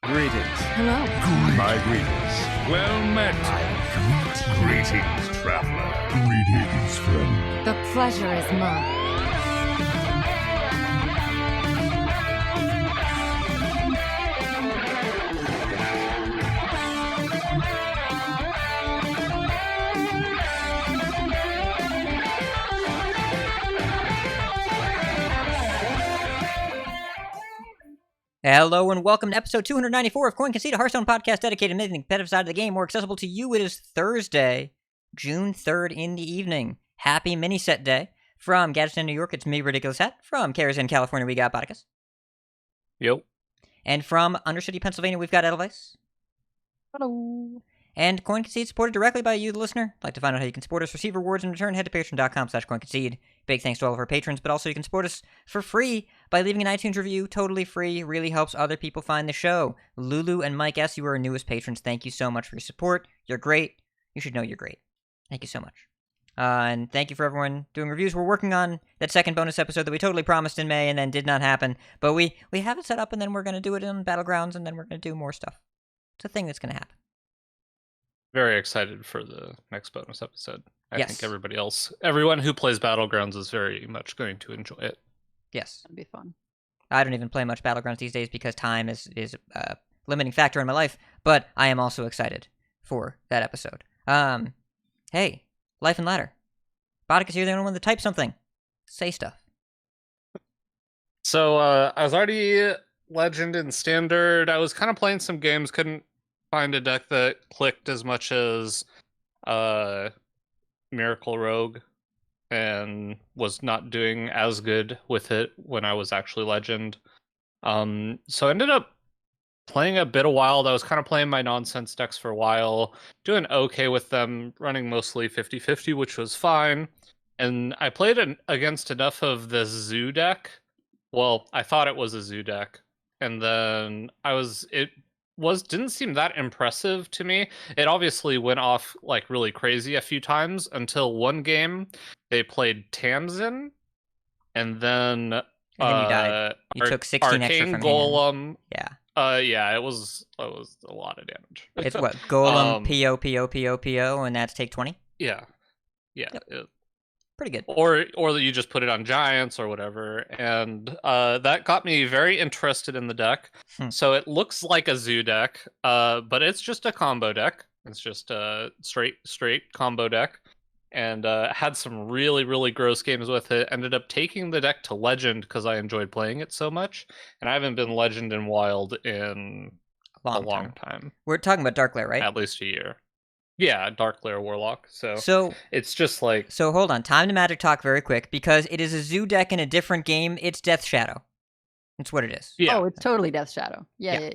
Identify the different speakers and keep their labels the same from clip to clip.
Speaker 1: Greetings.
Speaker 2: Hello.
Speaker 1: My greetings. Well met. Greetings, traveler. Greetings, friend.
Speaker 2: The pleasure is mine.
Speaker 3: Hello and welcome to episode 294 of Concede, a Hearthstone podcast dedicated to making the competitive side of the game more accessible to you. It is Thursday, June 3rd in the evening. Happy mini-set day. From Gadsden, New York, it's me, Ridiculous Hat. From Karazhan, California, we got Bodikus.
Speaker 4: Yep.
Speaker 3: And from Undercity, Pennsylvania, we've got Edelweiss.
Speaker 2: Hello.
Speaker 3: And CoinConcede, supported directly by you, the listener. I'd like to find out how you can support us, receive rewards in return, head to patreon.com/CoinConcede. Big thanks to all of our patrons, but also you can support us for free by leaving an iTunes review, totally free, really helps other people find the show. Lulu and Mike S., you are our newest patrons. Thank you so much for your support. You're great. You should know you're great. Thank you so much. And thank you for everyone doing reviews. We're working on that second bonus episode that we totally promised in May and then did not happen, but we have it set up and then we're going to do it in Battlegrounds and then we're going to do more stuff. It's a thing that's going to happen.
Speaker 4: Very excited for the next bonus episode. I
Speaker 3: Yes.
Speaker 4: think everyone who plays Battlegrounds is very much going to enjoy it.
Speaker 3: Yes.
Speaker 2: That'd be fun.
Speaker 3: I don't even play much Battlegrounds these days because time is a limiting factor in my life, but I am also excited for that episode. Hey, Life and Ladder. Bodikus, you're the only one to type something. Say stuff.
Speaker 4: So I was already Legend and Standard. I was kind of playing some games, couldn't find a deck that clicked as much as Miracle Rogue, and was not doing as good with it when I was actually Legend. So I ended up playing a bit of Wild. I was kind of playing my nonsense decks for a while, doing okay with them, running mostly 50-50, which was fine. And I played against enough of the Zoo deck. Well, I thought it was a Zoo deck. And then didn't seem that impressive to me. It obviously went off like really crazy a few times until one game they played Tamsin, and then
Speaker 3: And then you died. You took 16 extra
Speaker 4: Arcane
Speaker 3: from
Speaker 4: Golem.
Speaker 3: hand. Yeah.
Speaker 4: Yeah, it was a lot of damage.
Speaker 3: It's what? Golem, PO, PO, PO, PO, and that's take 20?
Speaker 4: Yeah.
Speaker 3: Yep. Pretty good.
Speaker 4: Or you just put it on Giants or whatever, and that got me very interested in the deck. So it looks like a Zoo deck, but it's just a combo deck. It's just a straight combo deck, and had some really, really gross games with it. Ended up taking the deck to Legend because I enjoyed playing it so much, and I haven't been Legend and Wild in a long time.
Speaker 3: We're talking about Dark Lair, right?
Speaker 4: At least a year. Yeah, Dark Lair Warlock.
Speaker 3: So
Speaker 4: it's just like...
Speaker 3: So hold on, time to Magic Talk very quick, because it is a Zoo deck in a different game. It's Death Shadow. That's what it is.
Speaker 4: Yeah.
Speaker 2: Oh, it's totally Death Shadow. Yeah.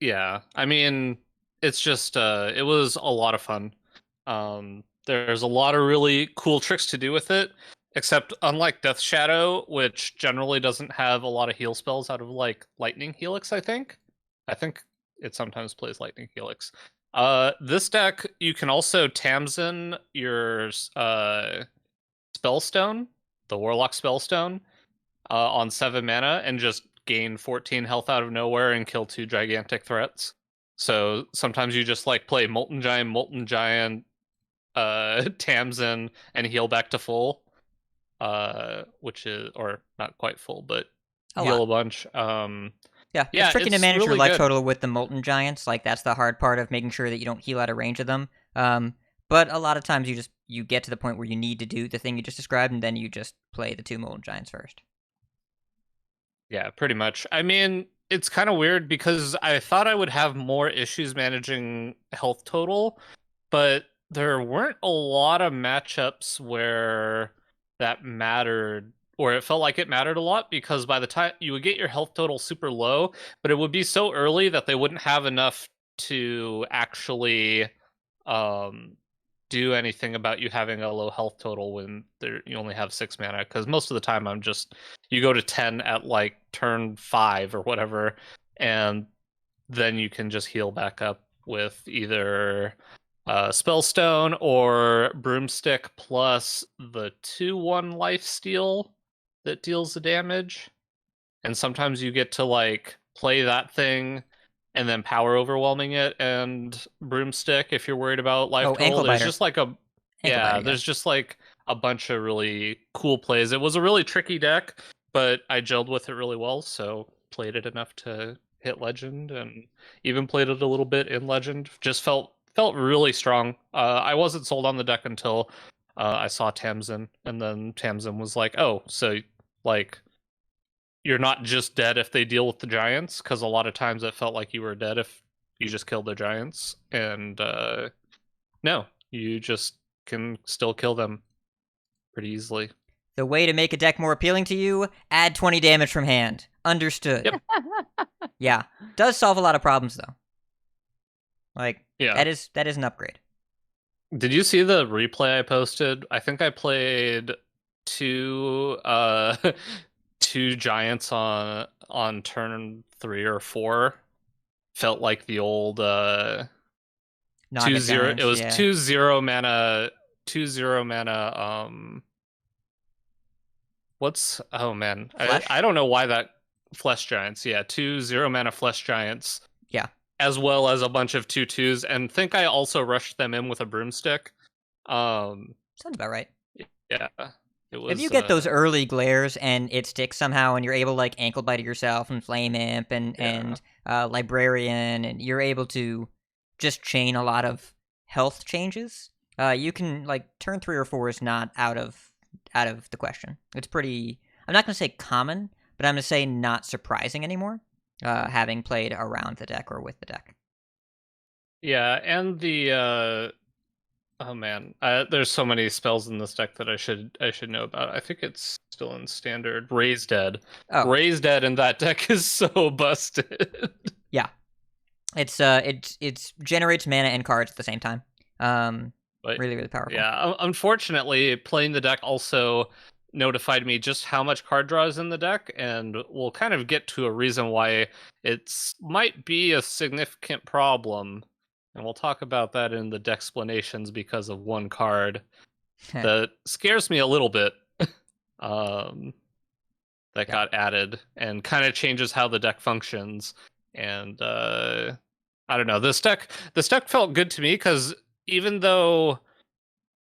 Speaker 4: Yeah. I mean, it's just it was a lot of fun. There's a lot of really cool tricks to do with it, except unlike Death Shadow, which generally doesn't have a lot of heal spells out of like Lightning Helix, I think it sometimes plays Lightning Helix. This deck, you can also Tamsin your Spellstone, the Warlock Spellstone, on 7 mana and just gain 14 health out of nowhere and kill 2 gigantic threats. So sometimes you just like play Molten Giant, Tamsin, and heal back to full, which is, or not quite full, but heal a bunch.
Speaker 3: Yeah, it's tricky to manage your life total with the Molten Giants. Like, that's the hard part of making sure that you don't heal out of range of them. But a lot of times you get to the point where you need to do the thing you just described, and then you just play the 2 Molten Giants first.
Speaker 4: Yeah, pretty much. I mean, it's kind of weird because I thought I would have more issues managing health total, but there weren't a lot of matchups where that mattered, or it felt like it mattered a lot, because by the time you would get your health total super low, but it would be so early that they wouldn't have enough to actually do anything about you having a low health total when you only have 6 mana, because most of the time you go to 10 at like turn 5 or whatever, and then you can just heal back up with either Spellstone or Broomstick plus the 2/1 lifesteal that deals the damage. and sometimes you get to like play that thing and then power overwhelming it and broomstick if you're worried about life
Speaker 3: Oh,
Speaker 4: total.
Speaker 3: ankle
Speaker 4: There's
Speaker 3: biter.
Speaker 4: just like a
Speaker 3: Ankle biter, yeah.
Speaker 4: there's just like a bunch of really cool plays. It was a really tricky deck, but I gelled with it really well, so played it enough to hit Legend, and even played it a little bit in Legend. Just felt really strong. I wasn't sold on the deck until I saw Tamsin, and then Tamsin was like, "Oh, so like you're not just dead if they deal with the giants," because a lot of times it felt like you were dead if you just killed the giants, and no, you just can still kill them pretty easily.
Speaker 3: The way to make a deck more appealing to you, add 20 damage from hand. Understood.
Speaker 4: Yep.
Speaker 3: Yeah. Does solve a lot of problems, though. Like,
Speaker 4: Yeah.
Speaker 3: that is an upgrade.
Speaker 4: Did you see the replay I posted? I think I played two two giants on turn 3 or 4. Felt like the old 2-0.
Speaker 3: Giants,
Speaker 4: It was
Speaker 3: yeah.
Speaker 4: 2-0 mana. 2-0 mana. What's man? I don't know why that flesh giants. Yeah, 2-0 mana flesh giants.
Speaker 3: Yeah.
Speaker 4: As well as a bunch of 2/2s, and think I also rushed them in with a broomstick.
Speaker 3: Sounds about right.
Speaker 4: Yeah. It was,
Speaker 3: If you get those early glares and it sticks somehow, and you're able to like ankle bite it yourself and flame imp and librarian, and you're able to just chain a lot of health changes, you can like turn 3 or 4 is not out of the question. It's pretty. I'm not gonna say common, but I'm gonna say not surprising anymore. Having played around the deck or with the deck.
Speaker 4: Yeah, and the oh man, there's so many spells in this deck that I should know about. I think it's still in standard. Raise Dead.
Speaker 3: Oh.
Speaker 4: Raise Dead in that deck is so busted.
Speaker 3: Yeah, it's generates mana and cards at the same time.
Speaker 4: But,
Speaker 3: really, really powerful.
Speaker 4: Yeah, unfortunately, playing the deck also notified me just how much card draw is in the deck, and we'll kind of get to a reason why it's might be a significant problem, and we'll talk about that in the Decksplanations because of one card that scares me a little bit. That got added and kind of changes how the deck functions, and I don't know. This deck felt good to me because even though,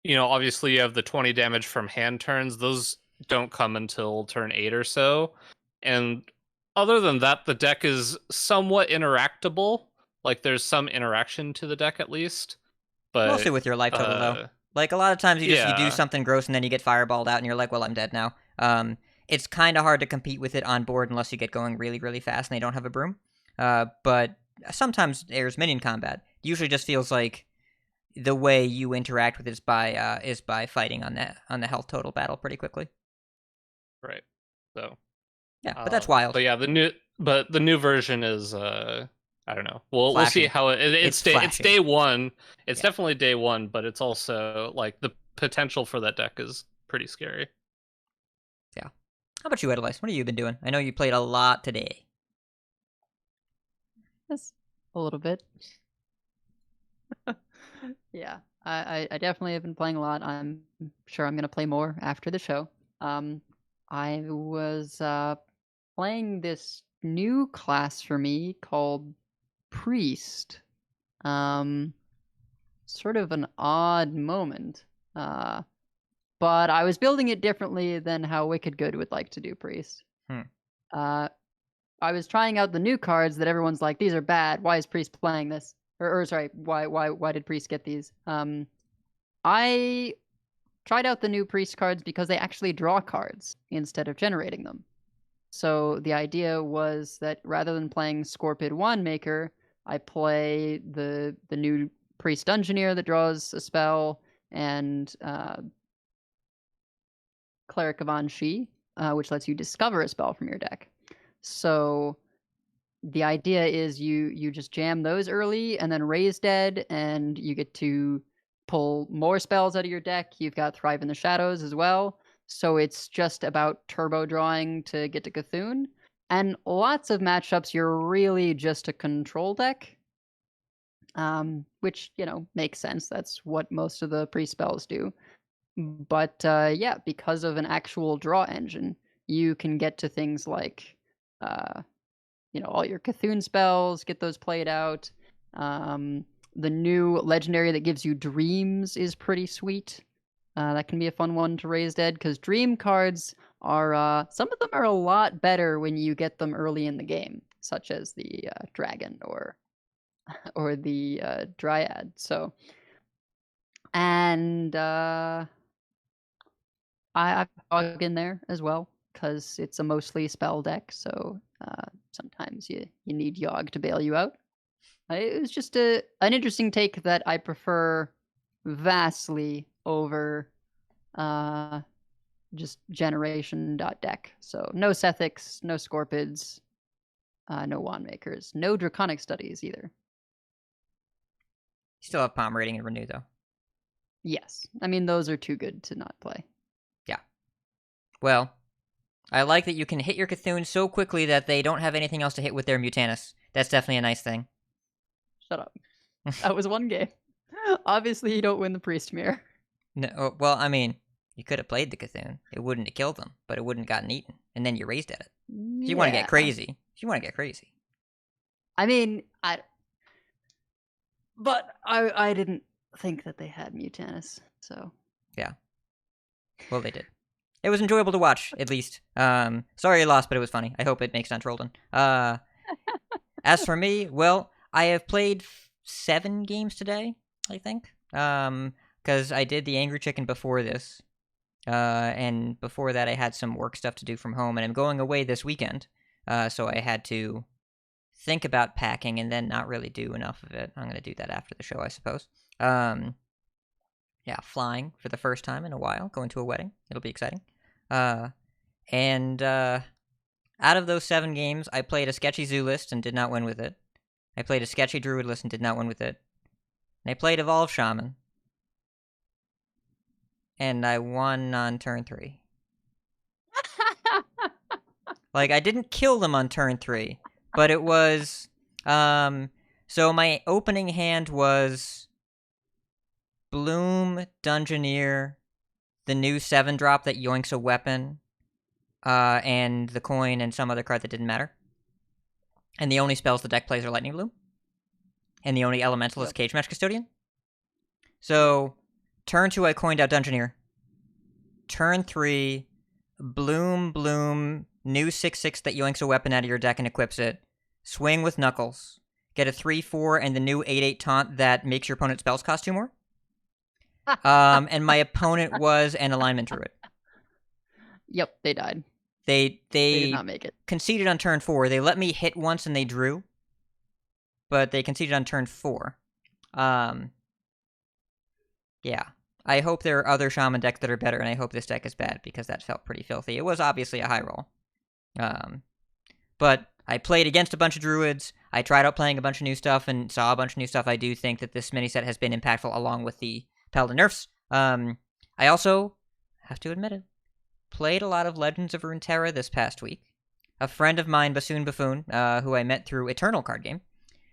Speaker 4: you know, obviously you have the 20 damage from hand turns, those don't come until turn 8 or so. And other than that, the deck is somewhat interactable. Like, there's some interaction to the deck at least. But
Speaker 3: mostly with your life total, though. Like, a lot of times you do something gross and then you get fireballed out and you're like, well, I'm dead now. It's kind of hard to compete with it on board unless you get going really, really fast and they don't have a broom. But sometimes there's minion combat. It usually just feels like the way you interact with it is by fighting on the health total battle pretty quickly.
Speaker 4: Right. So.
Speaker 3: Yeah, but that's wild.
Speaker 4: But yeah, the new version is I don't know. We'll see how it's day one. It's definitely day one, but it's also like the potential for that deck is pretty scary.
Speaker 3: Yeah. How about you, Edelweiss? What have you been doing? I know you played a lot today.
Speaker 2: Just a little bit. Yeah, I definitely have been playing a lot. I'm sure I'm going to play more after the show. I was playing this new class for me called Priest. Sort of an odd moment. But I was building it differently than how Wicked Good would like to do Priest. I was trying out the new cards that everyone's like, these are bad. Why is Priest playing this? Or sorry, why did Priest get these? I tried out the new Priest cards because they actually draw cards instead of generating them. So the idea was that rather than playing Scorpid Wandmaker, I play the new Priest Dungeoneer that draws a spell, and Cleric of Anshi, which lets you discover a spell from your deck. So the idea is you just jam those early and then Raise Dead, and you get to pull more spells out of your deck. You've got Thrive in the Shadows as well. So it's just about turbo drawing to get to Cthulhu. And lots of matchups, you're really just a control deck. Which, you know, makes sense. That's what most of the pre-spells do. But yeah, because of an actual draw engine, you can get to things like all your Cthulhu spells, get those played out. The new legendary that gives you dreams is pretty sweet. That can be a fun one to raise dead, because dream cards are, some of them are a lot better when you get them early in the game, such as the dragon or the dryad. So, and I've Yogg in there as well, because it's a mostly spell deck, so sometimes you need Yogg to bail you out. It was just an interesting take that I prefer vastly over just generation.deck. So no Sethics, no Scorpids, no Wand Makers, no Draconic Studies either.
Speaker 3: Still have Palm Rating and Renew, though.
Speaker 2: Yes. I mean, those are too good to not play.
Speaker 3: Yeah. Well, I like that you can hit your Cthulhu so quickly that they don't have anything else to hit with their Mutanus. That's definitely a nice thing.
Speaker 2: Shut up. That was one game. Obviously, you don't win the Priest Mirror.
Speaker 3: No, well, I mean, you could have played the Cthulhu. It wouldn't have killed them, but it wouldn't have gotten eaten. And then you raised at it. If you want to get crazy.
Speaker 2: I mean, I didn't think that they had Mutanus, so.
Speaker 3: Yeah. Well, they did. It was enjoyable to watch, at least. Sorry you lost, but it was funny. I hope it makes sense, Roldan. As for me, well, I have played 7 games today, I think. Because I did the Angry Chicken before this. And before that, I had some work stuff to do from home, and I'm going away this weekend. So I had to think about packing and then not really do enough of it. I'm going to do that after the show, I suppose. Yeah, flying for the first time in a while, going to a wedding. It'll be exciting. And out of those 7 games, I played a sketchy zoo list and did not win with it. I played a sketchy druid list and did not win with it. And I played Evolve Shaman. And I won on turn 3. Like, I didn't kill them on turn 3, but it was... So my opening hand was Bloom, Dungeoneer, the new 7-drop that yoinks a weapon, and the coin and some other card that didn't matter. And the only spells the deck plays are Lightning Bloom. And the only elemental is Cage Match Custodian. So, turn 2 I coined out Dungeoneer. Turn 3, Bloom, new 6/6 that yoinks a weapon out of your deck and equips it. Swing with Knuckles. Get a 3/4 and the new 8/8 taunt that makes your opponent's spells cost 2 more. And my opponent was an alignment druid.
Speaker 2: Yep, they died.
Speaker 3: They
Speaker 2: did not make it.
Speaker 3: Conceded on turn 4. They let me hit once and they drew. But they conceded on turn 4. Yeah. I hope there are other Shaman decks that are better, and I hope this deck is bad, because that felt pretty filthy. It was obviously a high roll. But I played against a bunch of Druids. I tried out playing a bunch of new stuff and saw a bunch of new stuff. I do think that this mini set has been impactful, along with the Paladin Nerfs. I also, have to admit it, played a lot of Legends of Runeterra this past week. A friend of mine, Bassoon Buffoon, who I met through Eternal Card Game,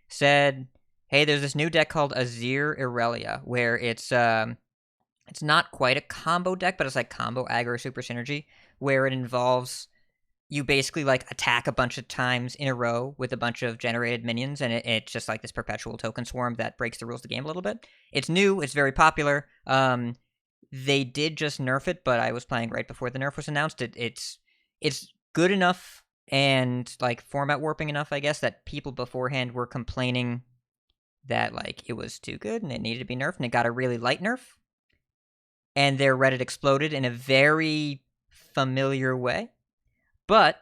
Speaker 3: said, hey, there's this new deck called Azir Irelia, where it's not quite a combo deck, but it's like combo aggro super synergy, where it involves you basically like attack a bunch of times in a row with a bunch of generated minions, and it's just like this perpetual token swarm that breaks the rules of the game a little bit. It's new, it's very popular. They did just nerf it, but I was playing right before the nerf was announced. It's good enough and like format warping enough, I guess, that people beforehand were complaining that like it was too good and it needed to be nerfed, and it got a really light nerf. And their Reddit exploded in a very familiar way. But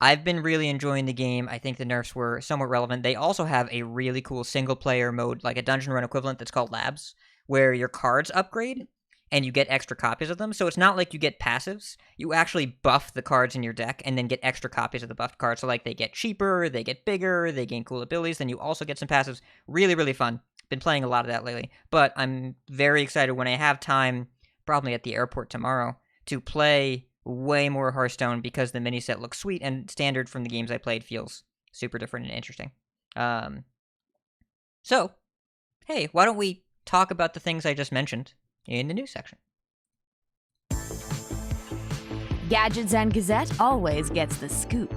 Speaker 3: I've been really enjoying the game. I think the nerfs were somewhat relevant. They also have a really cool single-player mode, like a dungeon run equivalent that's called Labs, where your cards upgrade and you get extra copies of them. So it's not like you get passives. You actually buff the cards in your deck and then get extra copies of the buffed cards. So like they get cheaper, they get bigger, they gain cool abilities, then you also get some passives. Really, really fun. Been playing a lot of that lately. But I'm very excited when I have time, probably at the airport tomorrow, to play way more Hearthstone, because the mini set looks sweet, and Standard from the games I played feels super different and interesting. So, hey, why don't we talk about the things I just mentioned in the news section?
Speaker 5: Gadgets and Gazette always gets the scoop.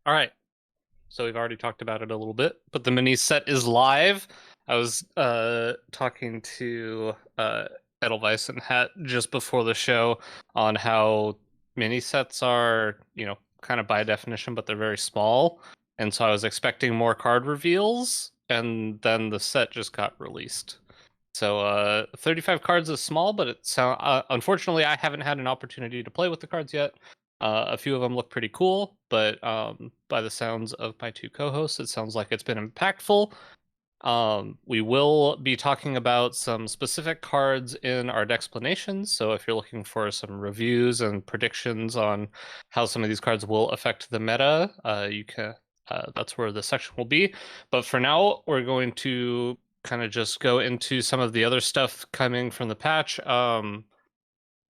Speaker 4: All right. So we've already talked about it a little bit, but the mini set is live. I was talking to Edelweiss and Hat just before the show on how mini sets are, kind of by definition, but they're very small. And so I was expecting more card reveals, and then the set just got released. So 35 cards is small, but unfortunately I haven't had an opportunity to play with the cards yet. A few of them look pretty cool, but by the sounds of my two co-hosts, it sounds like it's been impactful. We will be talking about some specific cards in our Decksplanations, so if you're looking for some reviews and predictions on how some of these cards will affect the meta, you can. That's where the section will be. But for now, we're going to kind of just go into some of the other stuff coming from the patch.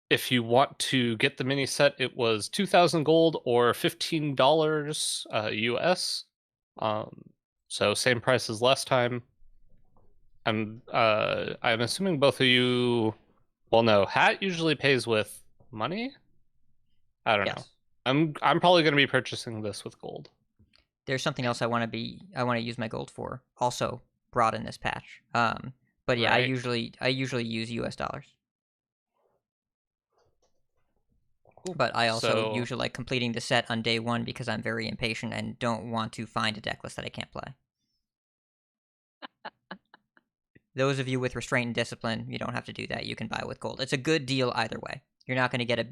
Speaker 4: If you want to get the mini set, it was 2,000 gold or $15 US. So same price as last time. I'm assuming both of you. Well, no, Hat usually pays with money. I don't know. I'm probably going to be purchasing this with gold.
Speaker 3: There's something else I want to use my gold for. Also brought in this patch. But yeah, right. I usually use US dollars. But I also usually like completing the set on day one because I'm very impatient and don't want to find a deck list that I can't play. Those of you with restraint and discipline, you don't have to do that. You can buy with gold. It's a good deal either way. You're not going to get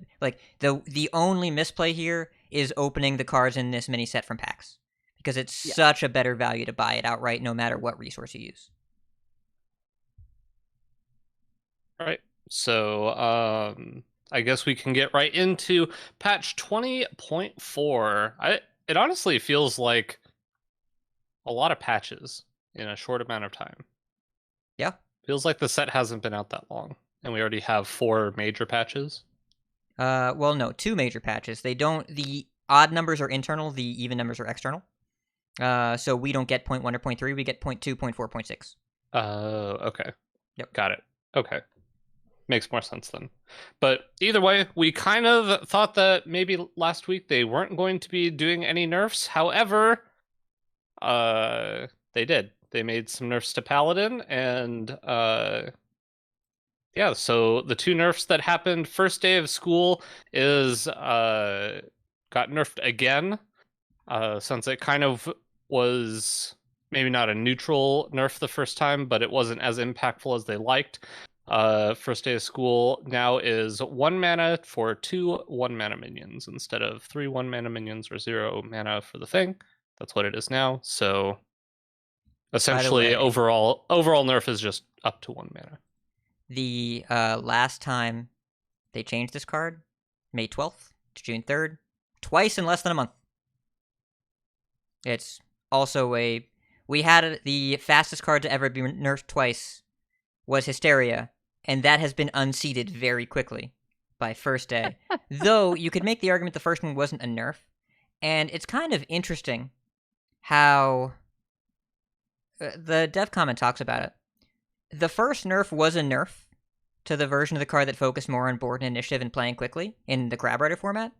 Speaker 3: the only misplay here is opening the cards in this mini set from packs because it's such a better value to buy it outright no matter what resource you use.
Speaker 4: All right. So, I guess we can get right into patch 20.4. It honestly feels like a lot of patches in a short amount of time.
Speaker 3: Yeah.
Speaker 4: Feels like the set hasn't been out that long, and we already have 4 major patches.
Speaker 3: Well, no, 2 major patches. The odd numbers are internal, the even numbers are external. So we don't get 0.1 or 0.3, we get 0.2, 0.4, 0.6.
Speaker 4: Okay.
Speaker 3: Yep.
Speaker 4: Got it. Okay. Makes more sense then. But either way, we kind of thought that maybe last week they weren't going to be doing any nerfs. However, they did. They made some nerfs to Paladin, and so the 2 nerfs that happened first day of school is got nerfed again, since it kind of was maybe not a neutral nerf the first time, but it wasn't as impactful as they liked. First day of school now is 1 mana for 2 1-mana minions instead of 3 1-mana minions or 0 mana for the thing. That's what it is now. So essentially, overall nerf is just up to 1 mana.
Speaker 3: The last time they changed this card, May 12th to June 3rd, twice in less than a month. It's also we had the fastest card to ever be nerfed twice was Hysteria, and that has been unseated very quickly by first day. Though you could make the argument the first one wasn't a nerf, and it's kind of interesting how the dev comment talks about it. The first nerf was a nerf to the version of the card that focused more on board and initiative and playing quickly in the Grab Rider format.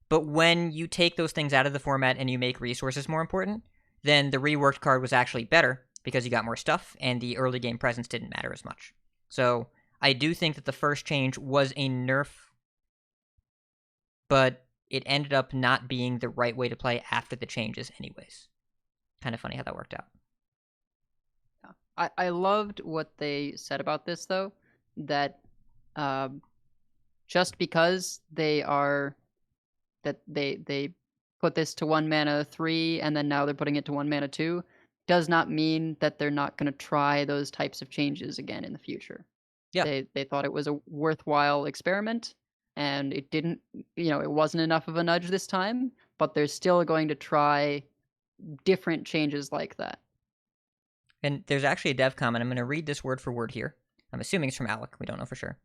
Speaker 3: But when you take those things out of the format and you make resources more important, then the reworked card was actually better because you got more stuff and the early game presence didn't matter as much. So I do think that the first change was a nerf, but it ended up not being the right way to play after the changes anyways. Kind of funny how that worked out.
Speaker 2: I loved what they said about this, though, that just because they put this to 1 mana 3 and then now they're putting it to 1 mana 2 does not mean that they're not going to try those types of changes again in the future.
Speaker 3: Yeah.
Speaker 2: They thought it was a worthwhile experiment, and it didn't, it wasn't enough of a nudge this time, but they're still going to try different changes like that.
Speaker 3: And there's actually a dev comment. I'm going to read this word for word here. I'm assuming it's from Alec. We don't know for sure.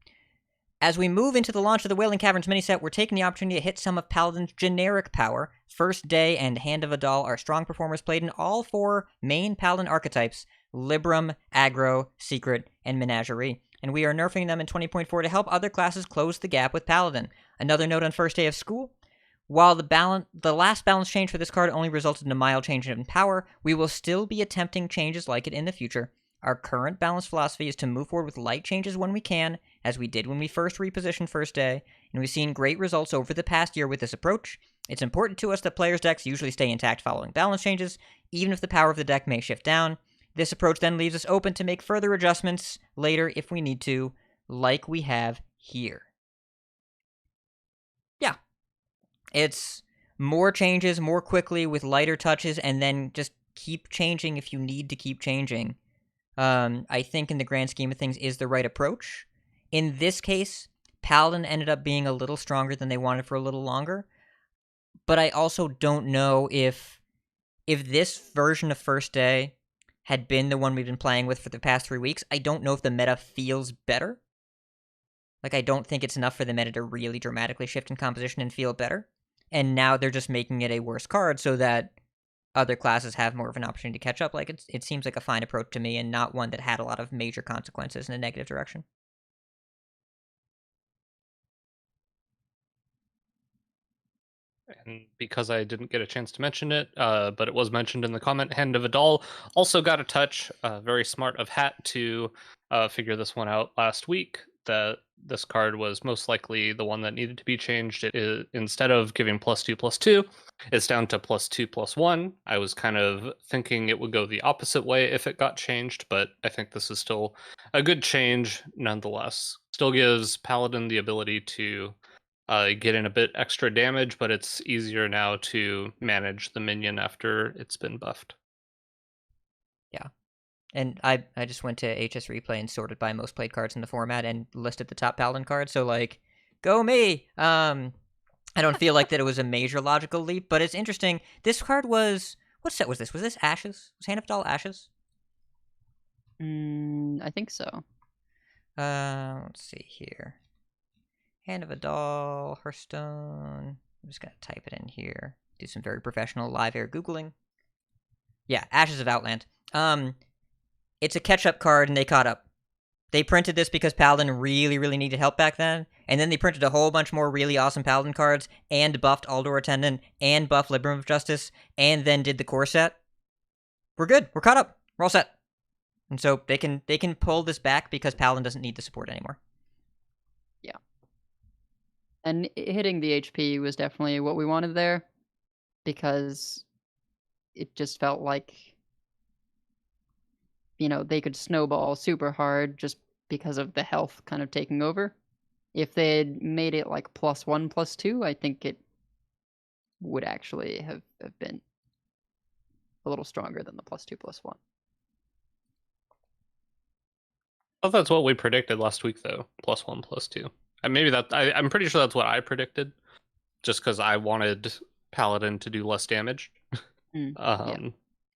Speaker 3: As we move into the launch of the Wailing Caverns miniset, we're taking the opportunity to hit some of Paladin's generic power. First Day and Hand of Adal are strong performers played in all 4 main Paladin archetypes: Libram, Aggro, Secret, and Menagerie. and we are nerfing them in 20.4 to help other classes close the gap with Paladin. Another note on first day of school. While the last balance change for this card only resulted in a mild change in power, we will still be attempting changes like it in the future. Our current balance philosophy is to move forward with light changes when we can, as we did when we first repositioned first day, and we've seen great results over the past year with this approach. It's important to us that players' decks usually stay intact following balance changes, even if the power of the deck may shift down. This approach then leaves us open to make further adjustments later if we need to, like we have here. Yeah. It's more changes more quickly with lighter touches, and then just keep changing if you need to keep changing. I think in the grand scheme of things is the right approach. In this case, Paladin ended up being a little stronger than they wanted for a little longer. But I also don't know if this version of First Day had been the one we've been playing with for the past 3 weeks, I don't know if the meta feels better. Like, I don't think it's enough for the meta to really dramatically shift in composition and feel better. And now they're just making it a worse card so that other classes have more of an opportunity to catch up. Like, it seems like a fine approach to me, and not one that had a lot of major consequences in a negative direction.
Speaker 4: And because I didn't get a chance to mention it, but it was mentioned in the comment, Hand of a Doll also got a touch. Very smart of Hat to figure this one out last week, that this card was most likely the one that needed to be changed. It is, instead of giving +2/+2, it's down to +2/+1. I was kind of thinking it would go the opposite way if it got changed, but I think this is still a good change nonetheless. Still gives Paladin the ability to get in a bit extra damage, but it's easier now to manage the minion after it's been buffed.
Speaker 3: Yeah. And I just went to HS Replay and sorted by most played cards in the format and listed the top Paladin cards, so, like, go me! I don't feel like that it was a major logical leap, but it's interesting. This card was... What set was this? Was this Ashes? Was Hand of Doll Ashes?
Speaker 2: I think so.
Speaker 3: Let's see here. Hand of a Doll, Hearthstone. I'm just going to type it in here. Do some very professional live air Googling. Yeah, Ashes of Outland. It's a catch-up card, and they caught up. They printed this because Paladin really, really needed help back then, and then they printed a whole bunch more really awesome Paladin cards, and buffed Aldor Attendant, and buffed Libram of Justice, and then did the core set. We're good. We're caught up. We're all set. And so they can pull this back because Paladin doesn't need the support anymore.
Speaker 2: Yeah. And hitting the HP was definitely what we wanted there, because it just felt like, they could snowball super hard just because of the health kind of taking over. If they had made it like +1/+2, I think it would actually have been a little stronger than the +2/+1.
Speaker 4: Oh, that's what we predicted last week, though. +1/+2. And maybe I'm pretty sure that's what I predicted, just because I wanted Paladin to do less damage.
Speaker 2: Yeah.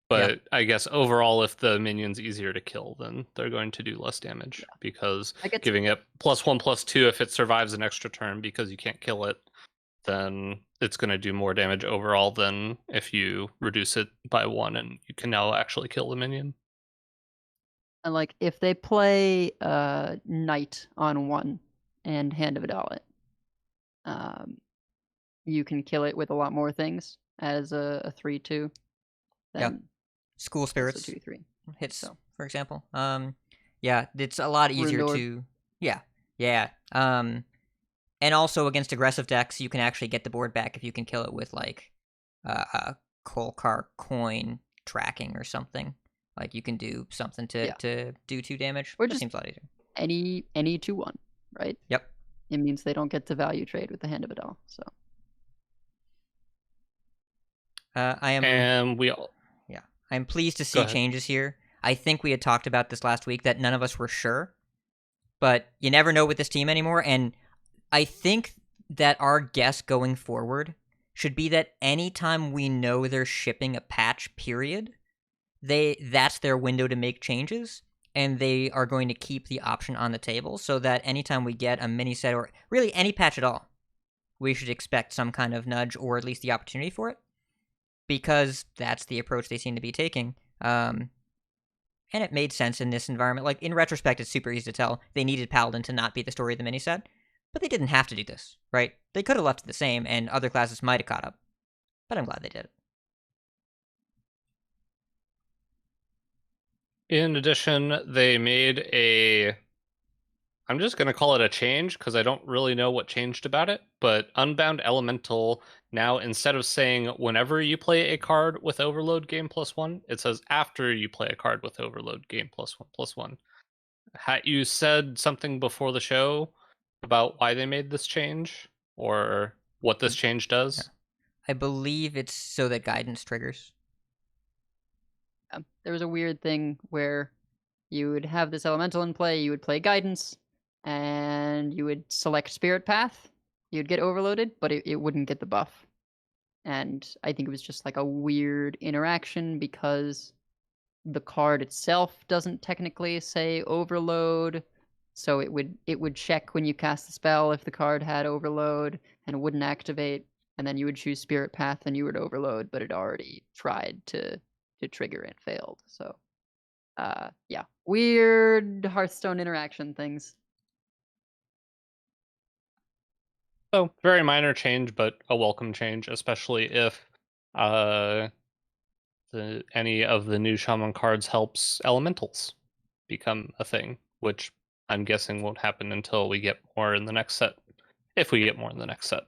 Speaker 4: But I guess overall, if the minion's easier to kill, then they're going to do less damage, because giving it +1/+2, if it survives an extra turn because you can't kill it, then it's going to do more damage overall than if you reduce it by 1 and you can now actually kill the minion.
Speaker 2: And like, if they play Knight on 1 and Hand of a Doll it, you can kill it with a lot more things as a 3/2.
Speaker 3: Yeah. School Spirits
Speaker 2: 2/3
Speaker 3: hits,
Speaker 2: so.
Speaker 3: For example. Yeah, it's a lot easier to... Yeah. And also against aggressive decks, you can actually get the board back if you can kill it with, like, Kolkar coin tracking or something. Like, you can do something to do 2 damage.
Speaker 2: Or
Speaker 3: that
Speaker 2: just
Speaker 3: seems a lot easier.
Speaker 2: Any 2/1, right?
Speaker 3: Yep.
Speaker 2: It means they don't get to value trade with the Hand of a Doll, so.
Speaker 3: I'm pleased to see changes here. I think we had talked about this last week, that none of us were sure, but you never know with this team anymore, and I think that our guess going forward should be that anytime we know they're shipping a patch, period, that's their window to make changes, and they are going to keep the option on the table, so that anytime we get a mini set, or really any patch at all, we should expect some kind of nudge, or at least the opportunity for it, because that's the approach they seem to be taking. And and it made sense in this environment. Like, in retrospect, it's super easy to tell they needed Paladin to not be the story of the mini-set, but they didn't have to do this, right? They could have left it the same, and other classes might have caught up, but I'm glad they did it.
Speaker 4: In addition, they made I'm just going to call it a change because I don't really know what changed about it, but Unbound Elemental now, instead of saying whenever you play a card with Overload game +1, it says after you play a card with Overload game +1/+1. You said something before the show about why they made this change or what this change does?
Speaker 3: Yeah. I believe it's so that guidance triggers.
Speaker 2: There was a weird thing where you would have this elemental in play, you would play guidance, and you would select Spirit Path. You'd get overloaded, but it wouldn't get the buff. And I think it was just like a weird interaction because the card itself doesn't technically say overload, so it would check when you cast the spell if the card had overload and it wouldn't activate, and then you would choose Spirit Path and you would overload, but it already tried to trigger and failed. So yeah, weird Hearthstone interaction things.
Speaker 4: So very minor change, but a welcome change, especially if any of the new Shaman cards helps elementals become a thing, which I'm guessing won't happen until we get more in the next set, if we get more in the next set.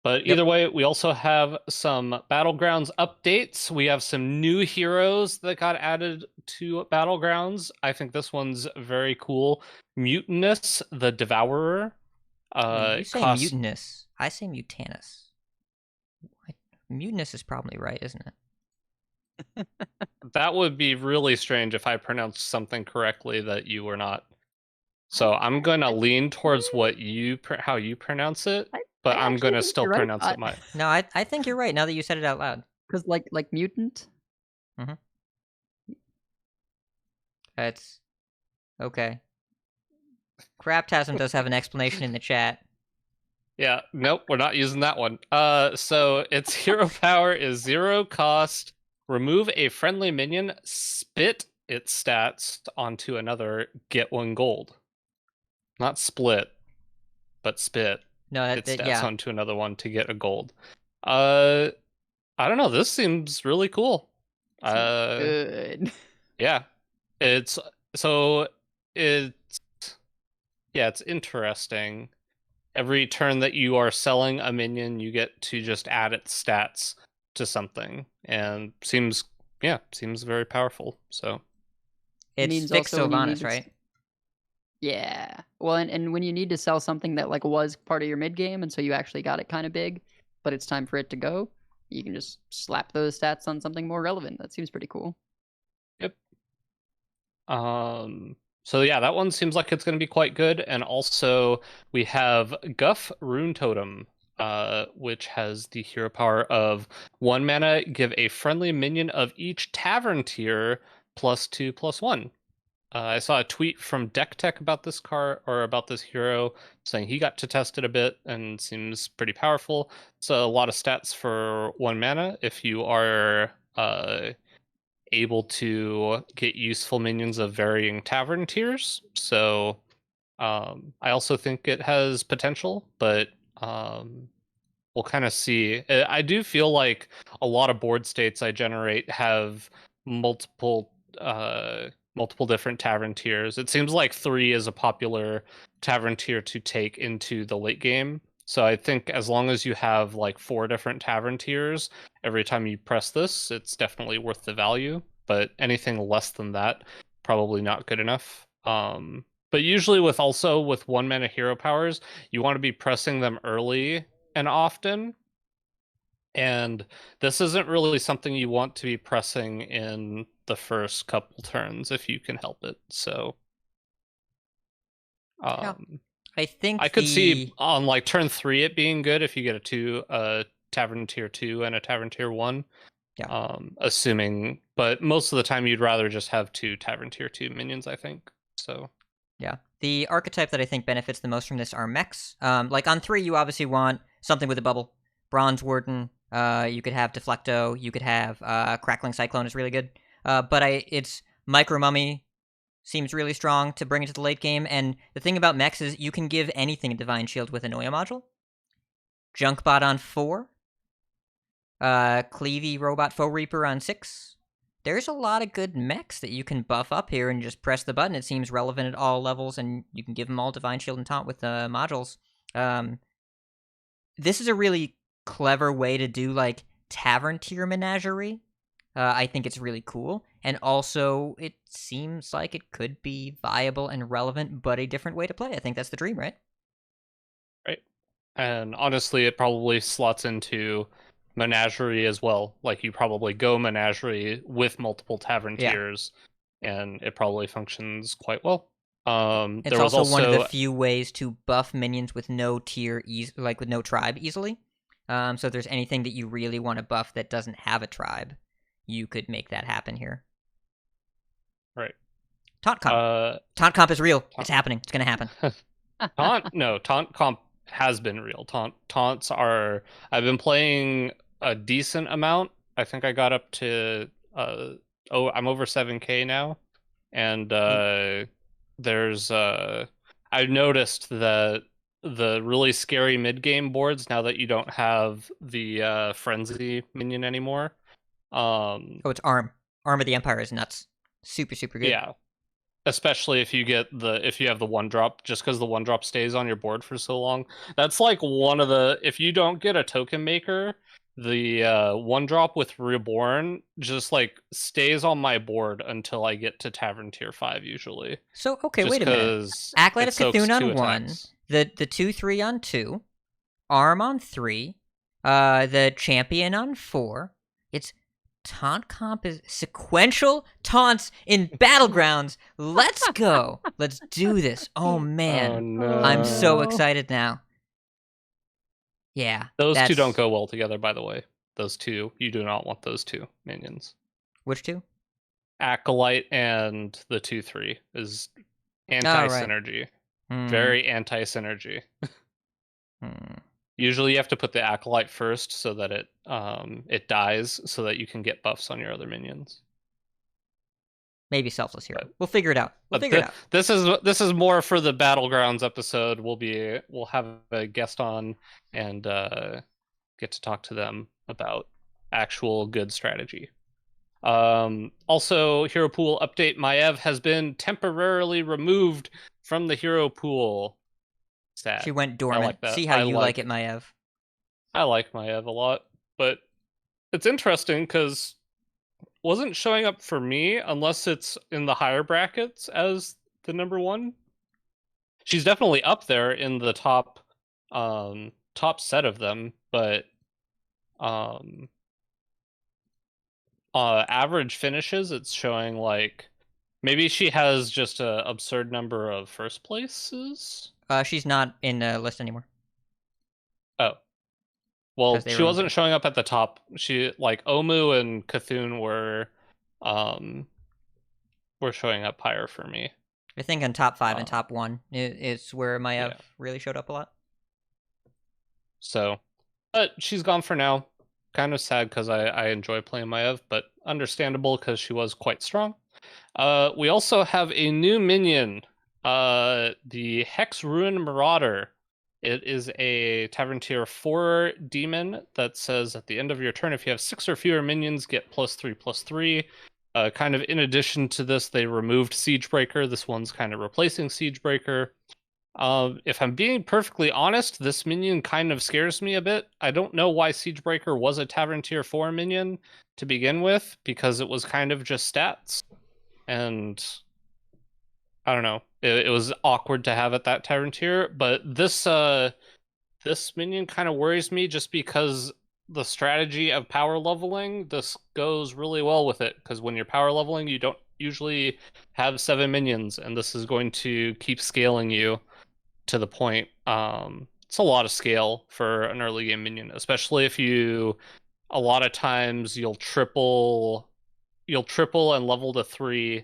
Speaker 4: But either way, we also have some Battlegrounds updates. We have some new heroes that got added to Battlegrounds. I think this one's very cool. Mutinous, the Devourer.
Speaker 3: You say Mutinous. I say Mutanus. Mutinous is probably right, isn't it?
Speaker 4: That would be really strange if I pronounced something correctly that you were not. So I'm going to lean towards what how you pronounce it, but I'm going to still pronounce it my.
Speaker 3: No, I think you're right now that you said it out loud.
Speaker 2: Because like mutant.
Speaker 3: Mm-hmm. That's okay. Craptasm does have an explanation in the chat.
Speaker 4: Yeah, nope, we're not using that one. So its hero power is 0 cost. Remove a friendly minion, spit its stats onto another, get 1 gold. Not split, but spit.
Speaker 3: No,
Speaker 4: its stats onto another one to get a gold. I don't know. This seems really cool.
Speaker 2: Good.
Speaker 4: Yeah, it's interesting. Every turn that you are selling a minion, you get to just add its stats to something, and seems very powerful. So
Speaker 3: it's fixed Sylvanas, right?
Speaker 2: Yeah. Well, and when you need to sell something that like was part of your mid game, and so you actually got it kind of big, but it's time for it to go, you can just slap those stats on something more relevant. That seems pretty cool.
Speaker 4: Yep. So yeah, that one seems like it's going to be quite good. And also we have Guff Rune Totem, which has the hero power of 1 mana, give a friendly minion of each tavern tier +2/+1. I saw a tweet from Deck Tech about this card, or about this hero, saying he got to test it a bit and seems pretty powerful. So a lot of stats for 1 mana if you are able to get useful minions of varying tavern tiers. So I also think it has potential, but we'll kind of see. I do feel like a lot of board states I generate have multiple different tavern tiers. It seems like 3 is a popular tavern tier to take into the late game. So I think as long as you have like 4 different tavern tiers, every time you press this, it's definitely worth the value. But anything less than that, probably not good enough. But usually with 1 mana hero powers, you want to be pressing them early and often. And this isn't really something you want to be pressing in the first couple turns if you can help it. So
Speaker 3: I think
Speaker 4: I could see on like turn 3 it being good if you get a tavern tier 2 and a tavern tier 1.
Speaker 3: Yeah.
Speaker 4: Assuming, but most of the time you'd rather just have 2 tavern tier 2 minions, I think. So
Speaker 3: yeah. The archetype that I think benefits the most from this are mechs. Like on 3 you obviously want something with a bubble. Bronze Warden, you could have Deflecto, you could have Crackling Cyclone is really good. But it's Micro Mummy seems really strong to bring into the late game, and the thing about mechs is you can give anything a Divine Shield with a Noya module. Junkbot on 4. Cleavy Robot Foe Reaper on 6. There's a lot of good mechs that you can buff up here and just press the button. It seems relevant at all levels, and you can give them all Divine Shield and Taunt with modules. This is a really clever way to do, like, Tavern tier Menagerie. I think it's really cool. And also, it seems like it could be viable and relevant, but a different way to play. I think that's the dream, right?
Speaker 4: Right. And honestly, it probably slots into Menagerie as well. Like, you probably go Menagerie with multiple Tavern tiers, and it probably functions quite well.
Speaker 3: It's also one of the few ways to buff minions with no tier, with no tribe easily. So if there's anything that you really want to buff that doesn't have a tribe, you could make that happen here.
Speaker 4: Right.
Speaker 3: Taunt comp. Taunt comp is real. It's happening. It's going to happen.
Speaker 4: Taunt comp has been real. Taunts are... I've been playing a decent amount. I think I got up to... I'm over 7k now. And there's... I've noticed that the really scary mid-game boards, now that you don't have the Frenzy minion anymore...
Speaker 3: it's Arm. Arm of the Empire is nuts. Super, super good.
Speaker 4: Yeah. Especially if you have the 1-drop, just because the 1-drop stays on your board for so long. That's like one of the... If you don't get a token maker, the 1-drop with Reborn just like stays on my board until I get to Tavern tier 5 usually.
Speaker 3: So, okay, wait a minute. Acolyte of Cthulhu on 1, the 2/3 on 2, Arm on 3, the Champion on 4. It's Taunt comp is sequential taunts in Battlegrounds. Let's go. Let's do this. Oh, man.
Speaker 4: Oh, no.
Speaker 3: I'm so excited now. Yeah.
Speaker 4: Those two don't go well together, by the way. Those two. You do not want those two minions.
Speaker 3: Which two?
Speaker 4: Acolyte and the 2/3 is anti-synergy. Very anti-synergy. Usually you have to put the Acolyte first so that it dies, so that you can get buffs on your other minions.
Speaker 3: Maybe Selfless Hero. We'll figure it out.
Speaker 4: This is more for the Battlegrounds episode. We'll have a guest on and get to talk to them about actual good strategy. Also, Hero Pool update: Maiev has been temporarily removed from the Hero Pool. Sad.
Speaker 3: She went dormant. See how you like it, Maiev.
Speaker 4: I like Maiev a lot, but it's interesting because wasn't showing up for me unless it's in the higher brackets as the number 1. She's definitely up there in the top set of them, but average finishes, it's showing like maybe she has just an absurd number of first places.
Speaker 3: She's not in the list anymore.
Speaker 4: Oh. Well, she wasn't showing up at the top. She, like, Omu and Cthulhu were showing up higher for me.
Speaker 3: I think in top 5 and top 1 is where Maiev really showed up a lot.
Speaker 4: So, but she's gone for now. Kind of sad because I enjoy playing Maiev, but understandable because she was quite strong. We also have a new minion. The Hex Ruin Marauder. It is a Tavern tier 4 demon that says at the end of your turn, if you have 6 or fewer minions, get +3/+3. Kind of in addition to this, they removed Siegebreaker. This one's kind of replacing Siegebreaker. If I'm being perfectly honest, this minion kind of scares me a bit. I don't know why Siegebreaker was a Tavern tier 4 minion to begin with, because it was kind of just stats. And I don't know. It was awkward to have at that Tavern tier, but this minion kind of worries me just because the strategy of power leveling, this goes really well with it, because when you're power leveling, you don't usually have 7 minions, and this is going to keep scaling you to the point. It's a lot of scale for an early game minion, especially if a lot of times you'll triple and level to 3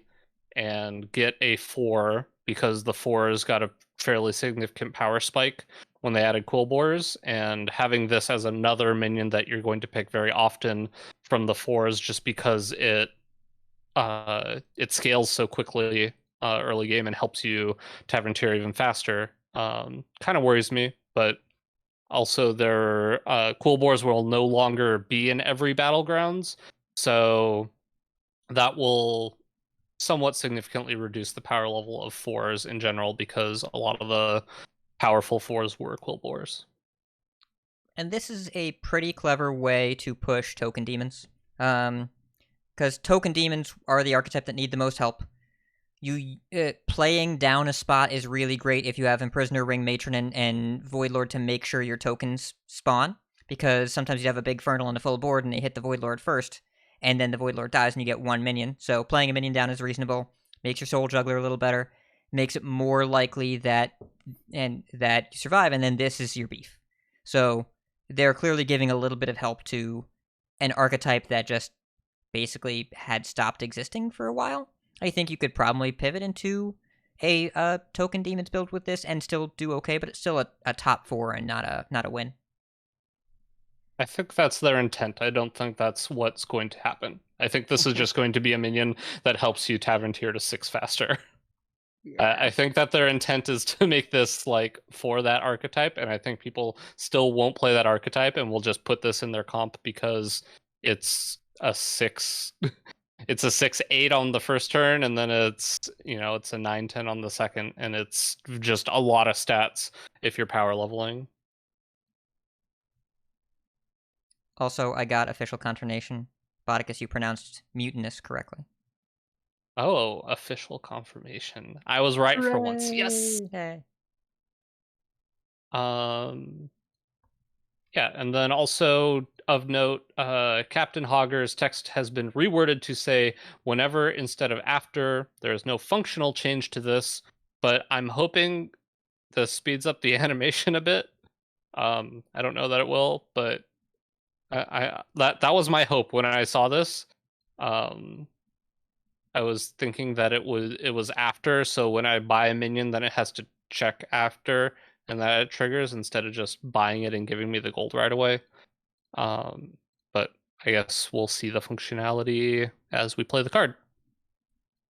Speaker 4: and get a 4, because the 4 has got a fairly significant power spike when they added Quill Borers, and having this as another minion that you're going to pick very often from the 4s just because it it scales so quickly early game and helps you Tavern tier even faster. Kind of worries me, but also their Cool Boars will no longer be in every Battlegrounds, so that will somewhat significantly reduce the power level of 4s in general, because a lot of the powerful 4s were Quill Boars.
Speaker 3: And this is a pretty clever way to push token demons. Because token demons are the archetype that need the most help. Playing down a spot is really great if you have Imprisoner, Ring Matron, and Voidlord to make sure your tokens spawn. Because sometimes you have a big Fernal on the full board and they hit the Voidlord first, and then the Voidlord dies and you get one minion. So playing a minion down is reasonable. Makes your Soul Juggler a little better. Makes it more likely that you survive, and then this is your beef. So they're clearly giving a little bit of help to an archetype that just basically had stopped existing for a while. I think you could probably pivot into a token demons build with this and still do okay, but it's still a top 4 and not a win.
Speaker 4: I think that's their intent. I don't think that's what's going to happen. I think this is just going to be a minion that helps you Tavern tier to 6 faster.
Speaker 2: Yeah.
Speaker 4: I think that their intent is to make this like for that archetype, and I think people still won't play that archetype and will just put this in their comp because it's a 6 it's a 6/8 on the first turn, and then it's a 9/10 on the second, and it's just a lot of stats if you're power leveling.
Speaker 3: Also, I got official confirmation. Bodicus, you pronounced mutinous correctly.
Speaker 4: Oh, official confirmation. I was right for once. Yes.
Speaker 3: Hey.
Speaker 4: Yeah, and then also of note, Captain Hogger's text has been reworded to say whenever instead of after. There is no functional change to this, but I'm hoping this speeds up the animation a bit. I don't know that it will, but that was my hope when I saw this. I was thinking that it was after, so when I buy a minion, then it has to check after, and that it triggers instead of just buying it and giving me the gold right away. But I guess we'll see the functionality as we play the card.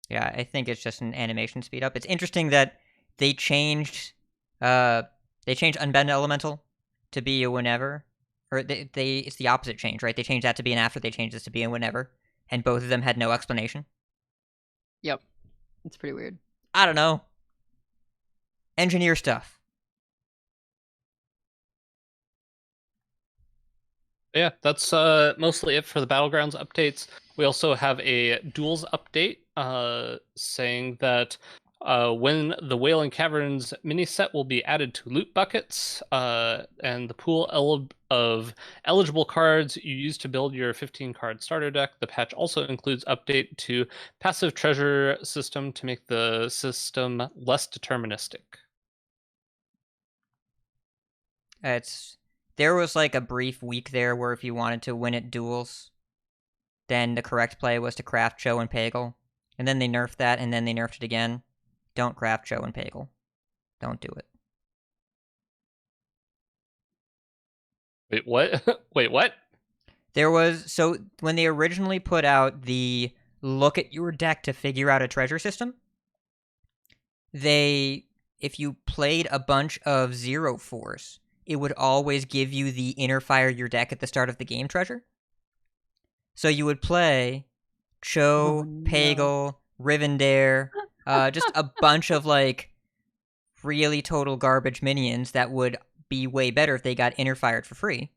Speaker 3: Yeah, I think it's just an animation speed up. It's interesting that they changed Unbound Elemental to be a whenever, or it's the opposite change, right? They changed that to be an after. They changed this to be a whenever, and both of them had no explanation.
Speaker 2: Yep. It's pretty weird.
Speaker 3: I don't know. Engineer stuff.
Speaker 4: Yeah, that's mostly it for the Battlegrounds updates. We also have a Duels update saying that when the Wailing Caverns mini set will be added to loot buckets, and the pool of eligible cards you use to build your 15-card starter deck. The patch also includes update to passive treasure system to make the system less deterministic.
Speaker 3: There was like a brief week there where if you wanted to win at Duels, then the correct play was to craft Cho and Pagel, and then they nerfed that, and then they nerfed it again. Don't craft Cho and Pagel. Don't do it.
Speaker 4: Wait, what? Wait, what?
Speaker 3: So when they originally put out the look at your deck to figure out a treasure system, if you played a bunch of 0/4s, it would always give you the inner fire your deck at the start of the game treasure. So you would play Cho, Pagel, Rivendare, just a bunch of like really total garbage minions that would be way better if they got inner fired for free.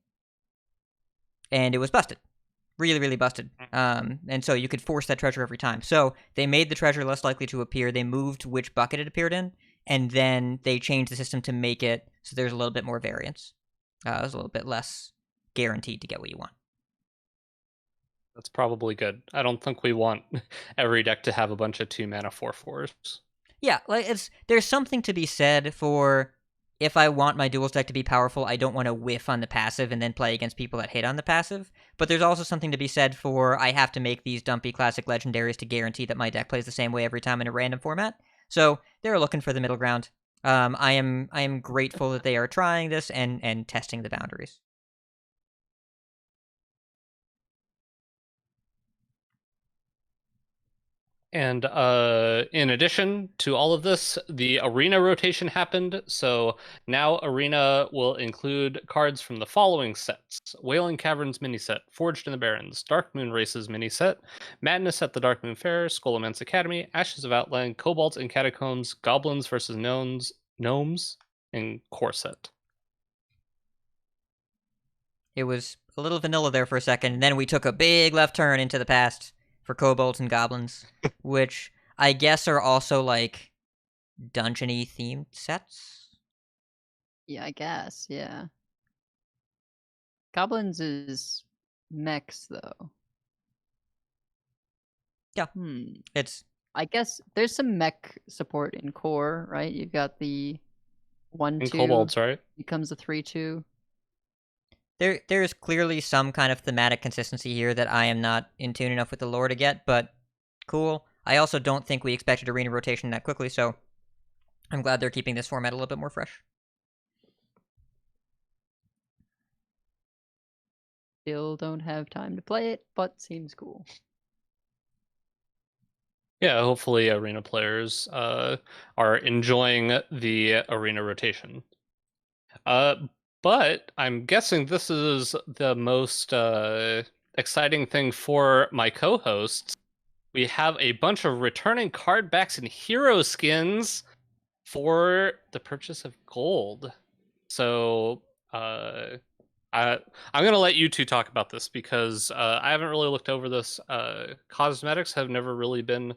Speaker 3: And it was busted. Really, really busted. And so you could force that treasure every time. So they made the treasure less likely to appear. They moved which bucket it appeared in. And then they changed the system to make it so there's a little bit more variance. It was a little bit less guaranteed to get what you want.
Speaker 4: That's probably good. I don't think we want every deck to have a bunch of 2-mana 4/4s.
Speaker 3: Yeah, like there's something to be said for if I want my Duels deck to be powerful, I don't want to whiff on the passive and then play against people that hit on the passive. But there's also something to be said for I have to make these dumpy classic legendaries to guarantee that my deck plays the same way every time in a random format. So they're looking for the middle ground. I am grateful that they are trying this and testing the boundaries.
Speaker 4: And in addition to all of this, the arena rotation happened. So now arena will include cards from the following sets: Wailing Caverns mini set, Forged in the Barrens, Dark Moon Races mini set, Madness at the Dark Moon Fair, Skullman's Academy, Ashes of Outland, Kobolds and Catacombs, Goblins versus Gnomes, and Core set.
Speaker 3: It was a little vanilla there for a second, and then we took a big left turn into the past for kobolds and goblins, which I guess are also like dungeon-y themed sets.
Speaker 2: Yeah, I guess. Yeah. Goblins is mechs though.
Speaker 3: Yeah. It's
Speaker 2: I guess there's some mech support in core, right? You've got the 1/2
Speaker 4: And Kobolds, right?
Speaker 2: becomes a 3/2.
Speaker 3: There's clearly some kind of thematic consistency here that I am not in tune enough with the lore to get, but cool. I also don't think we expected arena rotation that quickly, so I'm glad they're keeping this format a little bit more fresh.
Speaker 2: Still don't have time to play it, but seems cool.
Speaker 4: Yeah, hopefully arena players are enjoying the arena rotation. But I'm guessing this is the most exciting thing for my co-hosts. We have a bunch of returning card backs and hero skins for the purchase of gold. So I'm going to let you two talk about this because I haven't really looked over this. Cosmetics have never really been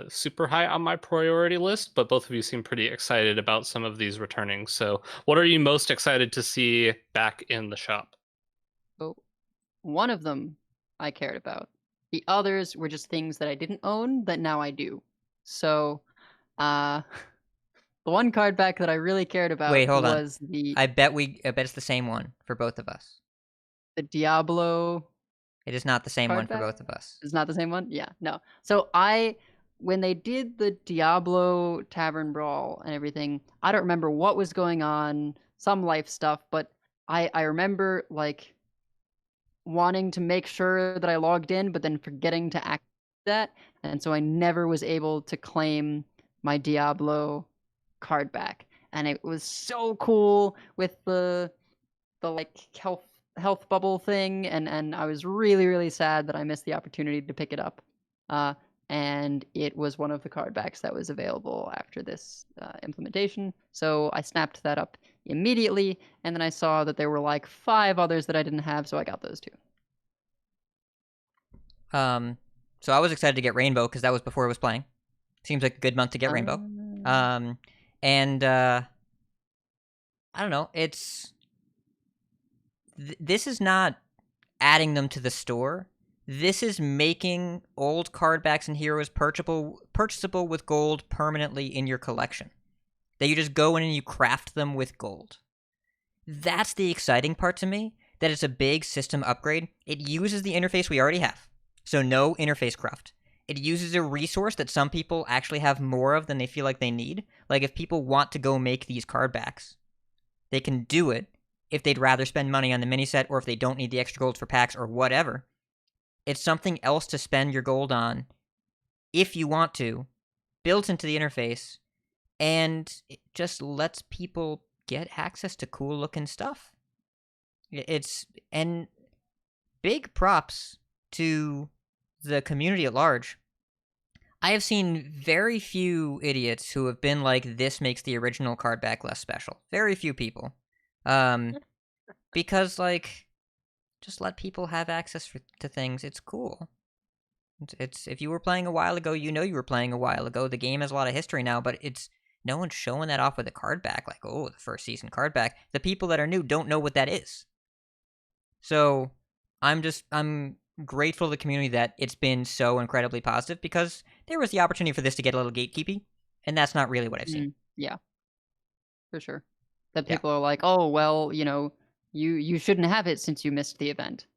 Speaker 4: super high on my priority list, but both of you seem pretty excited about some of these returning. So what are you most excited to see back in the shop?
Speaker 2: So one of them I cared about. The others were just things that I didn't own that now I do. So the one card back that I really cared about was the
Speaker 3: I bet it's the same one for both of us.
Speaker 2: The Diablo.
Speaker 3: It is not the same one for both of us.
Speaker 2: It's not the same one? Yeah, no. So when they did the Diablo Tavern Brawl and everything, I don't remember what was going on, some life stuff, but I remember like wanting to make sure that I logged in, but then forgetting to activate that, and so I never was able to claim my Diablo card back. And it was so cool with the like health bubble thing, and I was really, really sad that I missed the opportunity to pick it up. And it was one of the card backs that was available after this implementation. So I snapped that up immediately, and then I saw that there were like 5 others that I didn't have, so I got those 2.
Speaker 3: So I was excited to get Rainbow because that was before it was playing. Seems like a good month to get Rainbow. And I don't know, it's... This is not adding them to the store. This is making old card backs and heroes purchasable with gold permanently in your collection. That you just go in and you craft them with gold. That's the exciting part to me, that it's a big system upgrade. It uses the interface we already have, so no interface cruft. It uses a resource that some people actually have more of than they feel like they need. Like if people want to go make these card backs, they can do it if they'd rather spend money on the mini set or if they don't need the extra gold for packs or whatever. It's something else to spend your gold on if you want to, built into the interface, and it just lets people get access to cool looking stuff. And big props to the community at large. I have seen very few idiots who have been like, this makes the original card back less special. Very few people. Because like, just let people have access to things. It's cool. It's if you were playing a while ago, you know you were playing a while ago. The game has a lot of history now, but no one's showing that off with a card back. Like, oh, the first season card back. The people that are new don't know what that is. So I'm grateful to the community that it's been so incredibly positive, because there was the opportunity for this to get a little gatekeepy, and that's not really what I've seen.
Speaker 2: Yeah, for sure. That people are like, oh, well, you know, you shouldn't have it since you missed the event,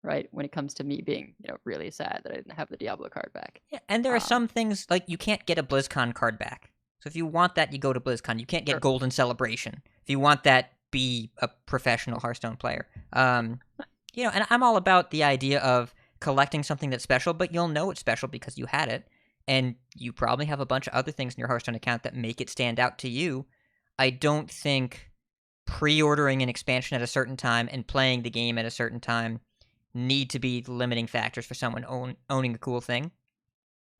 Speaker 2: right? When it comes to me being, you know, really sad that I didn't have the Diablo card back.
Speaker 3: Yeah, and there are some things, like, you can't get a BlizzCon card back. So if you want that, you go to BlizzCon. You can't get Golden Celebration. If you want that, be a professional Hearthstone player. You know, and I'm all about the idea of collecting something that's special, but you'll know it's special because you had it, and you probably have a bunch of other things in your Hearthstone account that make it stand out to you. I don't think pre-ordering an expansion at a certain time and playing the game at a certain time need to be limiting factors for someone owning a cool thing.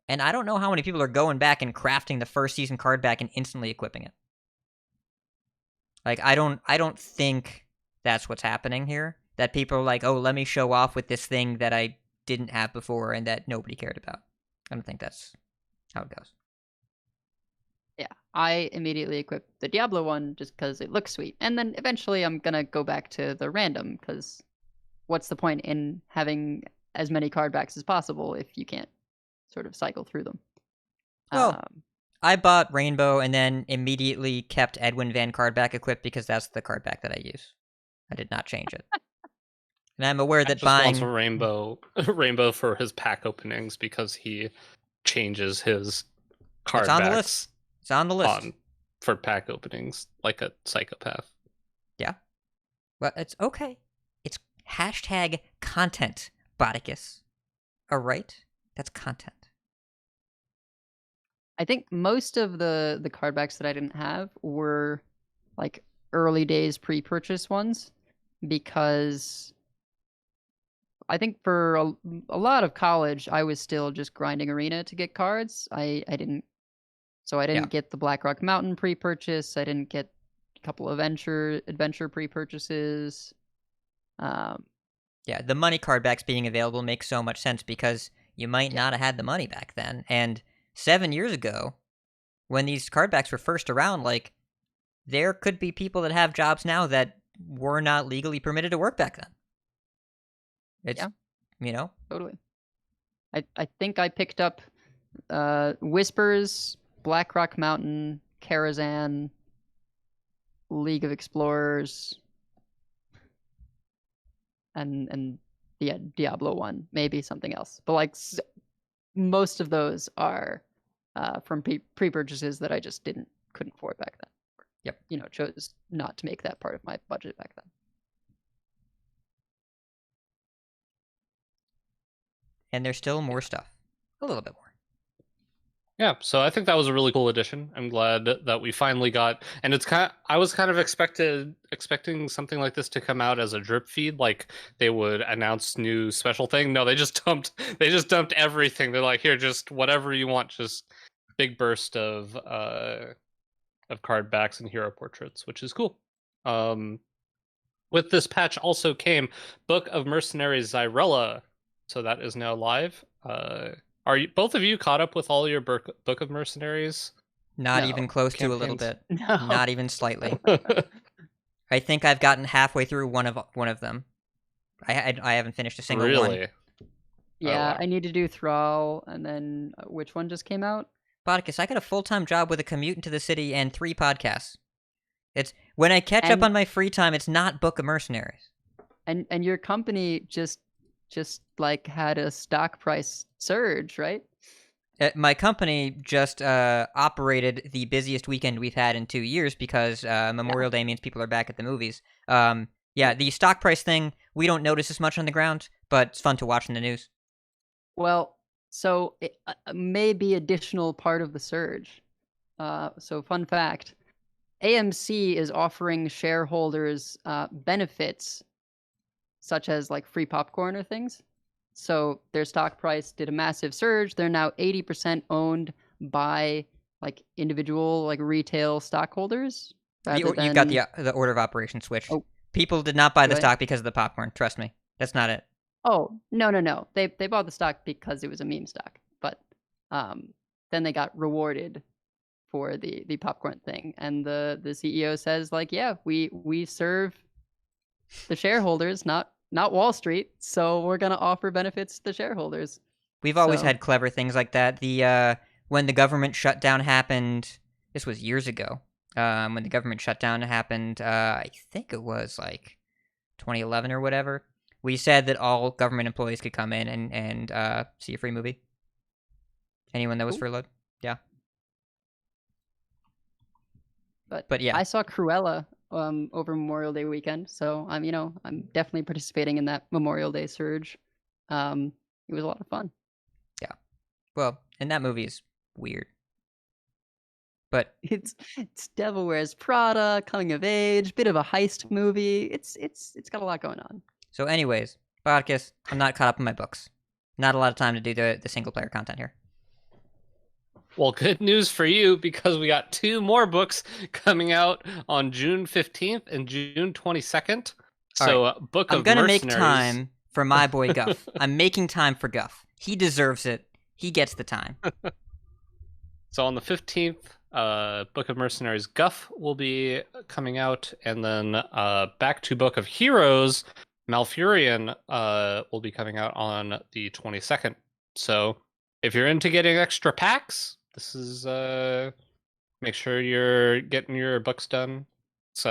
Speaker 3: And I don't know how many people are going back and crafting the first season card back and instantly equipping it. Like, I don't think that's what's happening here. That people are like, oh, let me show off with this thing that I didn't have before and that nobody cared about. I don't think that's how it goes.
Speaker 2: Yeah, I immediately equipped the Diablo one just because it looks sweet. And then eventually I'm going to go back to the random, because what's the point in having as many card backs as possible if you can't sort of cycle through them?
Speaker 3: Well, I bought Rainbow and then immediately kept Edwin Van Cardback equipped because that's the card back that I use. I did not change it. And I'm aware that
Speaker 4: just
Speaker 3: buying
Speaker 4: wants Rainbow for his pack openings because he changes his card
Speaker 3: It's on the
Speaker 4: backs
Speaker 3: list. It's on the list.
Speaker 4: for pack openings like a psychopath.
Speaker 3: Yeah. Well, it's okay. It's hashtag content, Boticus. All right? That's content.
Speaker 2: I think most of the card backs that I didn't have were like early days pre-purchase ones, because I think for a lot of college I was still just grinding arena to get cards. I didn't get the Blackrock Mountain pre-purchase. I didn't get a couple of adventure pre-purchases.
Speaker 3: Yeah, the money card backs being available makes so much sense because you might not have had the money back then. And 7 years ago, when these card backs were first around, like, there could be people that have jobs now that were not legally permitted to work back then. It's, you know?
Speaker 2: Totally. I think I picked up Whispers, Blackrock Mountain, Karazhan, League of Explorers, and yeah, Diablo 1, maybe something else. But like most of those are from pre-purchases that I just couldn't afford back then.
Speaker 3: Yep.
Speaker 2: You know, chose not to make that part of my budget back then.
Speaker 3: And there's still more stuff. A little bit more.
Speaker 4: Yeah, so I think that was a really cool addition. I'm glad that we finally got, and I was kind of expecting something like this to come out as a drip feed, like they would announce new special thing. No, they just dumped everything. They're like, here, just whatever you want, just big burst of card backs and hero portraits, which is cool. With this patch also came Book of Mercenaries Xyrella, so that is now live. Are you both of you caught up with all your Book of Mercenaries?
Speaker 3: Not
Speaker 2: No.
Speaker 3: even close to a little
Speaker 4: Campaigns?
Speaker 3: bit.
Speaker 2: No.
Speaker 3: Not even slightly. I think I've gotten halfway through one of them. I haven't finished a single one.
Speaker 4: Really?
Speaker 2: Yeah,
Speaker 4: wow.
Speaker 2: I need to do Thrall, and then which one just came out?
Speaker 3: Boticus, I got a full-time job with a commute into the city and 3 podcasts. It's when I catch up
Speaker 2: And-
Speaker 3: on my free time, it's not Book of Mercenaries.
Speaker 2: And your company just like had a stock price surge, right?
Speaker 3: My company just operated the busiest weekend we've had in 2 years because Memorial Day means people are back at the movies. Yeah, the stock price thing, we don't notice as much on the ground, but it's fun to watch in the news.
Speaker 2: Well, so it may be additional part of the surge. So fun fact, AMC is offering shareholders benefits such as like free popcorn or things. So their stock price did a massive surge. They're now 80% owned by like individual like retail stockholders.
Speaker 3: You've got the order of operations switched.
Speaker 2: Oh.
Speaker 3: People did not buy the
Speaker 2: Right.
Speaker 3: stock because of the popcorn. Trust me, that's not it.
Speaker 2: Oh, no. They bought the stock because it was a meme stock. But then they got rewarded for the popcorn thing. And the CEO says like, yeah, we serve the shareholders, not Wall Street, so we're going to offer benefits to the shareholders.
Speaker 3: We've always
Speaker 2: So-
Speaker 3: had clever things like that. The when the government shutdown happened, this was years ago. When the government shutdown happened, I think it was like 2011 or whatever. We said that all government employees could come in and see a free movie. Anyone that was
Speaker 2: Cool.
Speaker 3: furloughed. Yeah.
Speaker 2: But
Speaker 3: yeah.
Speaker 2: I saw Cruella over Memorial Day weekend, so I'm definitely participating in that Memorial Day surge. it was a lot of fun.
Speaker 3: Yeah. Well, and that movie is weird. But
Speaker 2: It's Devil Wears Prada, coming of age, bit of a heist movie. It's got a lot going on.
Speaker 3: so anyways, Bodkis, I'm not caught up in my books. Not a lot of time to do the single player content here.
Speaker 4: Well, good news for you, because we got 2 more books coming out on June 15th and June 22nd. So, Book
Speaker 3: I'm
Speaker 4: of
Speaker 3: gonna
Speaker 4: Mercenaries.
Speaker 3: make time for my boy Guff. I'm making time for Guff. He deserves it. He gets the time.
Speaker 4: So on the 15th, Book of Mercenaries Guff will be coming out, and then back to Book of Heroes, Malfurion will be coming out on the 22nd. So if you're into getting extra packs, this is make sure you're getting your books done. It's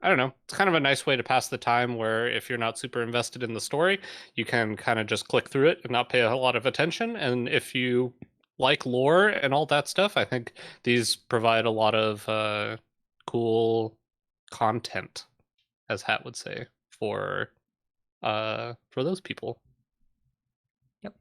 Speaker 4: I don't know. It's kind of a nice way to pass the time, where if you're not super invested in the story, you can kind of just click through it and not pay a lot of attention. And if you like lore and all that stuff, I think these provide a lot of cool content, as Hat would say, for those people.
Speaker 3: Yep.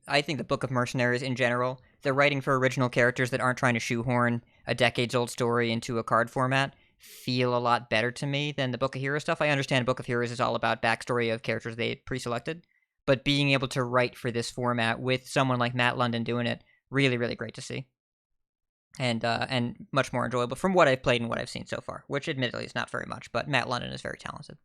Speaker 3: I think the Book of Mercenaries in general, they're writing for original characters that aren't trying to shoehorn a decades-old story into a card format, feel a lot better to me than the Book of Heroes stuff. I understand Book of Heroes is all about backstory of characters they pre-selected, but being able to write for this format with someone like Matt London doing it, really, really great to see. And much more enjoyable from what I've played and what I've seen so far, which admittedly is not very much, but Matt London is very talented.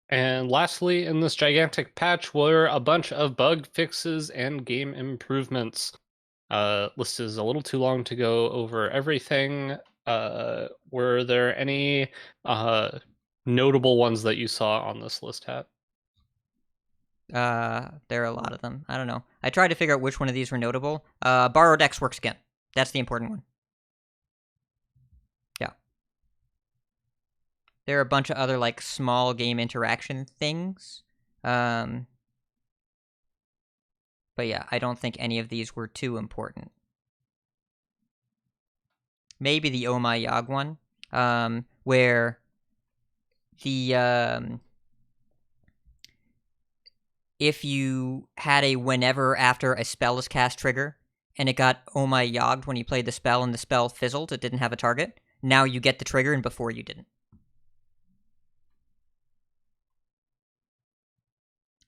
Speaker 4: And lastly, in this gigantic patch were a bunch of bug fixes and game improvements. List is a little too long to go over everything. Were there any notable ones that you saw on this list, Hat?
Speaker 3: There are a lot of them. I don't know. I tried to figure out which one of these were notable. Borrow Decks works again. That's the important one. Yeah. There are a bunch of other, like, small game interaction things. But yeah, I don't think any of these were too important. Maybe the Oh My Yog one, where the if you had a whenever after a spell is cast trigger, and it got Oh My Yogged when you played the spell and the spell fizzled, it didn't have a target, now you get the trigger and before you didn't.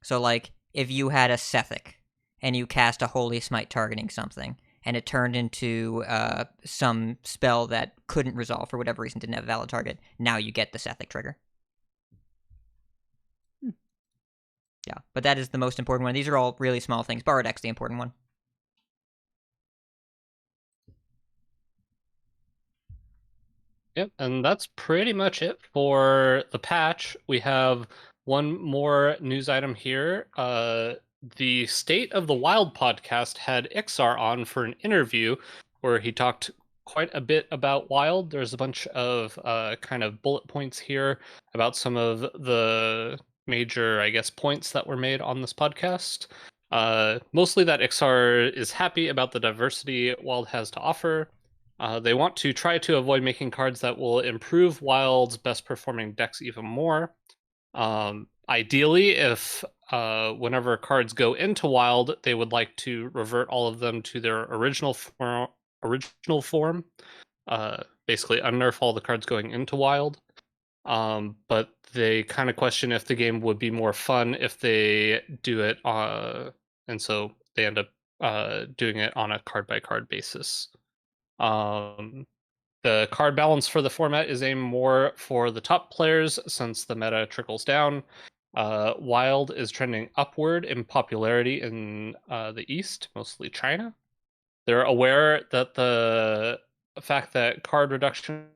Speaker 3: So, like, if you had a Sethic, and you cast a Holy Smite targeting something, and it turned into some spell that couldn't resolve for whatever reason, didn't have a valid target, now you get the Sethic trigger. Yeah, but that is the most important one. These are all really small things. Borrow Deck's the important one.
Speaker 4: Yep, and that's pretty much it for the patch. We have one more news item here. The State of the Wild podcast had Iksar on for an interview where he talked quite a bit about Wild. There's a bunch of kind of bullet points here about some of the major, I guess, points that were made on this podcast. Mostly that Iksar is happy about the diversity Wild has to offer. They want to try to avoid making cards that will improve Wild's best performing decks even more. Ideally, if whenever cards go into Wild, they would like to revert all of them to their original form. Basically, unnerf all the cards going into Wild. But they kind of question if the game would be more fun if they do it, and so they end up doing it on a card by card basis. The card balance for the format is aimed more for the top players since the meta trickles down. Wild is trending upward in popularity in the East, mostly China. They're aware that the fact that card reduction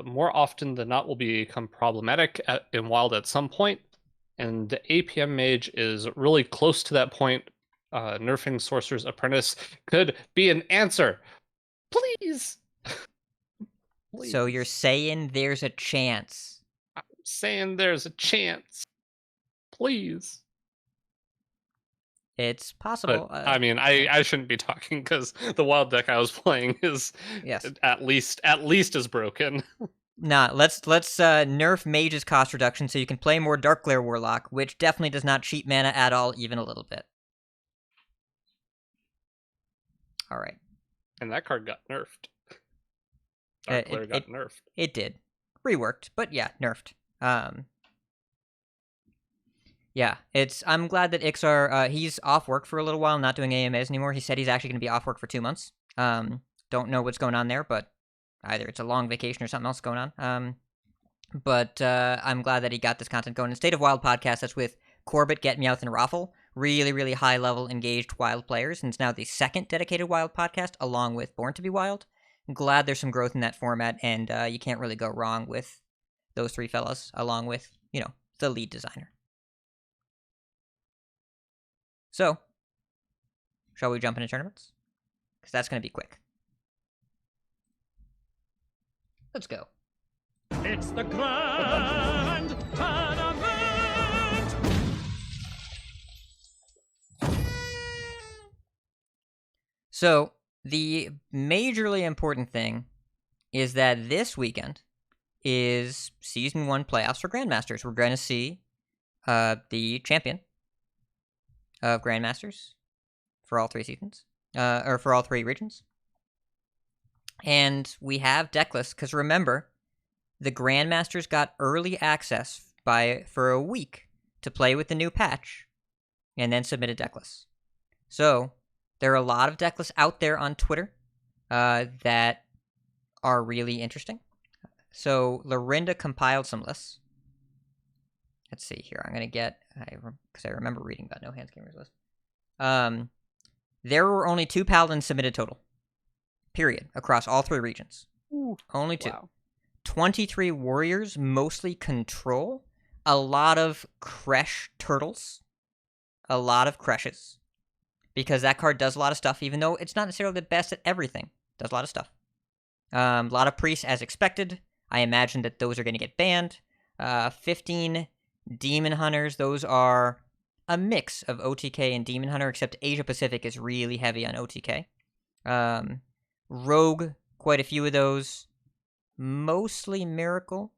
Speaker 4: more often than not will become problematic in Wild at some point, and the APM Mage is really close to that point. Nerfing Sorcerer's Apprentice could be an answer. Please! Please.
Speaker 3: So you're saying there's a chance?
Speaker 4: I'm saying there's a chance. Please.
Speaker 3: It's possible.
Speaker 4: But, I mean, I shouldn't be talking because the Wild deck I was playing is
Speaker 3: yes.
Speaker 4: at least as broken.
Speaker 3: Nah, let's nerf Mage's cost reduction so you can play more Dark Glare Warlock, which definitely does not cheat mana at all, even a little bit. All right.
Speaker 4: And that card got nerfed. Dark Glare got nerfed.
Speaker 3: It did. Reworked, but yeah, nerfed. Yeah, I'm glad that Iksar, he's off work for a little while, not doing AMAs anymore. He said he's actually going to be off work for 2 months. Don't know what's going on there, but either it's a long vacation or something else going on. But I'm glad that he got this content going. In State of Wild podcast, that's with Corbett, Get Meowth, and Raffle. Really, really high-level, engaged Wild players. And it's now the second dedicated Wild podcast, along with Born to be Wild. I'm glad there's some growth in that format, and you can't really go wrong with those three fellas, along with, the lead designer. So, shall we jump into tournaments? Because that's going to be quick. Let's go.
Speaker 1: It's the Grand Tournament!
Speaker 3: So, the majorly important thing is that this weekend is Season 1 playoffs for Grandmasters. We're going to see the champion of Grandmasters for all 3 seasons, or for all 3 regions. And we have decklist, because remember, the Grandmasters got early access for a week to play with the new patch, and then submitted decklists. So, there are a lot of decklists out there on Twitter that are really interesting. So, Lorinda compiled some lists. Let's see here. I'm going to get, because I remember reading about No Hands Gamers list. There were only 2 Paladins submitted total. Period. Across all 3 regions.
Speaker 2: Ooh,
Speaker 3: only 2.
Speaker 2: wow.
Speaker 3: 23 Warriors, mostly control. A lot of Kresh Turtles. A lot of Kreshes. Because that card does a lot of stuff, even though it's not necessarily the best at everything. Does a lot of stuff. A lot of Priests, as expected. I imagine that those are going to get banned. 15 Demon Hunters. Those are a mix of OTK and Demon Hunter, except Asia Pacific is really heavy on OTK. Rogue, quite a few of those. Mostly Miracle.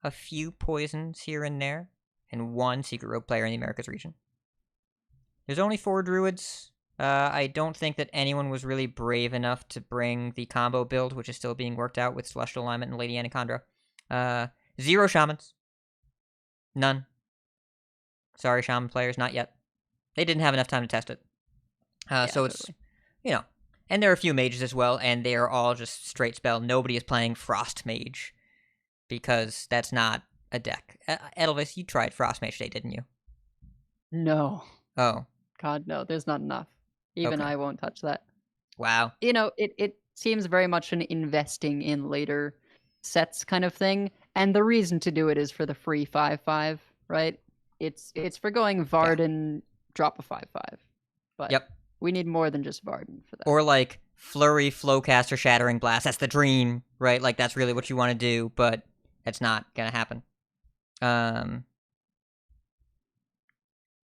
Speaker 3: A few Poisons here and there. And 1 Secret Rogue player in the Americas region. There's only 4 Druids. I don't think that anyone was really brave enough to bring the combo build, which is still being worked out with Celestial Alignment and Lady Anacondra. 0 Shamans. None. Sorry, Shaman players, not yet. They didn't have enough time to test it. So it's,
Speaker 2: totally.
Speaker 3: And there are a few mages as well, and they are all just straight spell. Nobody is playing Frost Mage, because that's not a deck. Edelvis, you tried Frost Mage today, didn't you?
Speaker 2: No.
Speaker 3: Oh.
Speaker 2: God, no, there's not enough. Even
Speaker 3: Okay.
Speaker 2: I won't touch that.
Speaker 3: Wow.
Speaker 2: It seems very much an investing in later sets kind of thing, and the reason to do it is for the free 5/5, right? It's for going Varden, drop a 5/5. But
Speaker 3: Yep.
Speaker 2: we need more than just Varden for that.
Speaker 3: Or like Flurry, Flowcaster, Shattering Blast. That's the dream, right? Like that's really what you want to do, but that's not gonna happen.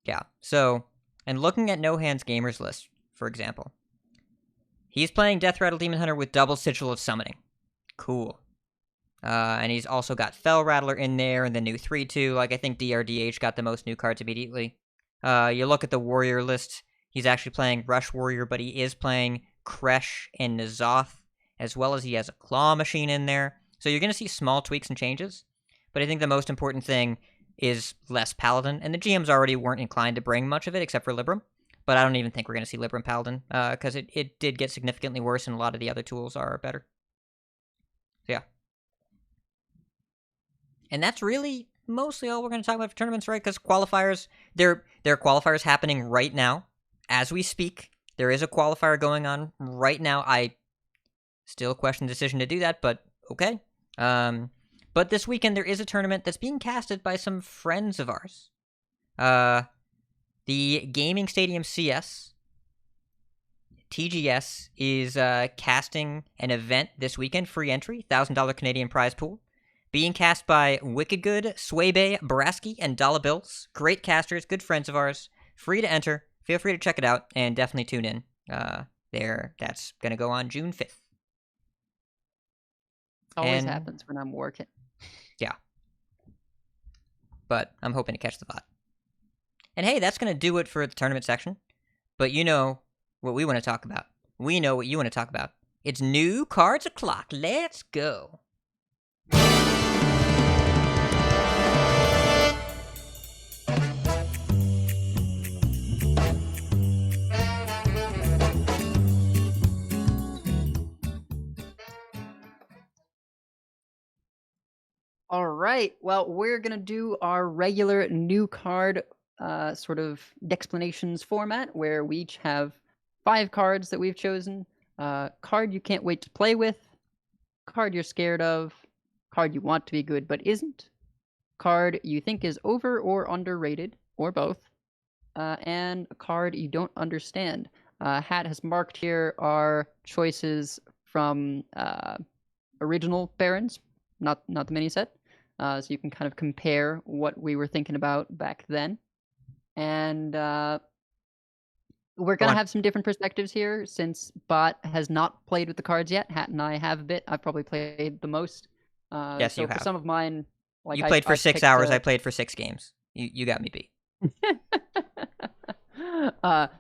Speaker 3: Yeah. So, and looking at No Hands Gamers list, for example, he's playing Death Rattle Demon Hunter with double Sigil of Summoning. Cool. And he's also got Fell Rattler in there, and the new 3/2. Like, I think DRDH got the most new cards immediately. You look at the Warrior list, he's actually playing Rush Warrior, but he is playing Kresh and N'Zoth, as well as he has a Claw Machine in there. So you're going to see small tweaks and changes, but I think the most important thing is less Paladin, and the GMs already weren't inclined to bring much of it, except for Libram. But I don't even think we're going to see Libram Paladin, because it did get significantly worse, and a lot of the other tools are better. So yeah. And that's really mostly all we're going to talk about for tournaments, right? Because qualifiers, there are qualifiers happening right now, as we speak. There is a qualifier going on right now. I still question the decision to do that, but okay. But this weekend, there is a tournament that's being casted by some friends of ours. The Gaming Stadium CS, TGS, is casting an event this weekend, free entry, $1,000 Canadian prize pool. Being cast by Wicked Good, Swaybe, Baraski, and Dollar Bills. Great casters, good friends of ours. Free to enter. Feel free to check it out, and definitely tune in. That's going to go on June 5th.
Speaker 2: always
Speaker 3: And-
Speaker 2: happens when I'm working.
Speaker 3: But I'm hoping to catch the bot. And hey, that's going to do it for the tournament section. But you know what we want to talk about. We know what you want to talk about. It's new cards o'clock. Let's go.
Speaker 2: All right. Well, we're gonna do our regular new card sort of Decksplanations format, where we each have 5 cards that we've chosen. Card you can't wait to play with, card you're scared of, card you want to be good but isn't, card you think is over or underrated, or both, and a card you don't understand. Hat has marked here our choices from original Barons, not the mini set. So you can kind of compare what we were thinking about back then. And we're going to have some different perspectives here, since Bot has not played with the cards yet. Hat and I have a bit. I've probably played the most.
Speaker 3: Yes,
Speaker 2: so
Speaker 3: you
Speaker 2: for
Speaker 3: have.
Speaker 2: some of mine, like
Speaker 3: You played for
Speaker 2: I
Speaker 3: 6
Speaker 2: picked,
Speaker 3: hours. I played for 6 games. You got me beat.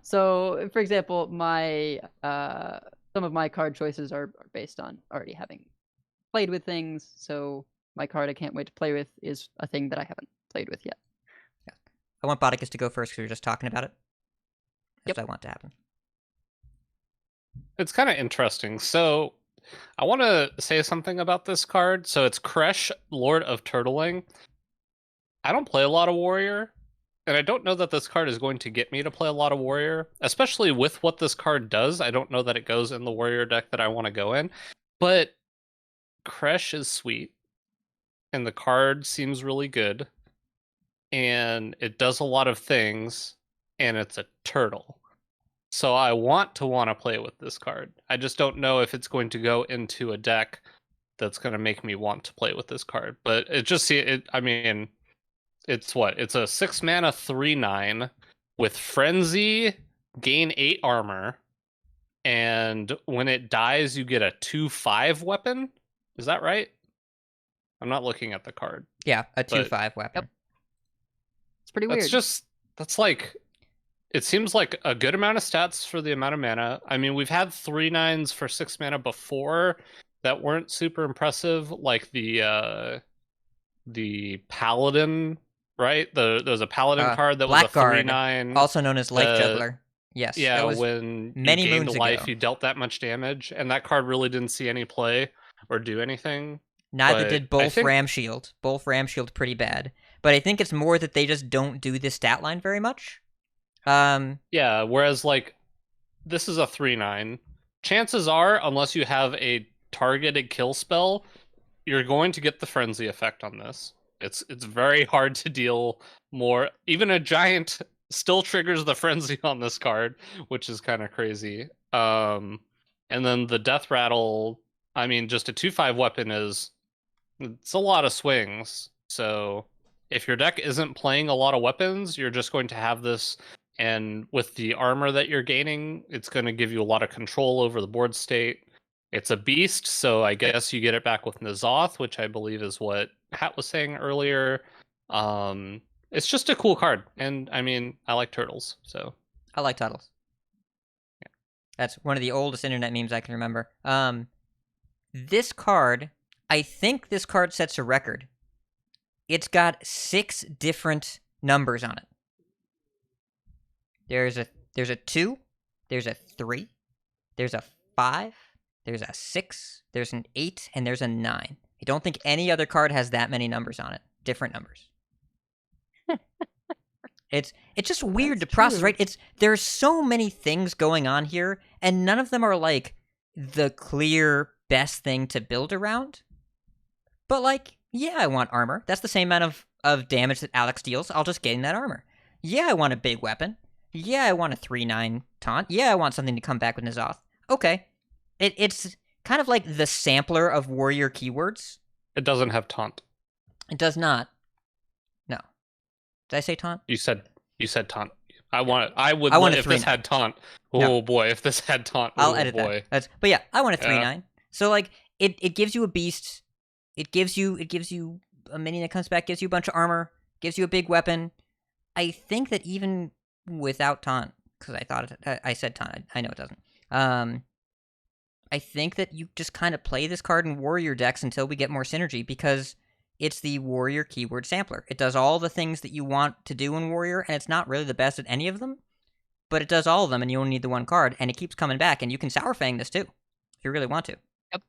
Speaker 2: So, for example, my some of my card choices are based on already having played with things. So my card I can't wait to play with is a thing that I haven't played with yet.
Speaker 3: I want Bodicus to go first because we were just talking about it. That's
Speaker 2: Yep.
Speaker 3: what I want to happen.
Speaker 4: It's kind of interesting. So I want to say something about this card. So it's Kresh, Lord of Turtling. I don't play a lot of Warrior, and I don't know that this card is going to get me to play a lot of Warrior, especially with what this card does. I don't know that it goes in the Warrior deck that I want to go in, but Kresh is sweet, and the card seems really good, and it does a lot of things, and it's a turtle. So I want to play with this card. I just don't know if it's going to go into a deck that's going to make me want to play with this card. But it just I mean, it's what? It's a 6 mana 3/9 with Frenzy, gain 8 armor, and when it dies, you get a 2/5 weapon. Is that right? I'm not looking at the card.
Speaker 3: Yeah, a
Speaker 4: But-
Speaker 3: 2/5 weapon.
Speaker 2: Yep. It's pretty weird.
Speaker 4: That's like, it seems like a good amount of stats for the amount of mana. I mean, we've had 3/9s for 6 mana before that weren't super impressive, like the Paladin, right? There's a Paladin card that was a
Speaker 3: Blackguard,
Speaker 4: 3/9.
Speaker 3: Also known as Life Juggler. Yes.
Speaker 4: Yeah,
Speaker 3: that was
Speaker 4: when
Speaker 3: many
Speaker 4: you gained
Speaker 3: moons
Speaker 4: a life,
Speaker 3: ago.
Speaker 4: you dealt that much damage, and that card really didn't see any play or do anything.
Speaker 3: Neither
Speaker 4: but
Speaker 3: did
Speaker 4: I
Speaker 3: both
Speaker 4: think-
Speaker 3: Ram Shield. Both Ram Shield pretty bad. But I think it's more that they just don't do this stat line very much.
Speaker 4: Yeah, whereas like this is a 3/9. Chances are, unless you have a targeted kill spell, you're going to get the frenzy effect on this. It's very hard to deal more. Even a giant still triggers the frenzy on this card, which is kind of crazy. And then the death rattle, I mean, just a 2/5 weapon it's a lot of swings. So if your deck isn't playing a lot of weapons, you're just going to have this, and with the armor that you're gaining, it's going to give you a lot of control over the board state. It's a beast, so I guess you get it back with N'Zoth, which I believe is what Hat was saying earlier. It's just a cool card, and I mean, I like turtles, so
Speaker 3: I like Tuttles.
Speaker 4: Yeah.
Speaker 3: That's one of the oldest internet memes I can remember. This card, I think this card sets a record. It's got 6 different numbers on it. There's a 2, there's a 3, there's a 5, there's a 6, there's an 8, and there's a 9. I don't think any other card has that many numbers on it. Different numbers. It's just weird
Speaker 2: That's
Speaker 3: to process,
Speaker 2: true.
Speaker 3: right? There's so many things going on here, and none of them are like the clear best thing to build around. But like, yeah, I want armor. That's the same amount of damage that Alex deals. I'll just gain that armor. Yeah, I want a big weapon. Yeah, I want a 3/9 taunt. Yeah, I want something to come back with N'Zoth. Okay. It's kind of like the sampler of warrior keywords.
Speaker 4: it doesn't have taunt.
Speaker 3: It does not. No. Did I say taunt?
Speaker 4: You said taunt. I want
Speaker 3: a
Speaker 4: if this
Speaker 3: 3/9.
Speaker 4: had taunt. Oh
Speaker 3: No.
Speaker 4: boy, if this had taunt.
Speaker 3: I'll
Speaker 4: oh
Speaker 3: edit
Speaker 4: boy.
Speaker 3: that. But yeah, I want a
Speaker 4: Yeah.
Speaker 3: 3/9. So like, it gives you a beast It gives you a minion that comes back, gives you a bunch of armor, gives you a big weapon. I think that even without taunt, because I said taunt, I know it doesn't. I think that you just kind of play this card in warrior decks until we get more synergy, because it's the warrior keyword sampler. It does all the things that you want to do in warrior, and it's not really the best at any of them, but it does all of them, and you only need the one card, and it keeps coming back, and you can Sour Fang this too, if you really want to.
Speaker 2: Yep.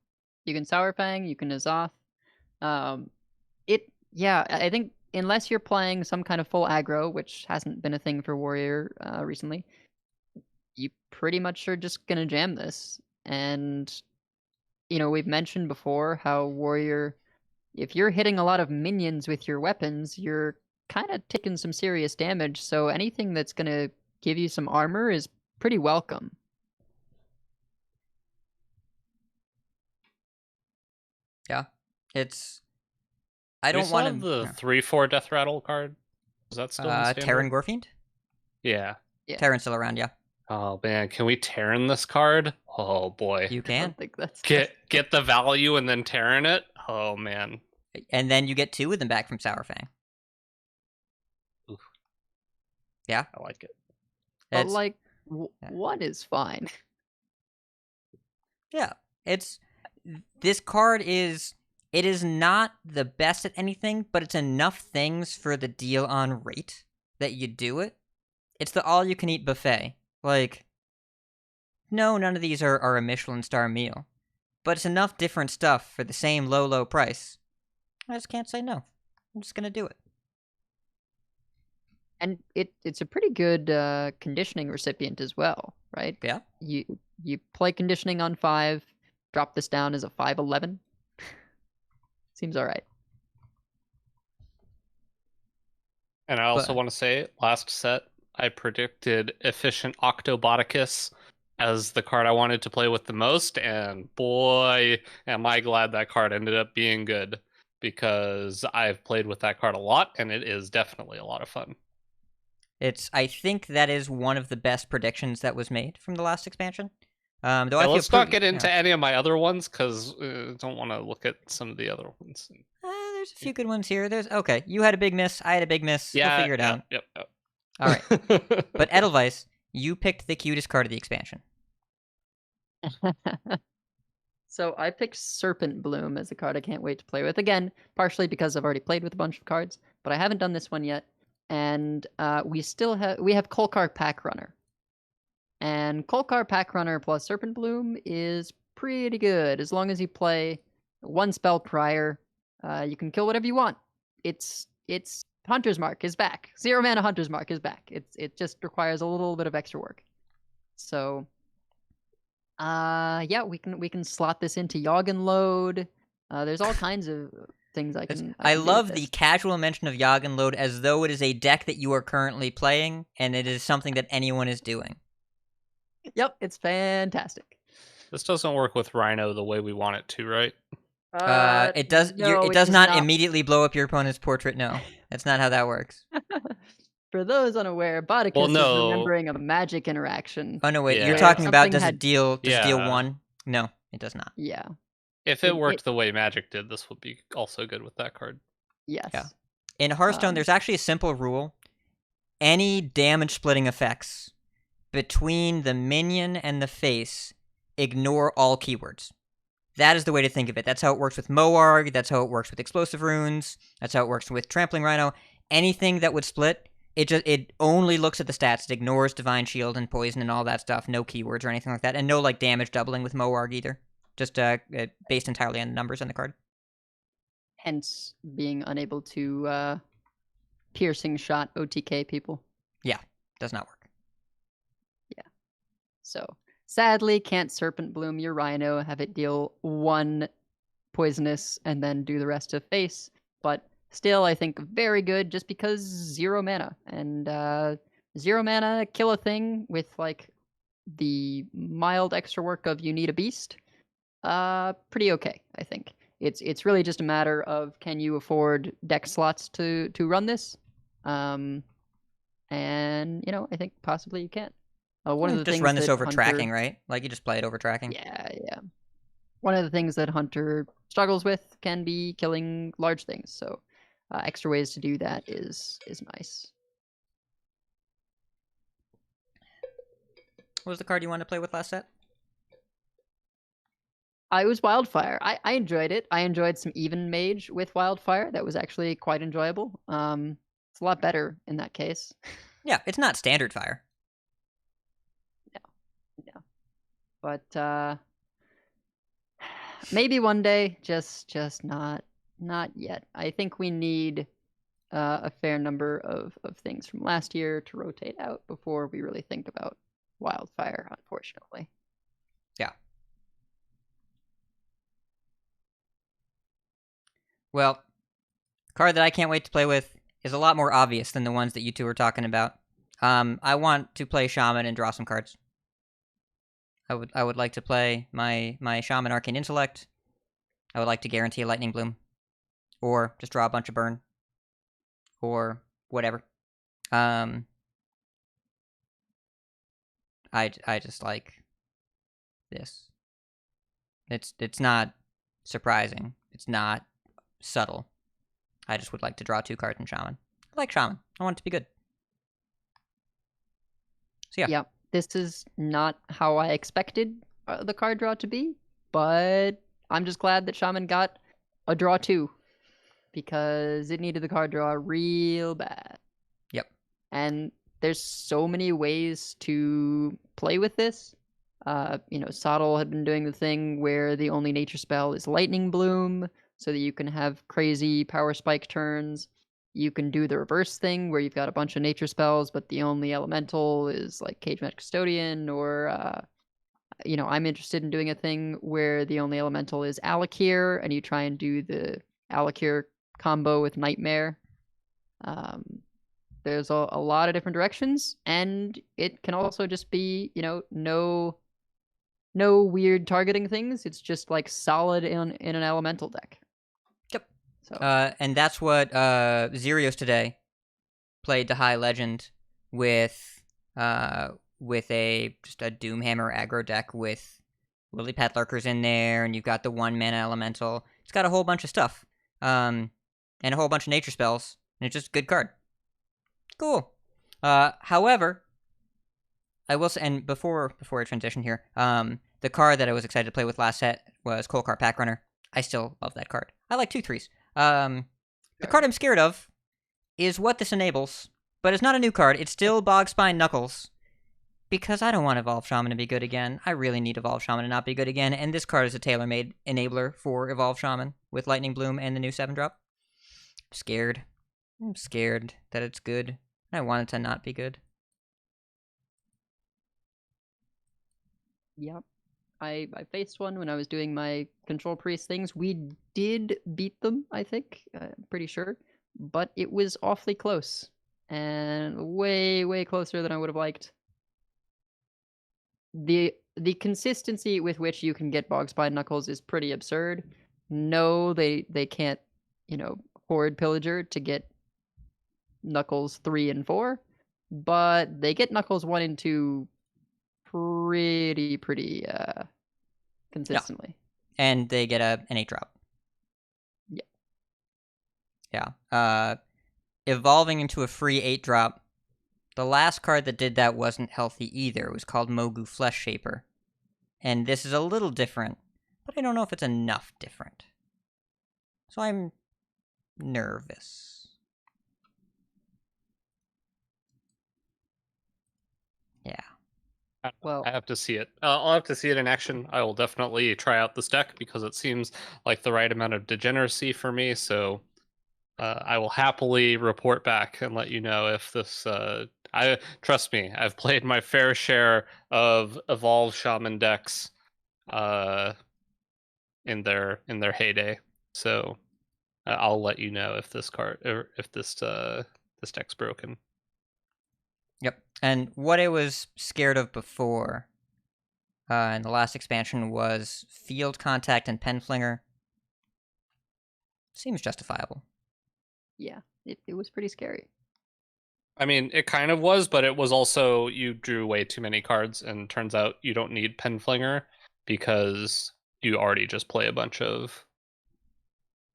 Speaker 2: You can Sour Fang, you can Azoth. I think unless you're playing some kind of full aggro, which hasn't been a thing for warrior recently, you pretty much are just gonna jam this. And, we've mentioned before how warrior, if you're hitting a lot of minions with your weapons, you're kind of taking some serious damage. So anything that's going to give you some armor is pretty welcome.
Speaker 3: Yeah. I don't want to...
Speaker 4: the 3/4 Death Rattle card. Is that still in Standard?
Speaker 3: Terran Gorefiend?
Speaker 4: Yeah.
Speaker 3: Terran's still around, yeah.
Speaker 4: Oh man, can we Terran this card? Oh boy.
Speaker 3: You
Speaker 2: I
Speaker 3: can.
Speaker 2: don't think that's
Speaker 4: Get the value and then Terran it? Oh man.
Speaker 3: And then you get 2 of them back from Sour Fang.
Speaker 4: Oof.
Speaker 3: Yeah?
Speaker 4: I like it.
Speaker 2: But one is fine.
Speaker 3: Yeah. This card is not the best at anything, but it's enough things for the deal on rate that you do it. It's the all-you-can-eat buffet. No, none of these are a Michelin star meal. But it's enough different stuff for the same low price. I just can't say no. I'm just gonna do it.
Speaker 2: And it's a pretty good conditioning recipient as well, right?
Speaker 3: Yeah.
Speaker 2: You play conditioning on 5, drop this down as a 5/11. Seems all right.
Speaker 4: And I also want to say, last set, I predicted Efficient Octoboticus as the card I wanted to play with the most, and boy, am I glad that card ended up being good, because I've played with that card a lot, and it is definitely a lot of fun.
Speaker 3: I think that is one of the best predictions that was made from the last expansion.
Speaker 4: Let's not get into any of my other ones, because I don't want to look at some of the other ones.
Speaker 3: There's a few good ones here. Okay, you had a big miss, I had a big miss.
Speaker 4: Yeah,
Speaker 3: we'll figure it out.
Speaker 4: Yep.
Speaker 3: All right. But Edelweiss, you picked the cutest card of the expansion.
Speaker 2: So I picked Serpent Bloom as a card I can't wait to play with. Again, partially because I've already played with a bunch of cards, but I haven't done this one yet. And we have Kolkar Pack Runner. And Kolkar Pack Runner plus Serpent Bloom is pretty good. As long as you play one spell prior, you can kill whatever you want. It's Hunter's Mark is back. 0 mana Hunter's Mark is back. It just requires a little bit of extra work. So we can slot this into Yogg Load. There's all kinds of things I can
Speaker 3: I
Speaker 2: do
Speaker 3: love
Speaker 2: with
Speaker 3: the
Speaker 2: this.
Speaker 3: casual mention of Yogg Load as though it is a deck that you are currently playing, and it is something that anyone is doing.
Speaker 2: Yep, it's fantastic.
Speaker 4: This doesn't work with Rhino the way we want it to, right?
Speaker 3: It does.
Speaker 2: No,
Speaker 3: it does not immediately blow up your opponent's portrait. No, that's not how that works.
Speaker 2: For those unaware, Bodicus is remembering a magic interaction.
Speaker 3: Oh no, wait.
Speaker 4: Yeah.
Speaker 3: You're
Speaker 2: where
Speaker 3: talking about
Speaker 2: something
Speaker 3: does
Speaker 2: had-
Speaker 3: it deal? Does it deal
Speaker 4: Yeah.
Speaker 3: 1? No, it does not.
Speaker 2: Yeah.
Speaker 4: If it worked the way Magic did, this would be also good with that card.
Speaker 2: Yes.
Speaker 3: Yeah. In Hearthstone, there's actually a simple rule: any damage splitting effects between the minion and the face, ignore all keywords. That is the way to think of it. That's how it works with Moarg. That's how it works with Explosive Runes. That's how it works with Trampling Rhino. Anything that would split, it only looks at the stats. It ignores Divine Shield and Poison and all that stuff. No keywords or anything like that. And no damage doubling with Moarg either. Just based entirely on the numbers on the card.
Speaker 2: Hence being unable to piercing shot OTK people.
Speaker 3: Yeah, does not work.
Speaker 2: So sadly, can't Serpent Bloom your Rhino, have it deal 1 poisonous, and then do the rest of face. But still, I think very good just because 0 mana. And 0 mana, kill a thing with the mild extra work of you need a beast. Pretty okay, I think. It's really just a matter of can you afford deck slots to run this? And I think possibly you can. One of the
Speaker 3: just
Speaker 2: things
Speaker 3: run this
Speaker 2: that
Speaker 3: over
Speaker 2: Hunter,
Speaker 3: tracking, right? You just play it over tracking.
Speaker 2: Yeah. One of the things that Hunter struggles with can be killing large things. So extra ways to do that is nice.
Speaker 3: What was the card you wanted to play with last set?
Speaker 2: I was Wildfire. I enjoyed it. I enjoyed some Even Mage with Wildfire. That was actually quite enjoyable. It's a lot better in that case.
Speaker 3: Yeah, it's not Standardfire.
Speaker 2: No. But maybe one day, just not yet. I think we need a fair number of things from last year to rotate out before we really think about Wildfire, unfortunately.
Speaker 3: Yeah. Well, the card that I can't wait to play with is a lot more obvious than the ones that you two were talking about. I want to play Shaman and draw some cards. I would like to play my Shaman Arcane Intellect. I would like to guarantee a Lightning Bloom. Or just draw a bunch of burn. Or whatever. I just like this. It's not surprising. It's not subtle. I just would like to draw 2 cards in Shaman. I like Shaman. I want it to be good. So yeah.
Speaker 2: Yep. This is not how I expected the card draw to be, but I'm just glad that Shaman got a draw 2 because it needed the card draw real bad.
Speaker 3: Yep.
Speaker 2: And there's so many ways to play with this. Sottle had been doing the thing where the only nature spell is Lightning Bloom, so that you can have crazy power spike turns. You can do the reverse thing where you've got a bunch of nature spells, but the only elemental is like Cage Match Custodian, or I'm interested in doing a thing where the only elemental is Alakir, and you try and do the Alakir combo with Nightmare. There's a lot of different directions, and it can also just be, no weird targeting things. It's just like solid in an elemental deck.
Speaker 3: Yep.
Speaker 2: So
Speaker 3: and that's what Xerios today played to High Legend with a Doomhammer aggro deck with Lily Pad Lurkers in there, and you've got the 1-mana elemental. It's got a whole bunch of stuff, and a whole bunch of nature spells, and it's just a good card. Cool. However, I will say, and before I transition here, the card that I was excited to play with last set was Kolkar Packrunner. I still love that card. I like 2/3s. The card I'm scared of is what this enables, but it's not a new card. It's still Bogspine Knuckles, because I don't want Evolve Shaman to be good again. I really need Evolve Shaman to not be good again, and this card is a tailor-made enabler for Evolve Shaman with Lightning Bloom and the new 7-drop. I'm scared that it's good. I want it to not be good.
Speaker 2: Yep. I faced one when I was doing my Control Priest things. We did beat them, I think. I'm pretty sure. But it was awfully close. And way, way closer than I would have liked. The consistency with which you can get Bogspine Knuckles is pretty absurd. No, they can't, Horde Pillager to get Knuckles 3 and 4. But they get Knuckles 1 and 2 pretty consistently.
Speaker 3: Yeah. And they get an 8-drop. Yeah. Evolving into a free 8-drop. The last card that did that wasn't healthy either. It was called Mogu Flesh Shaper. And this is a little different, but I don't know if it's enough different. So I'm nervous. Yeah.
Speaker 2: Well,
Speaker 4: I have to see it. I'll have to see it in action. I will definitely try out this deck because it seems like the right amount of degeneracy for me. So I will happily report back and let you know if this. Trust me, I've played my fair share of Evolve Shaman decks, in their heyday. So I'll let you know if this card or if this deck's broken.
Speaker 3: Yep. And what I was scared of before in the last expansion was Field Contact and Penflinger. Seems justifiable.
Speaker 2: Yeah, it was pretty scary.
Speaker 4: I mean, it kind of was, but it was also you drew way too many cards, and turns out you don't need Penflinger because you already just play a bunch of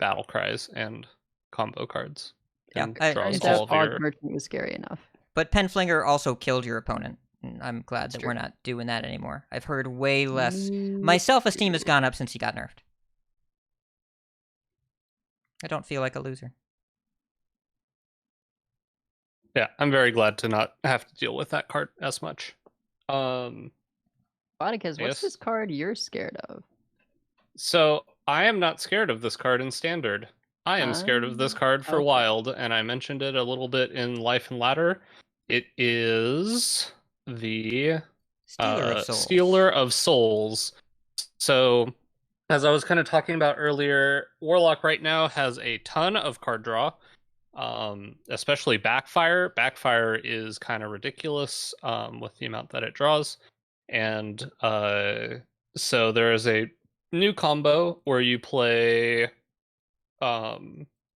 Speaker 4: battle cries and combo cards.
Speaker 3: Yeah,
Speaker 4: And
Speaker 3: I-
Speaker 4: draws
Speaker 3: it's
Speaker 2: Turns
Speaker 4: all
Speaker 2: out
Speaker 4: of
Speaker 2: Fog
Speaker 4: your.
Speaker 2: Merchant was scary enough.
Speaker 3: But Penflinger also killed your opponent. And I'm glad
Speaker 2: It's
Speaker 3: that
Speaker 2: true.
Speaker 3: we're not doing that anymore. I've heard way less.
Speaker 2: Me
Speaker 3: My self-esteem has
Speaker 2: too.
Speaker 3: gone up since he got nerfed. I don't feel like a loser.
Speaker 4: Yeah, I'm very glad to not have to deal with that card as much.
Speaker 2: Boticus, what's
Speaker 4: Yes.
Speaker 2: this card you're scared of?
Speaker 4: So I am not scared of this card in Standard. I am scared of this card for
Speaker 2: okay.
Speaker 4: Wild, and I mentioned it a little bit in Life and Ladder. It is the
Speaker 3: Stealer of Souls.
Speaker 4: Stealer of Souls. So, as I was kind of talking about earlier, Warlock right now has a ton of card draw, especially Backfire. Backfire is kind of ridiculous with the amount that it draws. And so there is a new combo where you play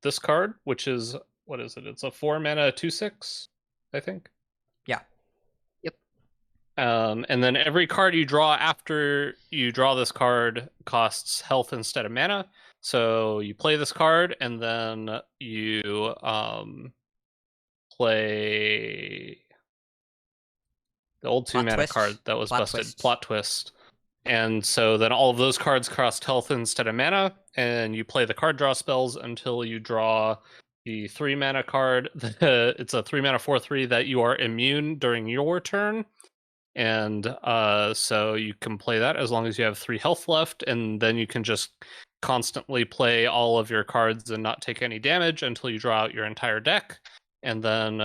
Speaker 4: this card, which is, what is it? It's a 4-mana 2/6, I think.
Speaker 3: Yeah.
Speaker 2: Yep.
Speaker 4: And then every card you draw after you draw this card costs health instead of mana. So you play this card, and then you play the old 2-mana
Speaker 3: Twist.
Speaker 4: card that was
Speaker 3: Plot
Speaker 4: busted,
Speaker 3: Twist.
Speaker 4: Plot Twist. And so then all of those cards cost health instead of mana, and you play the card draw spells until you draw the 3-mana card. It's a 3-mana 4/3 that you are immune during your turn. And so you can play that as long as you have 3 health left, and then you can just constantly play all of your cards and not take any damage until you draw out your entire deck. And then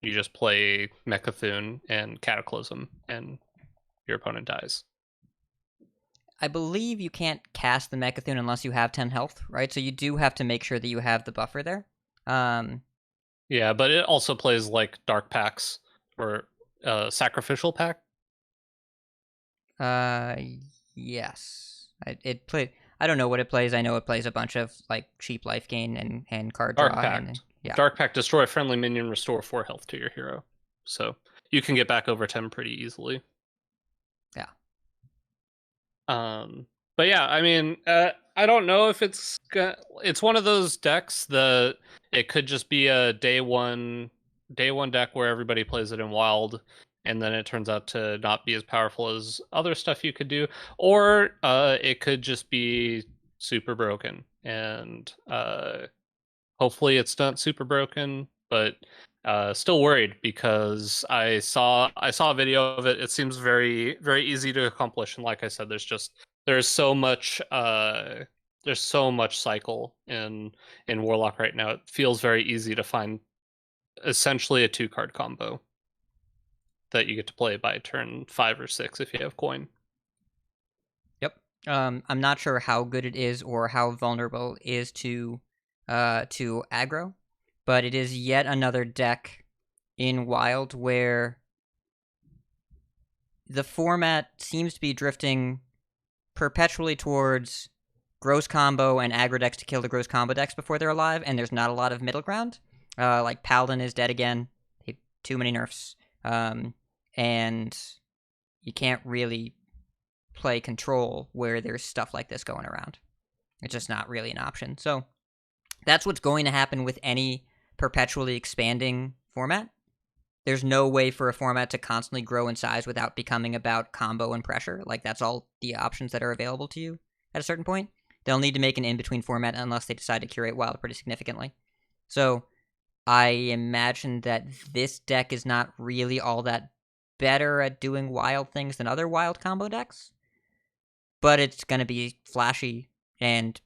Speaker 4: you just play Mechathune and Cataclysm, and your opponent dies.
Speaker 3: I believe you can't cast the Mechathune unless you have 10 health, right? So you do have to make sure that you have the buffer there.
Speaker 4: Yeah, but it also plays like Dark Packs or Sacrificial Pack.
Speaker 3: Yes. It play. I don't know what it plays. I know it plays a bunch of like cheap life gain and card draw.
Speaker 4: Dark Pact.
Speaker 3: And, yeah.
Speaker 4: Dark Pact, destroy a friendly minion, restore 4 health to your hero. So you can get back over 10 pretty easily.
Speaker 3: Yeah.
Speaker 4: But yeah, I mean, I don't know if it's one of those decks that it could just be a day one deck where everybody plays it in Wild, and then it turns out to not be as powerful as other stuff you could do, or it could just be super broken, and hopefully it's not super broken, but still worried because I saw a video of it. It seems very, very easy to accomplish, and like I said, there's so much cycle in Warlock right now. It feels very easy to find essentially a 2-card combo that you get to play by turn 5 or 6 if you have coin.
Speaker 3: Yep. I'm not sure how good it is or how vulnerable it is to aggro, but it is yet another deck in Wild where the format seems to be drifting perpetually towards gross combo and aggro decks to kill the gross combo decks before they're alive, and there's not a lot of middle ground. Like Paladin is dead again. Too many nerfs. And you can't really play control where there's stuff like this going around. It's just not really an option. So that's what's going to happen with any perpetually expanding format. There's no way for a format to constantly grow in size without becoming about combo and pressure. Like, that's all the options that are available to you at a certain point. They'll need to make an in-between format unless they decide to curate Wild pretty significantly. So I imagine that this deck is not really all that better at doing Wild things than other Wild combo decks, but it's going to be flashy and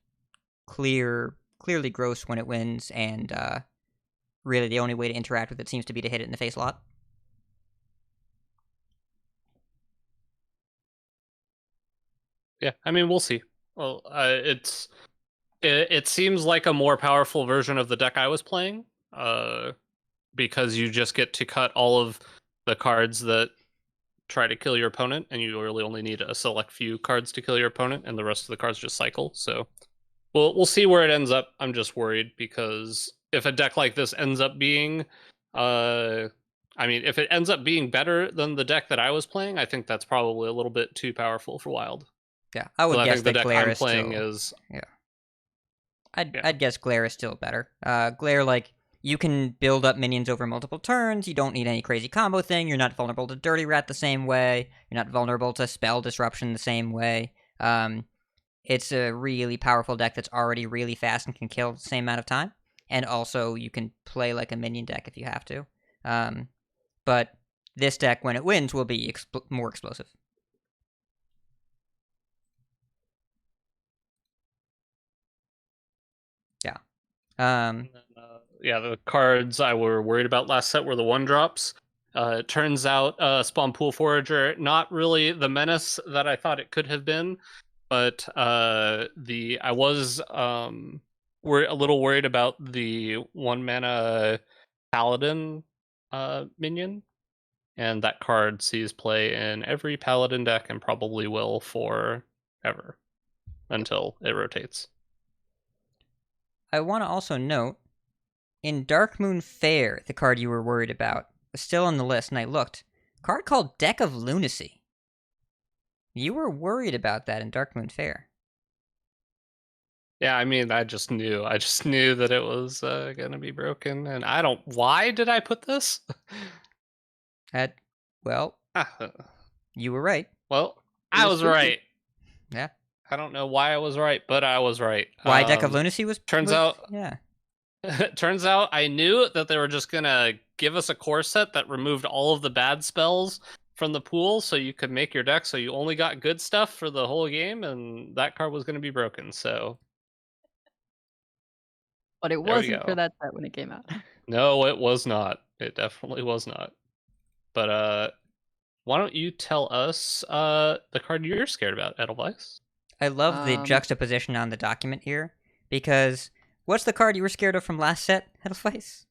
Speaker 3: clearly gross when it wins, and really the only way to interact with it seems to be to hit it in the face a lot.
Speaker 4: Yeah, I mean, we'll see. Well, it seems like a more powerful version of the deck I was playing, because you just get to cut all of the cards that try to kill your opponent, and you really only need a select few cards to kill your opponent, and the rest of the cards just cycle. So we'll see where it ends up. I'm just worried because if a deck like this ends up being, if it ends up being better than the deck that I was playing, I think that's probably a little bit too powerful for Wild.
Speaker 3: Yeah, I would
Speaker 4: I
Speaker 3: guess
Speaker 4: think the
Speaker 3: that
Speaker 4: deck I'm
Speaker 3: Claire
Speaker 4: playing
Speaker 3: still...
Speaker 4: is
Speaker 3: Yeah. I'd guess Glare is still better. Glare, like, you can build up minions over multiple turns. You don't need any crazy combo thing. You're not vulnerable to Dirty Rat the same way. You're not vulnerable to Spell Disruption the same way. It's a really powerful deck that's already really fast and can kill the same amount of time. And also, you can play like a minion deck if you have to. But this deck, when it wins, will be more explosive. Yeah.
Speaker 4: The cards I were worried about last set were the 1-drops. It turns out Spawn Pool Forager, not really the menace that I thought it could have been, but I was a little worried about the 1-mana Paladin minion, and that card sees play in every Paladin deck and probably will forever until it rotates.
Speaker 3: I want to also note, in Dark Moon Fair, the card you were worried about was still on the list, and I looked. A card called Deck of Lunacy. You were worried about that in Dark Moon Fair.
Speaker 4: Yeah, I mean, I just knew that it was gonna be broken, and why did I put this?
Speaker 3: You were right.
Speaker 4: Well, I was right.
Speaker 3: Yeah.
Speaker 4: I don't know why I was right, but I was right.
Speaker 3: Why Deck of Lunacy was...
Speaker 4: Turns out I knew that they were just gonna give us a core set that removed all of the bad spells from the pool, so you could make your deck so you only got good stuff for the whole game, and that card was gonna be broken, so...
Speaker 2: But it wasn't for that set when it came out.
Speaker 4: No, it was not. It definitely was not. But why don't you tell us the card you're scared about, Edelweiss?
Speaker 3: I love the juxtaposition on the document here, because what's the card you were scared of from last set, Edelweiss?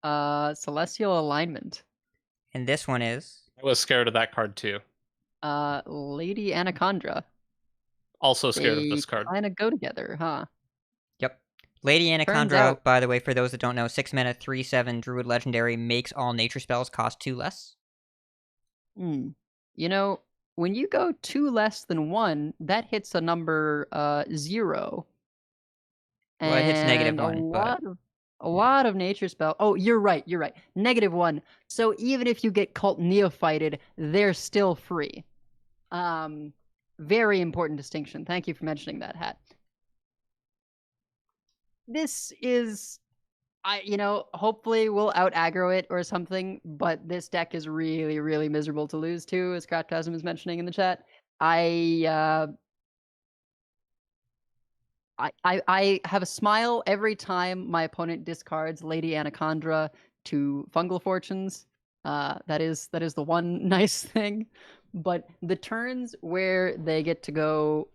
Speaker 2: Celestial Alignment.
Speaker 3: And this one is?
Speaker 4: I was scared of that card too.
Speaker 2: Lady Anaconda.
Speaker 4: Also scared of this card.
Speaker 2: Kind of go together, huh?
Speaker 3: Yep. Lady Anaconda, by the way, for those that don't know, 6 mana, 3/7 Druid Legendary, makes all nature spells cost 2 less.
Speaker 2: You know, when you go 2 less than 1, that hits a number 0.
Speaker 3: Well, it hits -1,
Speaker 2: a lot of nature spell. Oh, you're right. -1. So even if you get Cult Neophyted, they're still free. Very important distinction. Thank you for mentioning that, Hat. This is, hopefully we'll out aggro it or something, but this deck is really, really miserable to lose to, as Craftchasm is mentioning in the chat. I have a smile every time my opponent discards Lady Anaconda to Fungal Fortunes. That is the one nice thing. But the turns where they get to go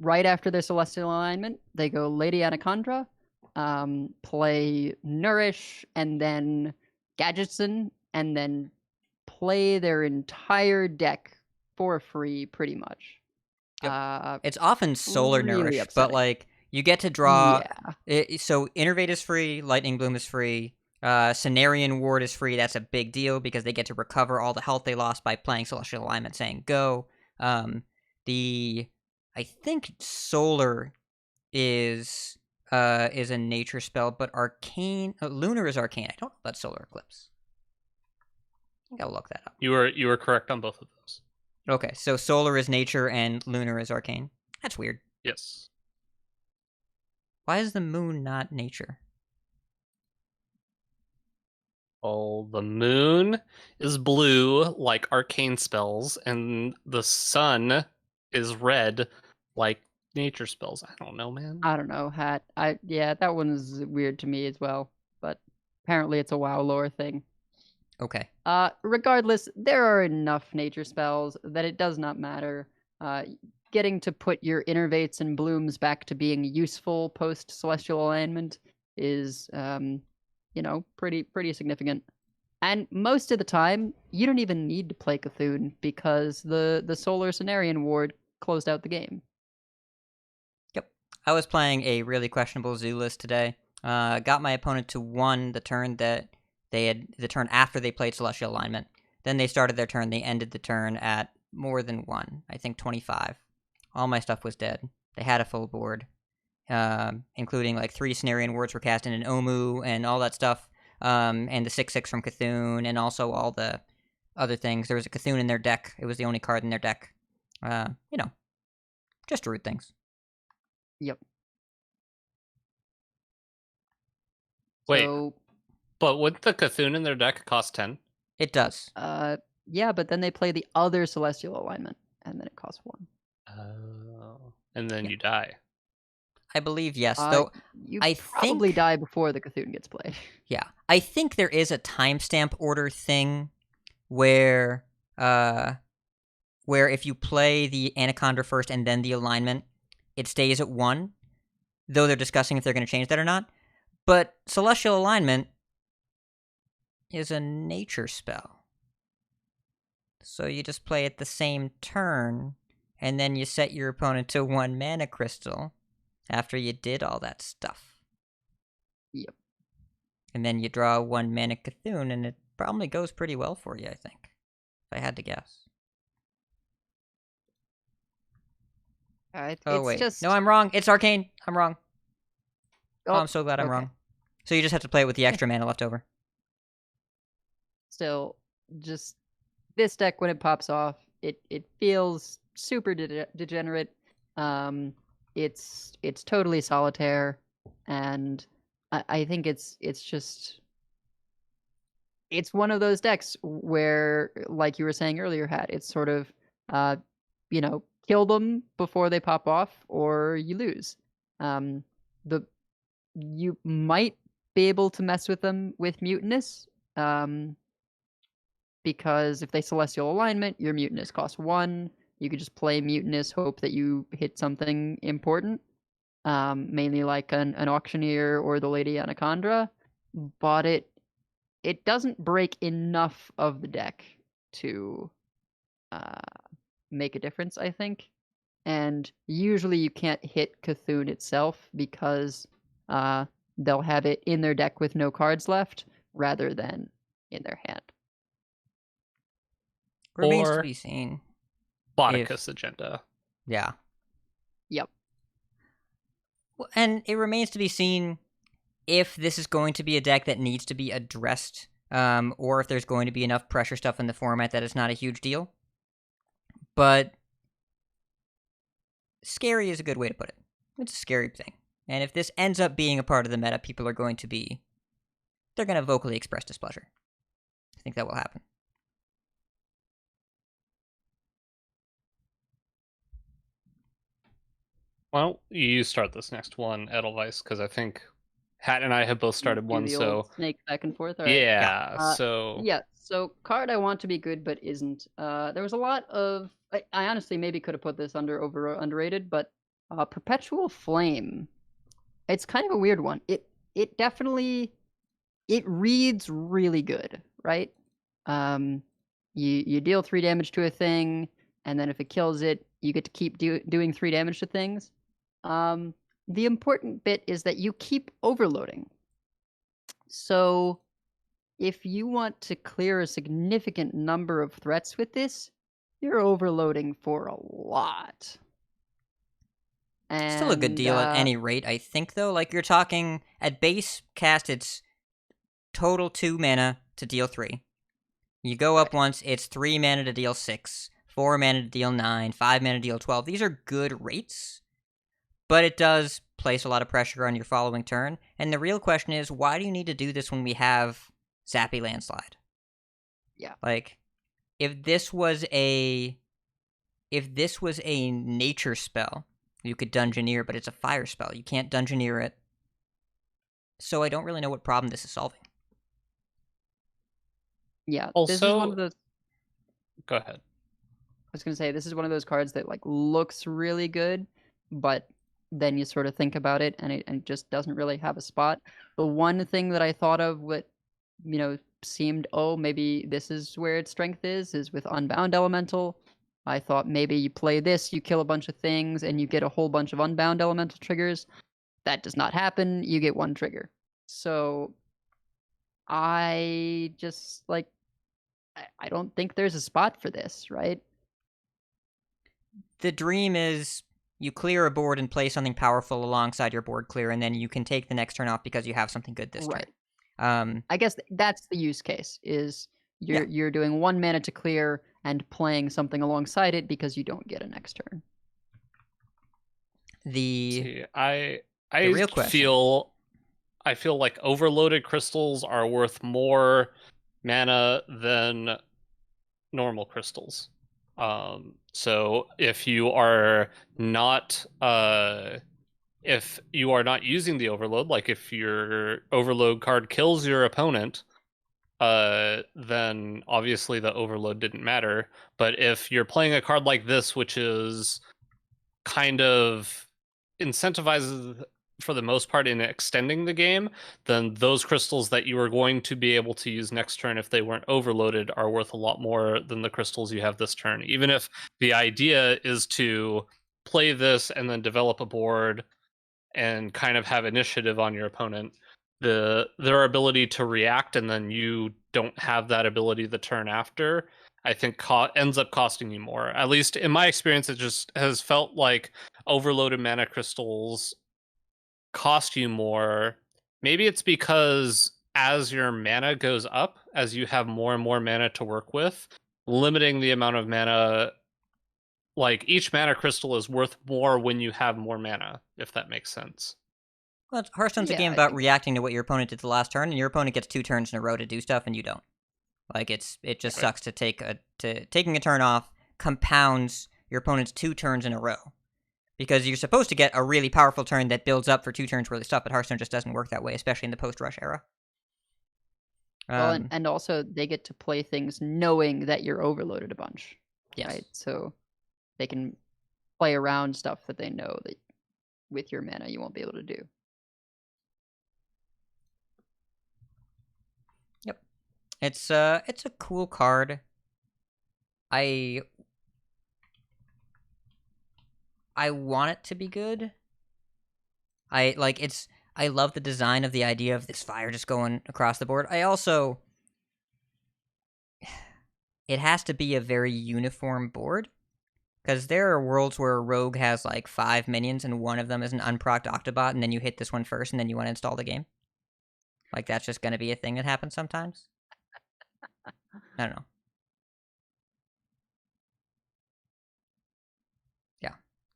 Speaker 2: right after their Celestial Alignment, they go Lady Anaconda, play Nourish, and then Gadgetson, and then play their entire deck for free, pretty much.
Speaker 3: Yep. It's often Solar
Speaker 2: really
Speaker 3: Nourish,
Speaker 2: upsetting.
Speaker 3: but like you get to draw. So Innervate is free, Lightning Bloom is free, Cenarian Ward is free. That's a big deal because they get to recover all the health they lost by playing Celestial Alignment, saying go. I think Solar is a nature spell, but Arcane, Lunar is Arcane. I don't know about Solar Eclipse. I think I'll look that up.
Speaker 4: You were correct on both of those.
Speaker 3: Okay, so Solar is nature and Lunar is Arcane. That's weird.
Speaker 4: Yes.
Speaker 3: Why is the moon not nature?
Speaker 4: Oh, the moon is blue like arcane spells, and the sun is red like nature spells. I don't know, man.
Speaker 2: I don't know, Hat. That one is weird to me as well, but apparently it's a WoW lore thing.
Speaker 3: Okay.
Speaker 2: Regardless, there are enough nature spells that it does not matter. Getting to put your Innervates and Blooms back to being useful post Celestial Alignment is, pretty significant. And most of the time, you don't even need to play Cthulhu because the Solar Cenarian Ward closed out the game.
Speaker 3: Yep. I was playing a really questionable zoo list today. Got my opponent to 1 the turn that they had, the turn after they played Celestial Alignment. Then they started their turn. They ended the turn at more than 1. I think 25. All my stuff was dead. They had a full board. including like 3 Cenarian words were cast in an Omu and all that stuff, and the 6/6 from Cthulhu, and also all the other things. There was a Cthulhu in their deck. It was the only card in their deck. Just root things.
Speaker 2: Yep.
Speaker 4: Wait,
Speaker 2: So,
Speaker 4: but wouldn't the Cthulhu in their deck cost 10?
Speaker 3: It does.
Speaker 2: yeah, but then they play the other Celestial Alignment, and then it costs 1.
Speaker 4: Oh. And then you die.
Speaker 3: I believe yes, though.
Speaker 2: You
Speaker 3: I
Speaker 2: probably
Speaker 3: think-
Speaker 2: die before the Cthulhu gets played.
Speaker 3: Yeah, I think there is a timestamp order thing where if you play the Anaconda first and then the alignment, it stays at 1, though they're discussing if they're going to change that or not. But Celestial Alignment is a nature spell. So you just play it the same turn, and then you set your opponent to 1 mana crystal after you did all that stuff.
Speaker 2: Yep.
Speaker 3: And then you draw 1 mana Cthulhu, and it probably goes pretty well for you, I think. If I had to guess.
Speaker 2: It's
Speaker 3: Wait.
Speaker 2: just...
Speaker 3: No, I'm wrong. It's Arcane. I'm wrong. Oh,
Speaker 2: Oh,
Speaker 3: I'm so glad I'm
Speaker 2: okay.
Speaker 3: wrong. So you just have to play it with the extra mana left over.
Speaker 2: Still, just this deck when it pops off, it feels super degenerate. It's totally solitaire, and I think it's just it's one of those decks where, like you were saying earlier, Hat, it's sort of kill them before they pop off, or you lose. You might be able to mess with them with Mutinous. Because if they Celestial Alignment, your Mutinous costs 1. You could just play Mutinous, hope that you hit something important, mainly like an Auctioneer or the Lady Anaconda, but it doesn't break enough of the deck to make a difference, I think. And usually you can't hit Cthulhu itself because they'll have it in their deck with no cards left rather than in their hand.
Speaker 3: Remains to
Speaker 4: Or-
Speaker 3: be seen.
Speaker 4: Botticus agenda.
Speaker 3: Yeah.
Speaker 2: Yep.
Speaker 3: Well, and it remains to be seen if this is going to be a deck that needs to be addressed, or if there's going to be enough pressure stuff in the format that it's not a huge deal. But scary is a good way to put it. It's a scary thing. And if this ends up being a part of the meta, people are going to they're going to vocally express displeasure. I think that will happen.
Speaker 4: Well, you start this next one, Edelweiss, because I think Hat and I have both started
Speaker 2: Do
Speaker 4: one,
Speaker 2: the
Speaker 4: so
Speaker 2: old snake back and forth. All right.
Speaker 4: yeah. So
Speaker 2: Yeah, so card I want to be good but isn't. There was a lot of I honestly maybe could have put this under underrated, but Perpetual Flame. It's kind of a weird one. It definitely reads really good, right? You deal 3 damage to a thing, and then if it kills it, you get to keep doing 3 damage to things. The important bit is that you keep overloading. So if you want to clear a significant number of threats with this, you're overloading for a lot. And,
Speaker 3: Still a good deal at any rate, I think, though. Like, you're talking, at base cast, it's total 2 mana to deal 3. You go up once, it's 3 mana to deal 6, 4 mana to deal 9, 5 mana to deal 12. These are good rates, but it does place a lot of pressure on your following turn. And the real question is, why do you need to do this when we have Zappy Landslide?
Speaker 2: Yeah.
Speaker 3: Like, if this was a nature spell, you could Dungeoneer, but it's a fire spell. You can't Dungeoneer it. So I don't really know what problem this is solving.
Speaker 2: Yeah,
Speaker 4: Also,
Speaker 2: this is one of those.
Speaker 4: Go ahead.
Speaker 2: I was gonna say this is one of those cards that like looks really good, but then you sort of think about it and it just doesn't really have a spot. The one thing that I thought of what seemed maybe this is where its strength is with Unbound Elemental. I thought maybe you play this, you kill a bunch of things, and you get a whole bunch of Unbound Elemental triggers. That does not happen. You get 1 trigger. So I just I don't think there's a spot for this, right?
Speaker 3: The dream is you clear a board and play something powerful alongside your board clear, and then you can take the next turn off because you have something good this turn.
Speaker 2: I guess that's the use case, is you're doing 1 mana to clear and playing something alongside it because you don't get a next turn.
Speaker 4: I
Speaker 3: real question.
Speaker 4: I feel like overloaded crystals are worth more mana than normal crystals. So if you are not using the overload, like if your overload card kills your opponent, then obviously the overload didn't matter. But if you're playing a card like this, which is kind of incentivizes for the most part in extending the game, then those crystals that you are going to be able to use next turn if they weren't overloaded are worth a lot more than the crystals you have this turn. Even if the idea is to play this and then develop a board and kind of have initiative on your opponent, their ability to react and then you don't have that ability the turn after, I think ends up costing you more. At least in my experience, it just has felt like overloaded mana crystals cost you more. Maybe it's because as your mana goes up, as you have more and more mana to work with, limiting the amount of mana, like each mana crystal is worth more when you have more mana, if that makes sense.
Speaker 3: Well, Hearthstone's a game about reacting to what your opponent did the last turn, and your opponent gets 2 turns in a row to do stuff, and you don't. Like it just sucks to taking a turn off compounds your opponent's 2 turns in a row. Because you're supposed to get a really powerful turn that builds up for 2 turns worth of stuff, but Hearthstone just doesn't work that way, especially in the post-rush era.
Speaker 2: Well, and also they get to play things knowing that you're overloaded a bunch.
Speaker 3: Yes.
Speaker 2: Right? So they can play around stuff that they know that with your mana you won't be able to do.
Speaker 3: Yep. It's a cool card. I want it to be good. I love the design of the idea of this fire just going across the board. It has to be a very uniform board, because there are worlds where a rogue has like 5 minions and one of them is an unprocced Octobot, and then you hit this one first and then you want to install the game. Like, that's just going to be a thing that happens sometimes. I don't know.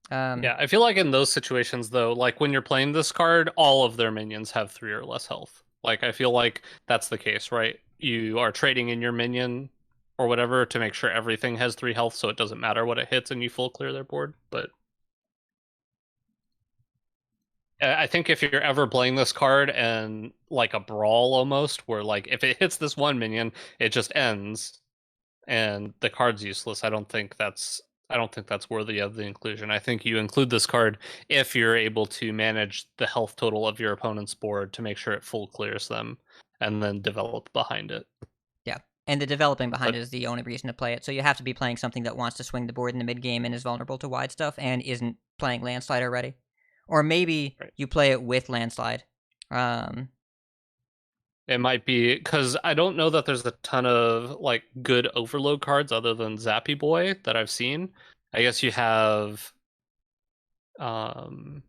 Speaker 4: Yeah, I feel like in those situations, though, like when you're playing this card, all of their minions have 3 or less health. Like, I feel like that's the case, right? You are trading in your minion or whatever to make sure everything has 3 health, so it doesn't matter what it hits and you full clear their board. But I think if you're ever playing this card and like a brawl almost, where like if it hits this one minion, it just ends and the card's useless, I don't think that's worthy of the inclusion. I think you include this card if you're able to manage the health total of your opponent's board to make sure it full clears them and then develop behind it.
Speaker 3: Yeah, and the developing behind it is the only reason to play it. So you have to be playing something that wants to swing the board in the mid-game and is vulnerable to wide stuff and isn't playing Landslide already. Or maybe you play it with Landslide.
Speaker 4: It might be, because I don't know that there's a ton of like good overload cards other than Zappy Boy that I've seen. I guess you have Doomhammer,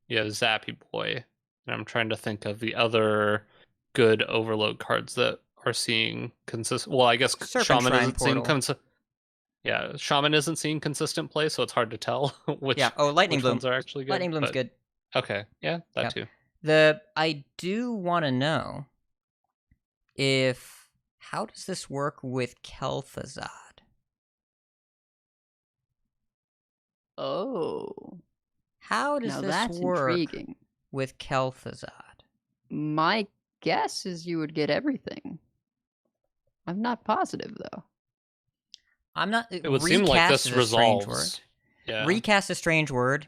Speaker 4: you have Zappy Boy, and I'm trying to think of the other good overload cards that are seeing consistent. Well, I guess Shaman isn't seeing Shaman isn't seeing consistent play, so it's hard to tell which.
Speaker 3: Yeah. Oh, Lightning Bloom
Speaker 4: ones are actually good.
Speaker 3: Lightning Bloom's good.
Speaker 4: Okay. Yeah, that too.
Speaker 3: I do want to know how does this work with Kel'Thuzad?
Speaker 2: Oh.
Speaker 3: How does this work
Speaker 2: intriguing.
Speaker 3: With Kel'Thuzad?
Speaker 2: My guess is you would get everything. I'm not positive, though.
Speaker 3: I'm not...
Speaker 4: It would seem like this resolves.
Speaker 3: Yeah. Recast a strange word.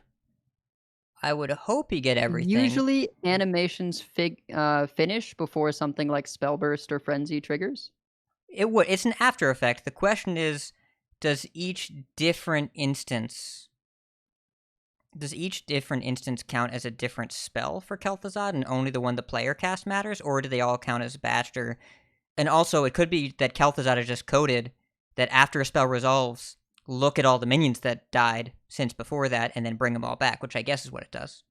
Speaker 3: I would hope you get everything.
Speaker 2: Usually animations finish before something like Spellburst or Frenzy triggers.
Speaker 3: It's an after effect. The question is, does each different instance count as a different spell for Kel'Thuzad, and only the one the player cast matters, or do they all count as batched? And also, it could be that Kel'Thuzad is just coded that after a spell resolves, look at all the minions that died since before that and then bring them all back, which I guess is what it does.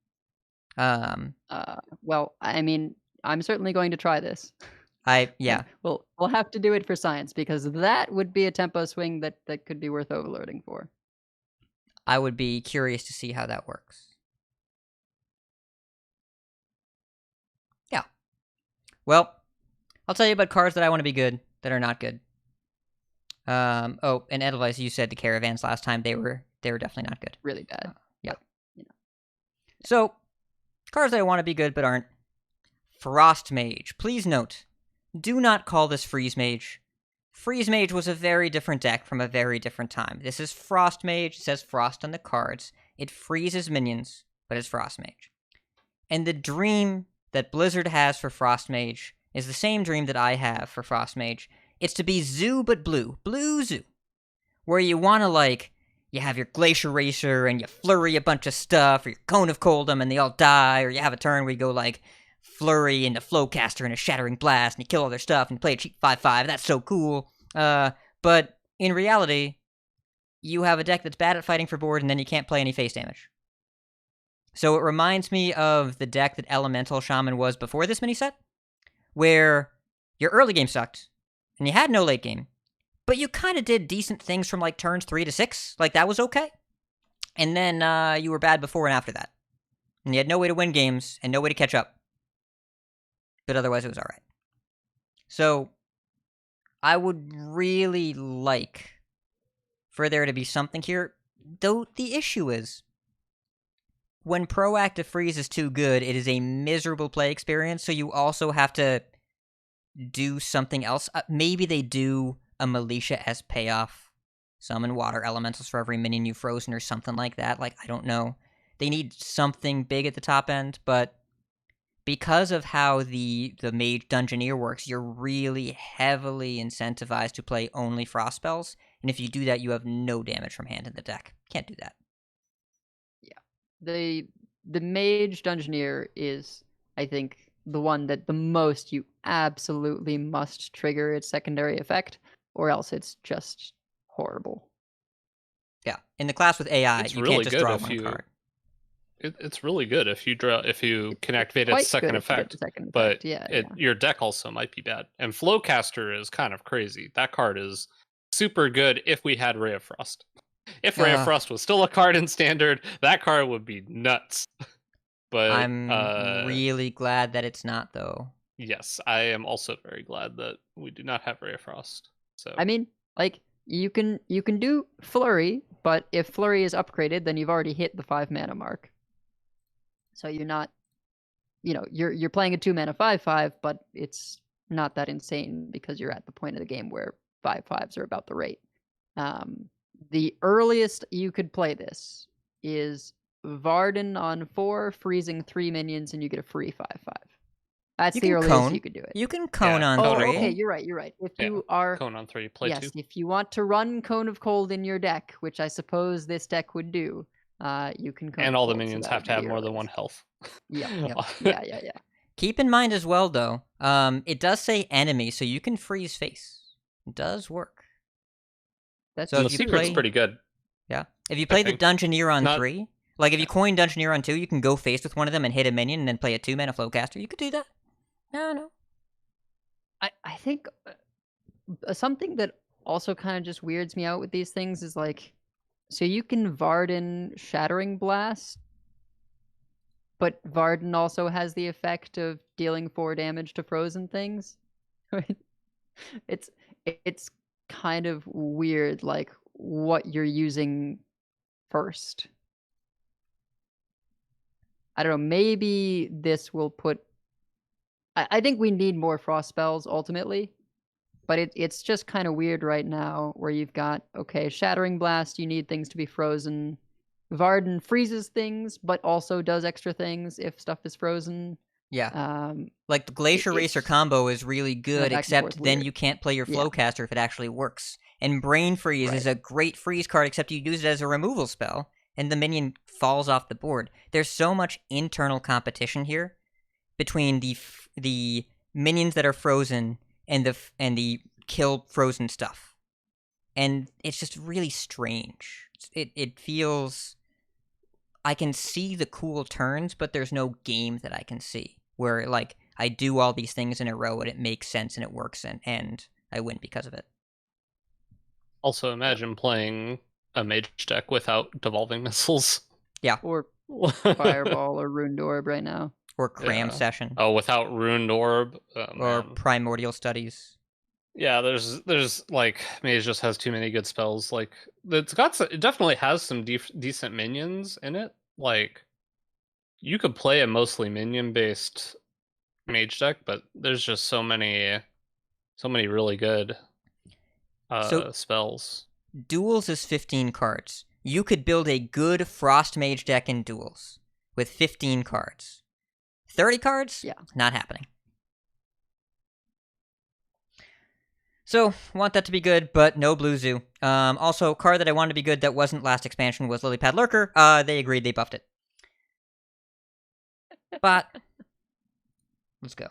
Speaker 2: Well, I mean, I'm certainly going to try this.
Speaker 3: Yeah.
Speaker 2: We'll have to do it for science, because that would be a tempo swing that could be worth overloading for.
Speaker 3: I would be curious to see how that works. Yeah. Well, I'll tell you about cards that I want to be good that are not good. Oh, and Edelweiss, you said the caravans last time. They were definitely not good.
Speaker 2: Really bad.
Speaker 3: Yeah.
Speaker 2: But, you know.
Speaker 3: So, cards that I want to be good but aren't. Frost Mage. Please note, do not call this Freeze Mage. Freeze Mage was a very different deck from a very different time. This is Frost Mage. It says Frost on the cards. It freezes minions, but it's Frost Mage. And the dream that Blizzard has for Frost Mage is the same dream that I have for Frost Mage. It's to be Zoo but blue. Blue Zoo. Where you want to, you have your Glacier Racer and you flurry a bunch of stuff, or your Cone of Coldom and they all die, or you have a turn where you go, flurry into Flowcaster and a Shattering Blast, and you kill all their stuff and you play a cheap 5/5. That's so cool. But in reality, you have a deck that's bad at fighting for board, and then you can't play any face damage. So it reminds me of the deck that Elemental Shaman was before this mini set, where your early game sucked, and you had no late game, but you kind of did decent things from turns 3 to 6. That was okay. And then you were bad before and after that. And you had no way to win games and no way to catch up. But otherwise it was alright. So, I would really like for there to be something here, though the issue is, when proactive freeze is too good, it is a miserable play experience, so you also have to do something else. Maybe they do a Militia as payoff, summon water elementals for every minion you've frozen or something like that. I don't know. They need something big at the top end, but because of how the Mage Dungeoneer works, you're really heavily incentivized to play only Frost spells, and if you do that, you have no damage from hand in the deck. Can't do that.
Speaker 2: Yeah. The Mage Dungeoneer is, I think, the one that the most you absolutely must trigger its secondary effect, or else it's just horrible.
Speaker 3: Yeah. In the class with AI,
Speaker 4: It's
Speaker 3: you
Speaker 4: really
Speaker 3: can't just
Speaker 4: good
Speaker 3: draw
Speaker 4: if
Speaker 3: one
Speaker 4: you-
Speaker 3: card.
Speaker 4: It's really good if you can activate
Speaker 2: Quite
Speaker 4: its second
Speaker 2: good if you get
Speaker 4: effect.
Speaker 2: the second
Speaker 4: But
Speaker 2: effect, yeah.
Speaker 4: your deck also might be bad. And Flowcaster is kind of crazy. That card is super good if we had Ray of Frost. If Ray of Frost was still a card in Standard, that card would be nuts. But
Speaker 3: I'm really glad that it's not, though.
Speaker 4: Yes, I am also very glad that we do not have Ray of Frost. So
Speaker 2: I mean, you can do Flurry, but if Flurry is upgraded, then you've already hit the 5 mana mark. So you're not, you're playing a 2 mana 5/5, but it's not that insane because you're at the point of the game where 5/5s are about the rate. The earliest you could play this is Varden on 4, freezing 3 minions, and you get a free 5/5. That's the earliest you could do it.
Speaker 3: You can cone on
Speaker 4: Cone
Speaker 3: 3.
Speaker 2: Okay, you're right. If you are
Speaker 4: Cone on 3, play 2.
Speaker 2: if you want to run Cone of Cold in your deck, which I suppose this deck would do, you can. Cone
Speaker 4: And
Speaker 2: of
Speaker 4: all the
Speaker 2: Cold,
Speaker 4: minions
Speaker 2: so
Speaker 4: have
Speaker 2: that
Speaker 4: to
Speaker 2: would
Speaker 4: have
Speaker 2: be
Speaker 4: more than
Speaker 2: earliest.
Speaker 4: 1 health.
Speaker 2: Yeah.
Speaker 3: Keep in mind as well, though, it does say enemy, so you can freeze face. It does work.
Speaker 2: That's
Speaker 3: So
Speaker 4: And
Speaker 3: if
Speaker 4: the
Speaker 3: you
Speaker 4: secret's
Speaker 3: play-
Speaker 4: pretty good.
Speaker 3: Yeah. If you play the
Speaker 4: think.
Speaker 3: Dungeoneer on
Speaker 4: Not-
Speaker 3: 3, if you coin Dungeoneer on 2, you can go face with one of them and hit a minion and then play a 2-mana Flowcaster. You could do that. No.
Speaker 2: I think something that also kind of just weirds me out with these things is so you can Varden Shattering Blast, but Varden also has the effect of dealing 4 damage to frozen things. It's kind of weird, what you're using first. I don't know, maybe this will put... I think we need more Frost spells, ultimately. But it's just kind of weird right now, where you've got, Shattering Blast, you need things to be frozen. Varden freezes things, but also does extra things if stuff is frozen.
Speaker 3: Yeah. The Glacier Racer combo is really good,
Speaker 2: back and
Speaker 3: except
Speaker 2: forth
Speaker 3: then
Speaker 2: weird.
Speaker 3: you can't play your
Speaker 2: Yeah.
Speaker 3: Flowcaster if it actually works. And Brain Freeze is a great freeze card, except you use it as a removal spell, and the minion falls off the board. There's so much internal competition here between the minions that are frozen and the kill frozen stuff. and it's just really strange. It feels... I can see the cool turns, but there's no game that I can see where, like, I do all these things in a row and it makes sense and it works and I win because of it.
Speaker 4: Also, imagine playing a mage deck without devolving missiles.
Speaker 3: Yeah.
Speaker 2: Or Fireball or Ruined Orb right now.
Speaker 3: Or Cram
Speaker 4: Yeah.
Speaker 3: Session.
Speaker 4: Oh, without Ruined Orb? Oh,
Speaker 3: Or
Speaker 4: man.
Speaker 3: Primordial Studies.
Speaker 4: Yeah, there's like, mage just has too many good spells. Like, it definitely has some decent minions in it. Like, you could play a mostly minion-based mage deck, but there's just so many really good spells.
Speaker 3: Duels is 15 cards. You could build a good Frost Mage deck in Duels with 15 cards. 30 cards?
Speaker 2: Yeah.
Speaker 3: Not happening. So, want that to be good, but no Blue Zoo. Also, a card that I wanted to be good that wasn't last expansion was Lilypad Lurker. They agreed, they buffed it. But, let's go.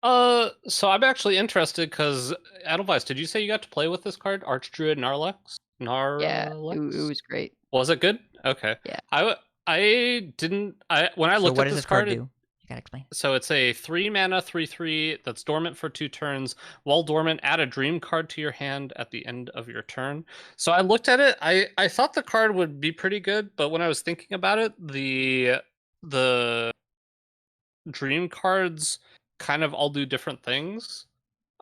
Speaker 4: So I'm actually interested because Edelweiss, did you say you got to play with this card, Archdruid Narlex?
Speaker 2: Yeah, it was great.
Speaker 4: Was it good? Okay.
Speaker 2: Yeah.
Speaker 4: I didn't. When I
Speaker 3: So
Speaker 4: looked
Speaker 3: what
Speaker 4: at
Speaker 3: does
Speaker 4: this
Speaker 3: this card
Speaker 4: card,
Speaker 3: do? You gotta explain.
Speaker 4: So it's a 3-mana 3/3 that's dormant for 2 turns. While dormant, add a dream card to your hand at the end of your turn. So I looked at it. I thought the card would be pretty good, but when I was thinking about it, the dream cards kind of all do different things.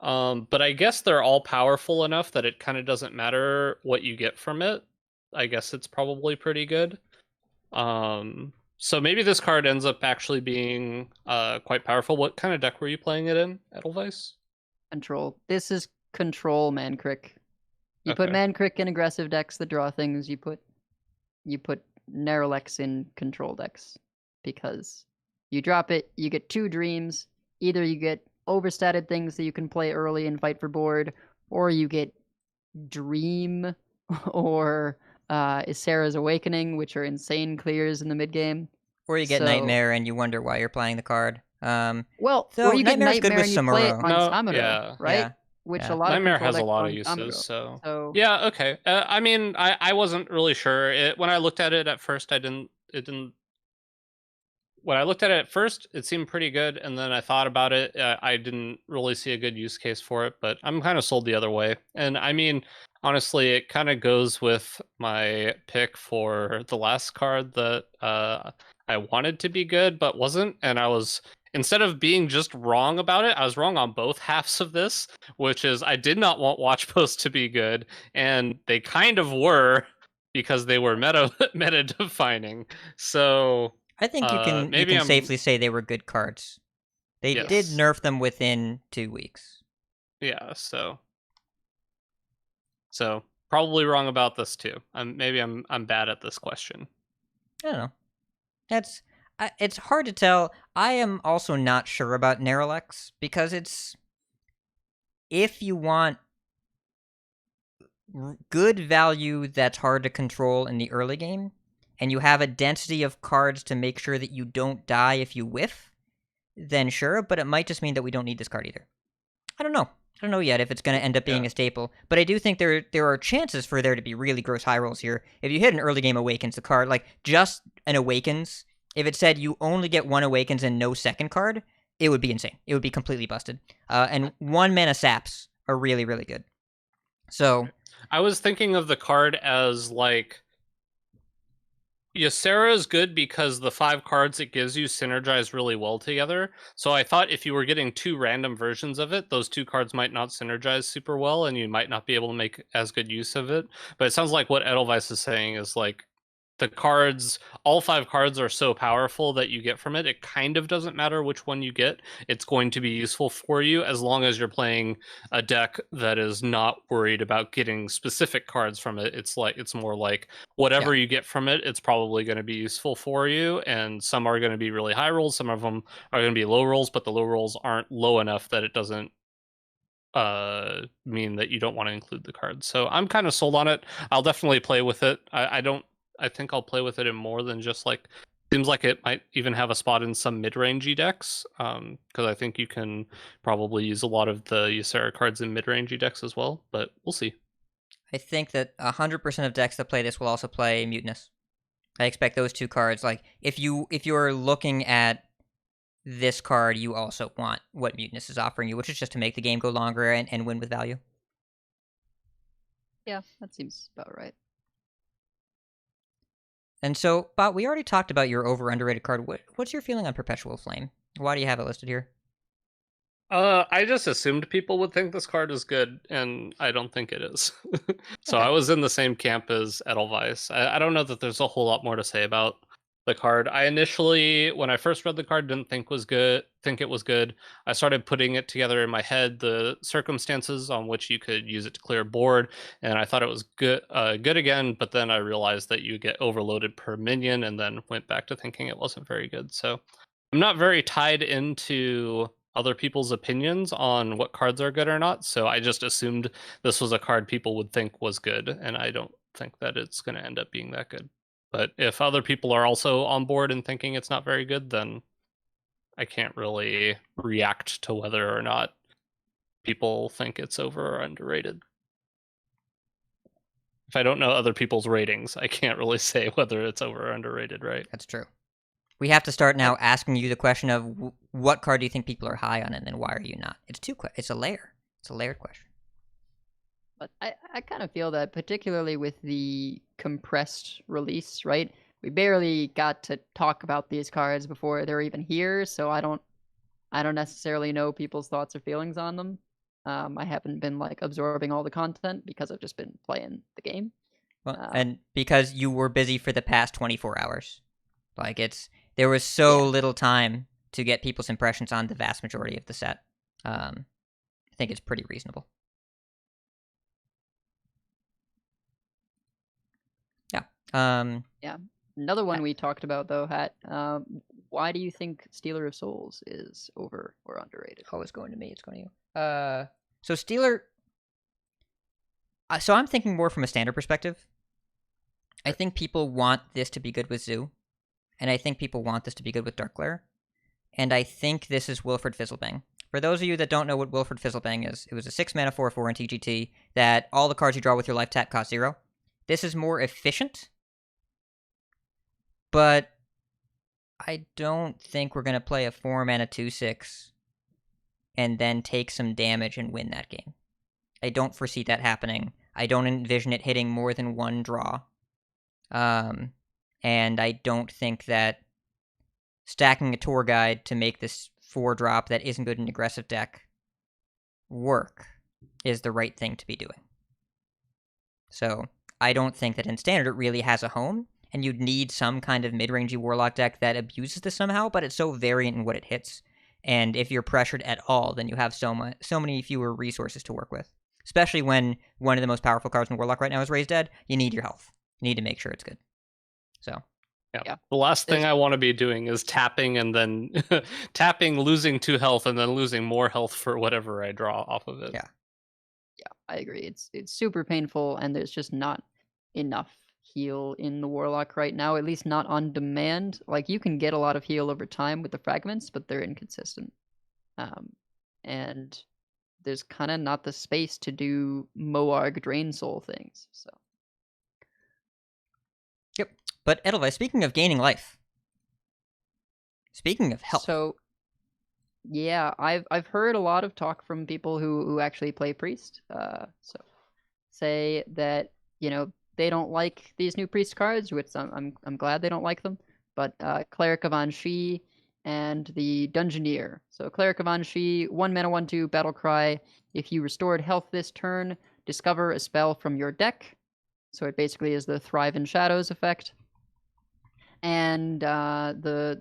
Speaker 4: But I guess they're all powerful enough that it kind of doesn't matter what you get from it. I guess it's probably pretty good. So maybe this card ends up actually being quite powerful. What kind of deck were you playing it in, Edelweiss?
Speaker 2: Control. This is control Mancrick. You put
Speaker 4: Okay.
Speaker 2: Mancrick in aggressive decks that draw things. You put Nerlex in control decks because you drop it, you get 2 dreams. Either you get overstated things that you can play early and fight for board, or you get Dream or Ysera's Awakening, which are insane clears in the mid game.
Speaker 3: Or you get
Speaker 2: So-
Speaker 3: Nightmare and you wonder why you're playing the card.
Speaker 2: Well,
Speaker 3: So
Speaker 2: or you get
Speaker 3: Nightmare's good
Speaker 2: Nightmare
Speaker 3: with
Speaker 2: and you play it
Speaker 3: Samuro.
Speaker 2: on
Speaker 4: No,
Speaker 2: Samuro,
Speaker 4: yeah.
Speaker 2: right?
Speaker 3: Yeah.
Speaker 2: Which
Speaker 3: Yeah.
Speaker 2: a lot
Speaker 4: Nightmare
Speaker 2: of control
Speaker 4: has a
Speaker 2: decks
Speaker 4: lot of
Speaker 2: on
Speaker 4: uses,
Speaker 2: Samuro.
Speaker 4: so yeah, okay. I mean, I wasn't really sure. When I looked at it at first, when I looked at it at first, it seemed pretty good, and then I thought about it. I didn't really see a good use case for it, but I'm kind of sold the other way. And I mean, honestly, it kind of goes with my pick for the last card that I wanted to be good, but wasn't. And instead of being just wrong about it, I was wrong on both halves of this, which is I did not want Watch Post to be good, and they kind of were because they were meta defining. So
Speaker 3: I think you can
Speaker 4: maybe I'm-
Speaker 3: safely say they were good cards. They did
Speaker 4: Yes.
Speaker 3: nerf them within 2 weeks.
Speaker 4: Yeah, so probably wrong about this too. Maybe I'm bad at this question.
Speaker 3: I don't know. It's hard to tell. I am also not sure about Nerlex because if you want good value that's hard to control in the early game, and you have a density of cards to make sure that you don't die if you whiff, then sure, but it might just mean that we don't need this card either. I don't know. I don't know yet if it's going to end up being a staple, but I do think there are chances for there to be really gross high rolls here. If you hit an early game Awakens, the card, like just an Awakens, if it said you only get 1 Awakens and no second card, it would be insane. It would be completely busted. And 1 mana saps are really, really good. So
Speaker 4: I was thinking of the card as like Ysera is good because the 5 cards it gives you synergize really well together. So I thought if you were getting 2 random versions of it, those 2 cards might not synergize super well and you might not be able to make as good use of it. But it sounds like what Edelweiss is saying is like the cards, all 5 cards are so powerful that you get from it. It kind of doesn't matter which one you get. It's going to be useful for you as long as you're playing a deck that is not worried about getting specific cards from it. It's more like whatever you get from it, it's probably going to be useful for you. And some are going to be really high rolls. Some of them are going to be low rolls, but the low rolls aren't low enough that it doesn't mean that you don't want to include the card. So I'm kind of sold on it. I'll definitely play with it. I think I'll play with it in more than just like, seems like it might even have a spot in some mid-rangey decks, because I think you can probably use a lot of the Ysera cards in mid-rangey decks as well, but we'll see.
Speaker 3: I think that 100% of decks that play this will also play Mutinous. I expect those two cards. Like, if you're looking at this card, you also want what Mutinous is offering you, which is just to make the game go longer and win with value.
Speaker 2: Yeah, that seems about right.
Speaker 3: And so, Bot, we already talked about your over-underrated card. What's your feeling on Perpetual Flame? Why do you have it listed here?
Speaker 4: I just assumed people would think this card is good, and I don't think it is. So
Speaker 3: Okay.
Speaker 4: I was in the same camp as Edelweiss. I don't know that there's a whole lot more to say about the card. I initially, when I first read the card, didn't think it was good. I started putting it together in my head, the circumstances on which you could use it to clear a board, and I thought it was good again, but then I realized that you get overloaded per minion, and then went back to thinking it wasn't very good. So I'm not very tied into other people's opinions on what cards are good or not, so I just assumed this was a card people would think was good, and I don't think that it's going to end up being that good. But if other people are also on board and thinking it's not very good, then I can't really react to whether or not people think it's over or underrated. If I don't know other people's ratings, I can't really say whether it's over or underrated, right?
Speaker 3: That's true. We have to start now asking you the question of what card do you think people are high on, and then why are you not? It's a layer. It's a layered question.
Speaker 2: But I kind of feel that, particularly with the compressed release, right? We barely got to talk about these cards before they're even here, so I don't necessarily know people's thoughts or feelings on them. I haven't been like absorbing all the content because I've just been playing the game.
Speaker 3: Well, and because you were busy for the past 24 hours. Like, there was so little time to get people's impressions on the vast majority of the set. I think it's pretty reasonable. Yeah.
Speaker 2: Yeah. Another one we talked about, though, Hat. Why do you think Stealer of Souls is over or underrated?
Speaker 3: Oh, it's going to me. It's going to you. So Stealer... So I'm thinking more from a standard perspective. I think people want this to be good with Zoo. And I think people want this to be good with Darkglare. And I think this is Wilfred Fizzlebang. For those of you that don't know what Wilfred Fizzlebang is, it was a 6-mana 4/4 in TGT that all the cards you draw with your life tap cost 0. This is more efficient, but I don't think we're going to play a 4-mana 2/6 and then take some damage and win that game. I don't foresee that happening. I don't envision it hitting more than one draw. And I don't think that stacking a tour guide to make this 4-drop that isn't good in an aggressive deck work is the right thing to be doing. So I don't think that in Standard it really has a home, and you'd need some kind of mid-rangey Warlock deck that abuses this somehow, but it's so variant in what it hits. And if you're pressured at all, then you have so many fewer resources to work with. Especially when one of the most powerful cards in Warlock right now is Raise Dead, you need your health. You need to make sure it's good. So...
Speaker 4: Yeah. The last thing I want to be doing is tapping and then tapping, losing 2 health, and then losing more health for whatever I draw off of it.
Speaker 3: Yeah.
Speaker 2: Yeah, I agree. It's super painful, and there's just not enough heal in the Warlock right now, at least not on demand. Like, you can get a lot of heal over time with the fragments, but they're inconsistent. And there's kind of not the space to do Moarg Drain Soul things, so...
Speaker 3: Yep. But Edelweiss, speaking of gaining life, speaking of health.
Speaker 2: So, yeah, I've heard a lot of talk from people who actually play Priest. So say that, you know, they don't like these new Priest cards, which I'm glad they don't like them. But Cleric of An'Shi and the Dungeoneer. So Cleric of An'Shi, 1 mana 1/2 battle cry. If you restored health this turn, discover a spell from your deck. So it basically is the Thrive in Shadows effect. And the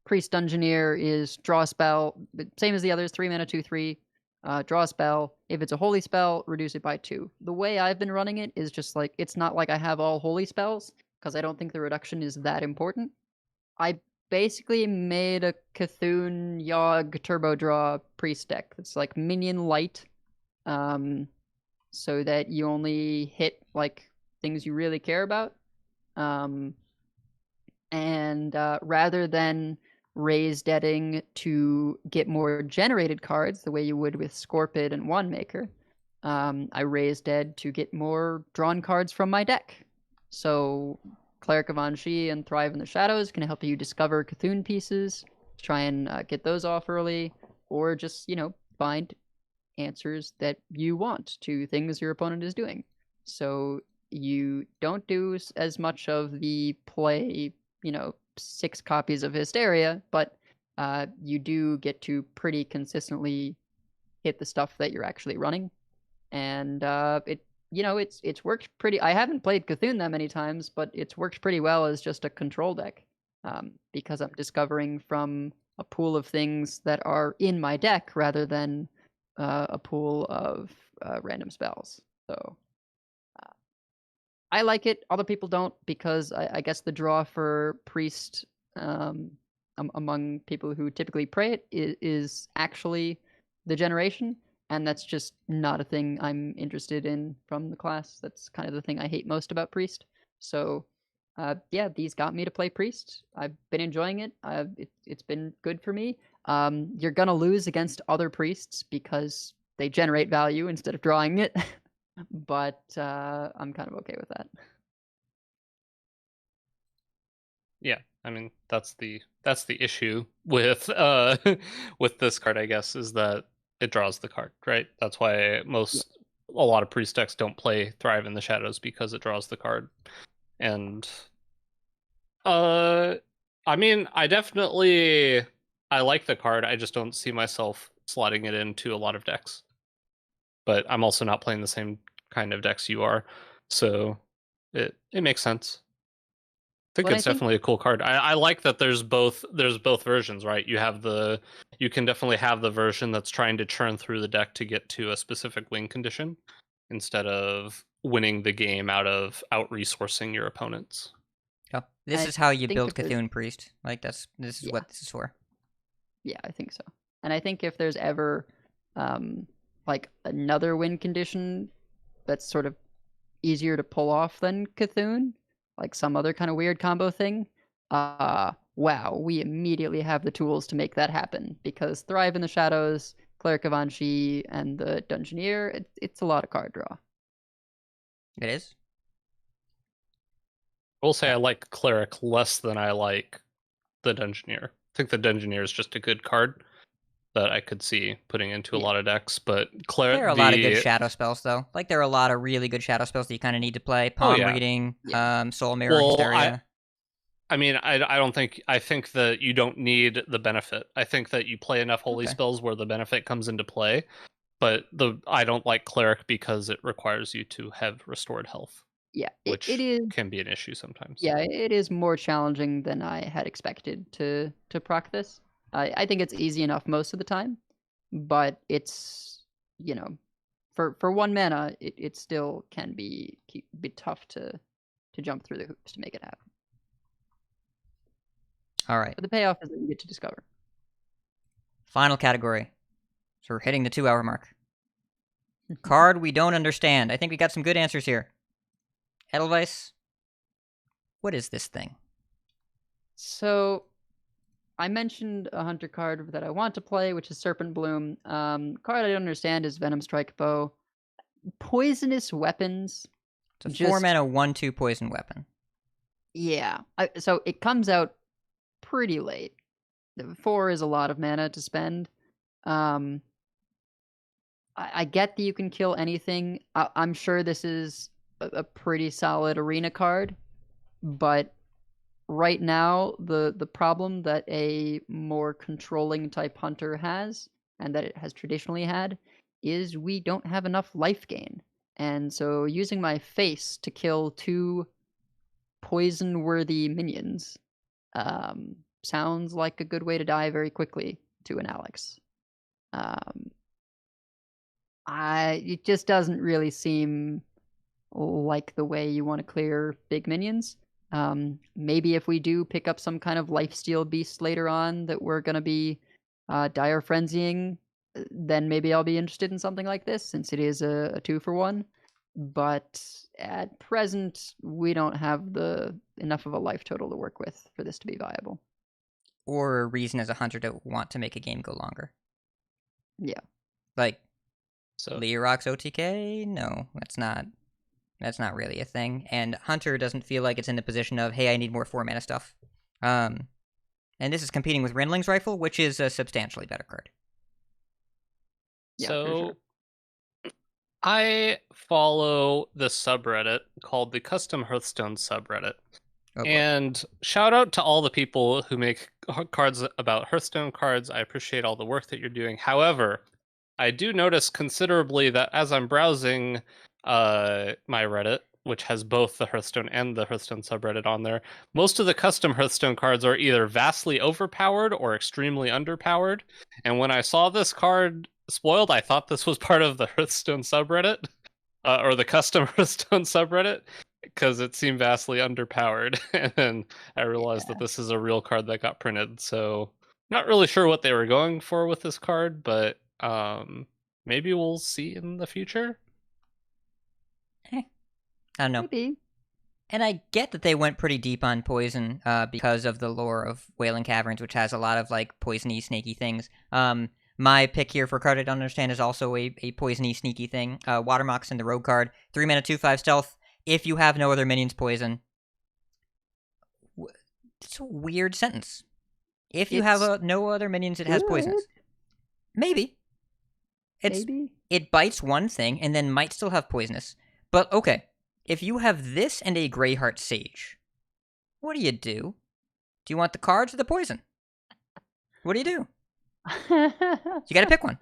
Speaker 2: Priest Dungeoneer is draw a spell, same as the others, 3 mana 2/3. Draw a spell. If it's a holy spell, reduce it by 2. The way I've been running it is just like, it's not like I have all holy spells, because I don't think the reduction is that important. I basically made a Cthulhu Yogg Turbo Draw Priest deck that's like minion light, so that you only hit like things you really care about. And rather than raise deading to get more generated cards the way you would with Scorpid and Wandmaker, I raise dead to get more drawn cards from my deck. So Cleric of Anji and Thrive in the Shadows can help you discover Cthulhu pieces, try and get those off early, or just, find answers that you want to things your opponent is doing. So you don't do as much of the play, 6 copies of Hysteria, but you do get to pretty consistently hit the stuff that you're actually running. And it's worked pretty. I haven't played Cthulhu that many times, but it's worked pretty well as just a control deck, because I'm discovering from a pool of things that are in my deck rather than a pool of random spells. So I like it. Other people don't, because I guess the draw for priest among people who typically pray it is actually the generation. And that's just not a thing I'm interested in from the class. That's kind of the thing I hate most about Priest. So, these got me to play Priest. I've been enjoying it. It's been good for me. You're going to lose against other Priests because they generate value instead of drawing it. But I'm kind of okay with that.
Speaker 4: Yeah, I mean, that's the issue with with this card, I guess, is that it draws the card, right? That's why a lot of priest decks don't play Thrive in the Shadows, because it draws the card. And I mean, I like the card. I just don't see myself slotting it into a lot of decks. But I'm also not playing the same kind of decks you are, so it makes sense. I think it's definitely a cool card. I like that there's both versions, right? You can definitely have the version that's trying to churn through the deck to get to a specific win condition, instead of winning the game out resourcing your opponents.
Speaker 3: Oh, this is how you build Cthulhu Priest. Like this is what this is for.
Speaker 2: Yeah, I think so. And I think if there's ever like another win condition that's sort of easier to pull off than Cthulhu, like some other kind of weird combo thing, wow, we immediately have the tools to make that happen, because Thrive in the Shadows, Cleric of Anji, and the Dungeoneer, it's a lot of card draw.
Speaker 3: It is?
Speaker 4: I will say I like Cleric less than I like the Dungeoneer. I think the Dungeoneer is just a good card that I could see putting into a lot of decks, but Cleric...
Speaker 3: There are a lot of good shadow spells, though. Like, there are a lot of really good shadow spells that you kind of need to play. Palm Reading, Soul Mirror, Hysteria.
Speaker 4: I mean, I think that you don't need the benefit. I think that you play enough holy spells where the benefit comes into play, but I don't like Cleric because it requires you to have restored health.
Speaker 2: Yeah,
Speaker 4: which
Speaker 2: it is,
Speaker 4: can be an issue sometimes.
Speaker 2: Yeah, it is more challenging than I had expected to proc this. I think it's easy enough most of the time, but it's, for 1 mana, it still can be tough to jump through the hoops to make it happen.
Speaker 3: All right.
Speaker 2: But the payoff is that you get to discover.
Speaker 3: Final category. So we're hitting the 2-hour mark. Card we don't understand. I think we got some good answers here. Edelweiss, what is this thing?
Speaker 2: So, I mentioned a hunter card that I want to play, which is Serpent Bloom. Card I don't understand is Venom Strike Bow. Poisonous weapons.
Speaker 3: It's a 4-mana 1/2 poison weapon.
Speaker 2: Yeah. So it comes out pretty late. 4 is a lot of mana to spend. I get that you can kill anything. I'm sure this is a pretty solid arena card, but right now the problem that a more controlling type hunter has, and that it has traditionally had, is we don't have enough life gain. And so using my face to kill 2 poison worthy minions sounds like a good way to die very quickly to an Alex. It just doesn't really seem like the way you want to clear big minions. Maybe if we do pick up some kind of lifesteal beast later on that we're going to be dire frenzying, then maybe I'll be interested in something like this, since it is a 2-for-1. But at present, we don't have enough of a life total to work with for this to be viable.
Speaker 3: Or a reason as a hunter to want to make a game go longer.
Speaker 2: Yeah.
Speaker 3: Like,
Speaker 4: So
Speaker 3: Lerox OTK? No, that's not really a thing. And Hunter doesn't feel like it's in the position of, hey, I need more 4-mana stuff. And this is competing with Rindling's Rifle, which is a substantially better card.
Speaker 2: Yeah,
Speaker 4: so
Speaker 2: for sure.
Speaker 4: I follow the subreddit called the Custom Hearthstone subreddit.
Speaker 3: Oh, boy.
Speaker 4: And shout out to all the people who make cards about Hearthstone cards. I appreciate all the work that you're doing. However, I do notice considerably that as I'm browsing my Reddit, which has both the Hearthstone and the Hearthstone subreddit on there, most of the custom Hearthstone cards are either vastly overpowered or extremely underpowered. And when I saw this card spoiled, I thought this was part of the Hearthstone subreddit, or the custom Hearthstone subreddit, because it seemed vastly underpowered. And then I realized that this is a real card that got printed. So not really sure what they were going for with this card, but maybe we'll see in the future.
Speaker 3: I don't know.
Speaker 2: Maybe.
Speaker 3: And I get that they went pretty deep on poison because of the lore of Wailing Caverns, which has a lot of like poisony, snaky things. My pick here for a card I don't understand is also a poisony, sneaky thing. Water Moccasin, the rogue card. 3 mana, 2/5 stealth. If you have no other minions, poison. It's a weird sentence. If you have no other minions, it has poisonous. Maybe.
Speaker 2: Maybe.
Speaker 3: It bites one thing and then might still have poisonous. But okay, if you have this and a Greyheart Sage, what do? Do you want the cards or the poison? What do? You gotta pick one.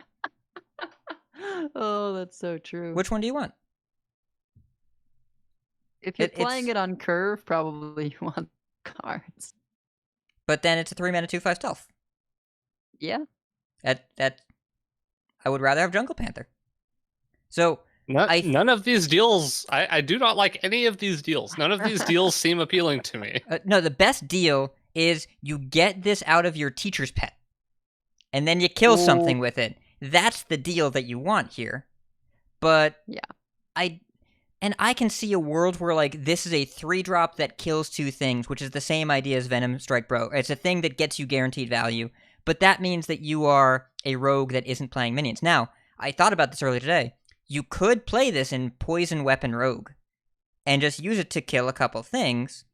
Speaker 2: Oh, that's so true.
Speaker 3: Which one do you want?
Speaker 2: If you're playing it on curve, probably you want cards.
Speaker 3: But then it's a 3 mana 2/5 stealth.
Speaker 2: Yeah.
Speaker 3: That I would rather have Jungle Panther. So
Speaker 4: none of these deals. I do not like any of these deals. None of these deals seem appealing to me.
Speaker 3: No, the best deal is you get this out of your teacher's pet, and then you kill something with it. That's the deal that you want here. But
Speaker 2: yeah,
Speaker 3: I can see a world where like this is a 3-drop that kills 2 things, which is the same idea as Venom Strike Bro. It's a thing that gets you guaranteed value, but that means that you are a rogue that isn't playing minions. Now, I thought about this earlier today. You could play this in Poison Weapon Rogue and just use it to kill a couple things,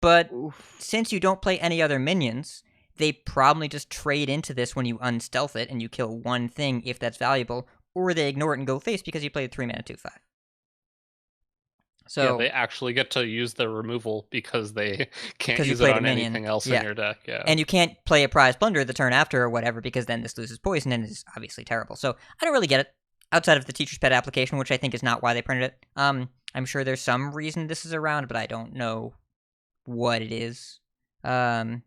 Speaker 3: but since you don't play any other minions, they probably just trade into this when you unstealth it and you kill one thing if that's valuable, or they ignore it and go face because you played 3 mana 2/5. So
Speaker 4: yeah, they actually get to use the removal because they can't use it on anything else in your deck. Yeah,
Speaker 3: and you can't play a Prize Plunder the turn after or whatever because then this loses poison and is obviously terrible. So I don't really get it outside of the Teacher's Pet application, which I think is not why they printed it. I'm sure there's some reason this is around, but I don't know what it is. And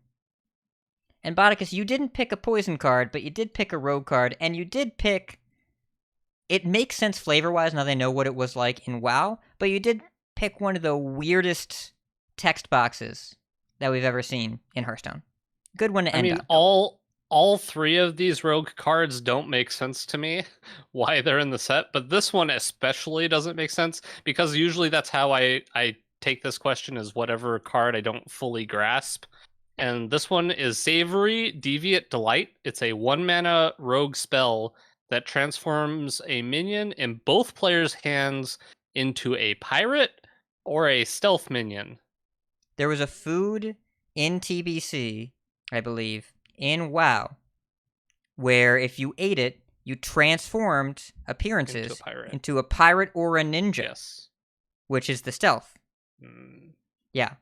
Speaker 3: Bodicus, you didn't pick a poison card, but you did pick a rogue card, and you did pick. It makes sense flavor-wise now they know what it was like in WoW, but you did pick one of the weirdest text boxes that we've ever seen in Hearthstone. Good one to end on.
Speaker 4: All 3 of these rogue cards don't make sense to me why they're in the set, but this one especially doesn't make sense because usually that's how I take this question as whatever card I don't fully grasp. And this one is Savory Deviate Delight. It's a 1-mana rogue spell that transforms a minion in both players' hands into a pirate or a stealth minion.
Speaker 3: There was a food in TBC, I believe, in WoW, where if you ate it, you transformed appearances into a pirate or a ninja.
Speaker 4: Yes.
Speaker 3: Which is the stealth. Yeah.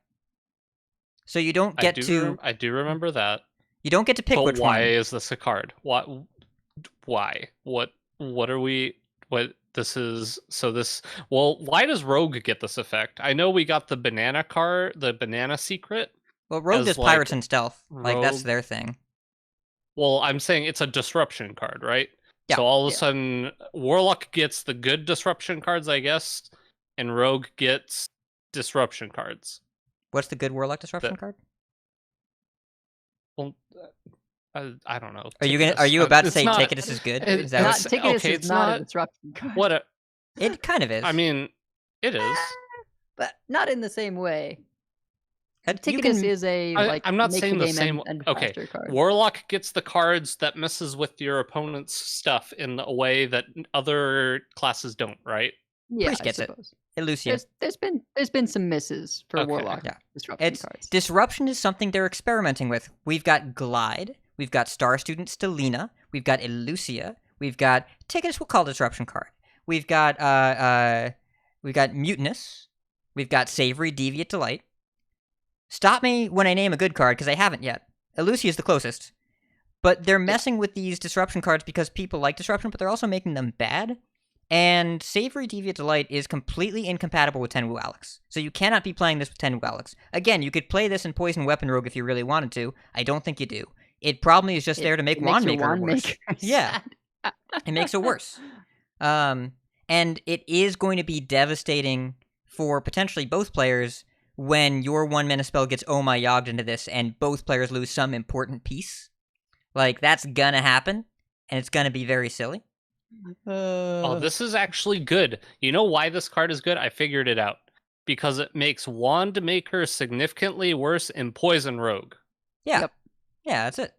Speaker 3: So you don't get
Speaker 4: I do remember that.
Speaker 3: You don't get to pick which one.
Speaker 4: Why is this a card? Why? What are we... What... This is well, why does Rogue get this effect? I know we got the banana card, the banana secret.
Speaker 3: Well, Rogue does pirates and stealth. Like that's their thing.
Speaker 4: Well, I'm saying it's a disruption card, right?
Speaker 3: Yeah.
Speaker 4: So all of a sudden, Warlock gets the good disruption cards, I guess, and Rogue gets disruption cards.
Speaker 3: What's the good Warlock disruption card?
Speaker 4: Well, I don't know.
Speaker 3: Are you about to say Ticketus is good? Is that
Speaker 2: Ticketus is not a disruption card.
Speaker 3: It kind of is.
Speaker 4: I mean, it is.
Speaker 2: But not in the same way. Ticketus is a
Speaker 4: I'm not
Speaker 2: make
Speaker 4: saying the
Speaker 2: game
Speaker 4: same.
Speaker 2: and
Speaker 4: Okay,
Speaker 2: faster card.
Speaker 4: Warlock gets the cards that messes with your opponent's stuff in a way that other classes don't, right?
Speaker 2: Yeah,
Speaker 3: Priest
Speaker 2: I
Speaker 3: gets it.
Speaker 2: suppose.
Speaker 3: Elusia.
Speaker 2: There's been some misses for
Speaker 4: Okay.
Speaker 2: Warlock
Speaker 3: Yeah.
Speaker 2: disruption cards.
Speaker 3: Disruption is something they're experimenting with. We've got Glide, we've got Star Student Stelina, we've got Elusia, we've got Ticketus. We'll call disruption card. We've got Mutinous, we've got Savory Deviant Delight. Stop me when I name a good card because I haven't yet. Elusia is the closest, but they're messing with these disruption cards because people like disruption, but they're also making them bad. And Savory Deviant Delight is completely incompatible with Tenwu Alex. So you cannot be playing this with Tenwu Alex. Again, you could play this in Poison Weapon Rogue if you really wanted to. I don't think you do. It probably is just there to make Wand Maker worse. Yeah. It makes it worse. And it is going to be devastating for potentially both players when your 1-mana spell gets Oh My Yogged into this and both players lose some important piece. Like, that's gonna happen, and it's gonna be very silly.
Speaker 4: Oh, this is actually good. You know why this card is good? I figured it out. Because it makes Wand Maker significantly worse in Poison Rogue.
Speaker 3: Yeah.
Speaker 2: Yep.
Speaker 3: Yeah, that's it.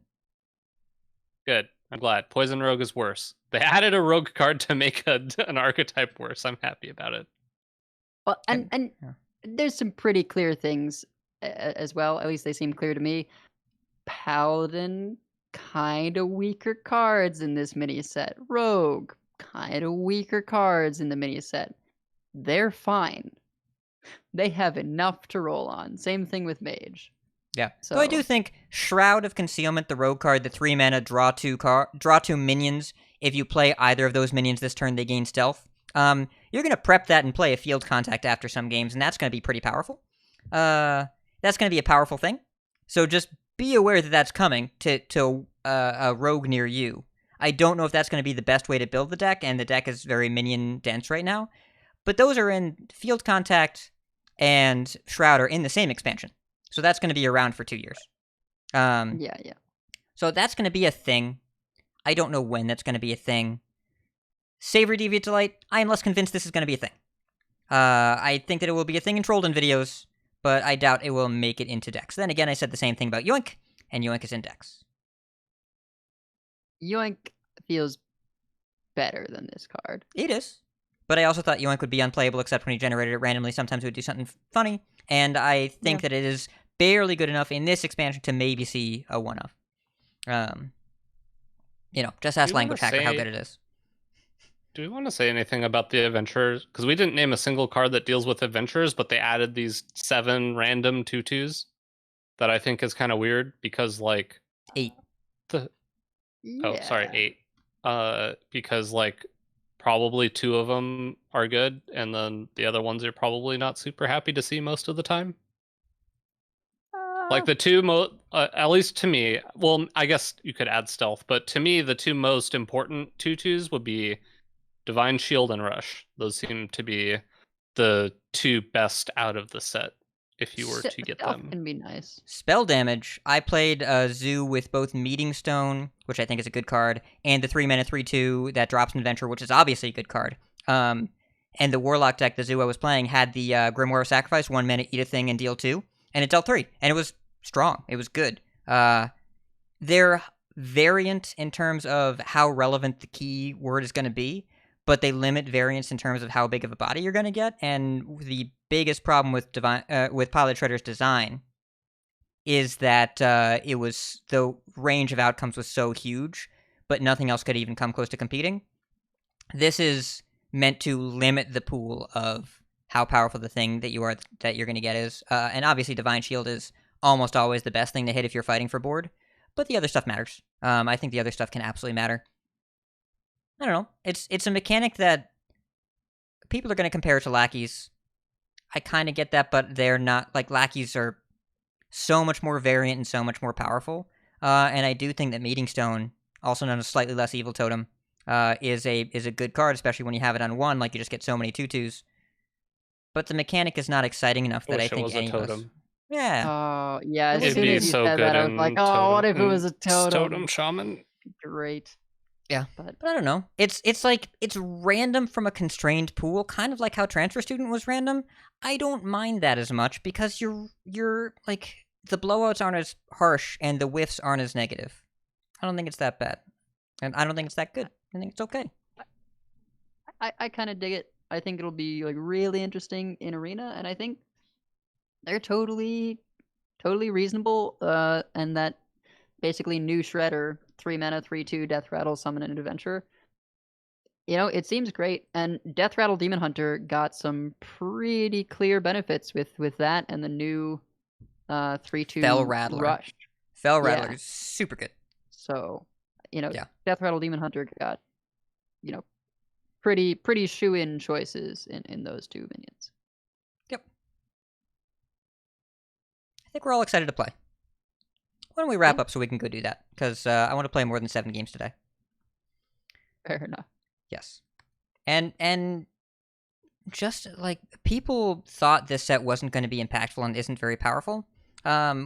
Speaker 4: Good. I'm glad. Poison Rogue is worse. They added a rogue card to make an archetype worse. I'm happy about it.
Speaker 2: Well, and
Speaker 3: Yeah.
Speaker 2: there's some pretty clear things as well. At least they seem clear to me. Paladin, kind of weaker cards in this mini set. Rogue, kind of weaker cards in the mini set. They're fine. They have enough to roll on. Same thing with Mage.
Speaker 3: Yeah.
Speaker 2: So
Speaker 3: So I do think Shroud of Concealment, the rogue card, the 3-mana draw two minions. If you play either of those minions this turn, they gain stealth. You're gonna prep that and play a field contact after some games, and that's gonna be pretty powerful. That's gonna be a powerful thing. So just be aware that that's coming to a rogue near you. I don't know if that's gonna be the best way to build the deck, and the deck is very minion dense right now. But those are in field contact and Shroud are in the same expansion. So that's going to be around for 2 years.
Speaker 2: yeah.
Speaker 3: So that's going to be a thing. I don't know when that's going to be a thing. Savory Deviant Delight, I am less convinced this is going to be a thing. I think that it will be a thing in Trollden videos, but I doubt it will make it into decks. Then again, I said the same thing about Yoink, and Yoink is in decks.
Speaker 2: Yoink feels better than this card.
Speaker 3: It is. But I also thought Yoink would be unplayable except when he generated it randomly. Sometimes it would do something funny. And I think that it is barely good enough in this expansion to maybe see a one-off. Just ask Language Hacker how good it is.
Speaker 4: Do we want to say anything about the adventures? Because we didn't name a single card that deals with adventures, but they added these 7 random 2/2s that I think is kind of weird because,
Speaker 3: 8.
Speaker 4: Oh, sorry, 8. Because, probably 2 of them are good, and then the other ones you're probably not super happy to see most of the time. The 2 at least to me, well, I guess you could add stealth, but to me, the 2 most important 2/2s would be Divine Shield and Rush. Those seem to be the 2 best out of the set, if you were to get them.
Speaker 2: Can be nice.
Speaker 3: Spell damage. I played Zoo with both Meeting Stone, which I think is a good card, and the 3-mana 3/2 that drops an adventure, which is obviously a good card. And the Warlock deck, the Zoo I was playing, had the Grimoire of Sacrifice, 1 mana, eat a thing, and deal 2. And it dealt 3. And it was strong. It was good. They're variant in terms of how relevant the key word is going to be, but they limit variance in terms of how big of a body you're going to get. And the biggest problem with Pilot Shredder's design is that the range of outcomes was so huge, but nothing else could even come close to competing. This is meant to limit the pool of how powerful the thing that you're going to get is. And obviously Divine Shield is almost always the best thing to hit if you're fighting for board, but the other stuff matters. I think the other stuff can absolutely matter. I don't know. It's a mechanic that people are going to compare to lackeys. I kind of get that, but they're not. Lackeys are so much more variant and so much more powerful. And I do think that Meeting Stone, also known as Slightly Less Evil Totem, is a good card, especially when you have it on 1. You just get so many 2/2s. But the mechanic is not exciting enough that I think
Speaker 4: it was
Speaker 3: any
Speaker 4: a
Speaker 3: of us.
Speaker 4: totem.
Speaker 3: Yeah.
Speaker 2: Oh, yeah. As
Speaker 4: It'd
Speaker 2: soon
Speaker 4: be
Speaker 2: as you
Speaker 4: so
Speaker 2: said
Speaker 4: good
Speaker 2: that, I was
Speaker 4: in
Speaker 2: like, oh, what if it
Speaker 4: Totem-
Speaker 2: was a totem?
Speaker 4: Totem Shaman.
Speaker 2: Great.
Speaker 3: Yeah,
Speaker 2: But
Speaker 3: I don't know. It's like it's random from a constrained pool, kind of like how Transfer Student was random. I don't mind that as much because you're like the blowouts aren't as harsh and the whiffs aren't as negative. I don't think it's that bad, and I don't think it's that good. I think it's okay.
Speaker 2: I kind of dig it. I think it'll be like really interesting in Arena, and I think they're totally reasonable. And that basically new Shredder, 3 mana, 3/2, Death Rattle, Summon an Adventure. You know, it seems great, and Death Rattle Demon Hunter got some pretty clear benefits with that and the new 3/2
Speaker 3: Fell Rattler.
Speaker 2: Rush.
Speaker 3: Fell Rattler is super good.
Speaker 2: So, you know,
Speaker 3: Yeah.
Speaker 2: Death Rattle Demon Hunter got, you know, pretty shoe-in choices in those two minions.
Speaker 3: Yep. I think we're all excited to play. Why don't we wrap up so we can go do that? Because I want to play more than 7 games today.
Speaker 2: Fair enough.
Speaker 3: Yes. And just like people thought this set wasn't going to be impactful and isn't very powerful.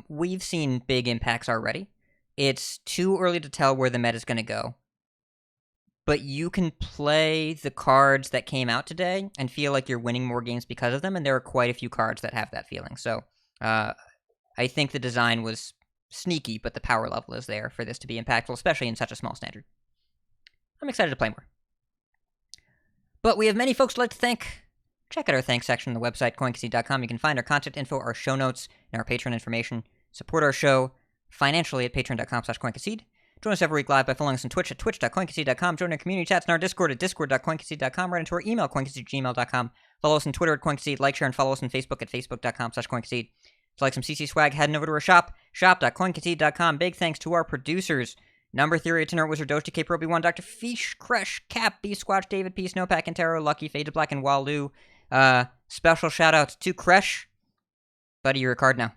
Speaker 3: We've seen big impacts already. It's too early to tell where the meta is going to go. But you can play the cards that came out today and feel like you're winning more games because of them, and there are quite a few cards that have that feeling. So I think the design was sneaky, but the power level is there for this to be impactful, especially in such a small standard. I'm excited to play more. But we have many folks to like to thank. Check out our thanks section on the website, coincade.com. You can find our content info, our show notes, and our Patreon information. Support our show financially at patreon.com/coincade. Join us every week live by following us on Twitch at twitch.coincade.com. Join our community chats in our Discord at discord.coincade.com. Right into our email, coincade@gmail.com. Follow us on Twitter at coincade. Like, share, and follow us on Facebook at facebook.com/coincade. If you like some CC swag, head over to our shop, shop.coincade.com. Big thanks to our producers, Number Theory, Itinerant Wizard, Doge, Cape Roby 1, Dr. Fish, Crush, Cap, B Squatch, David P, Snowpack, and Tarot, Lucky, Fade to Black, and Walu. Special shout out to Crush. Buddy, you're a card now.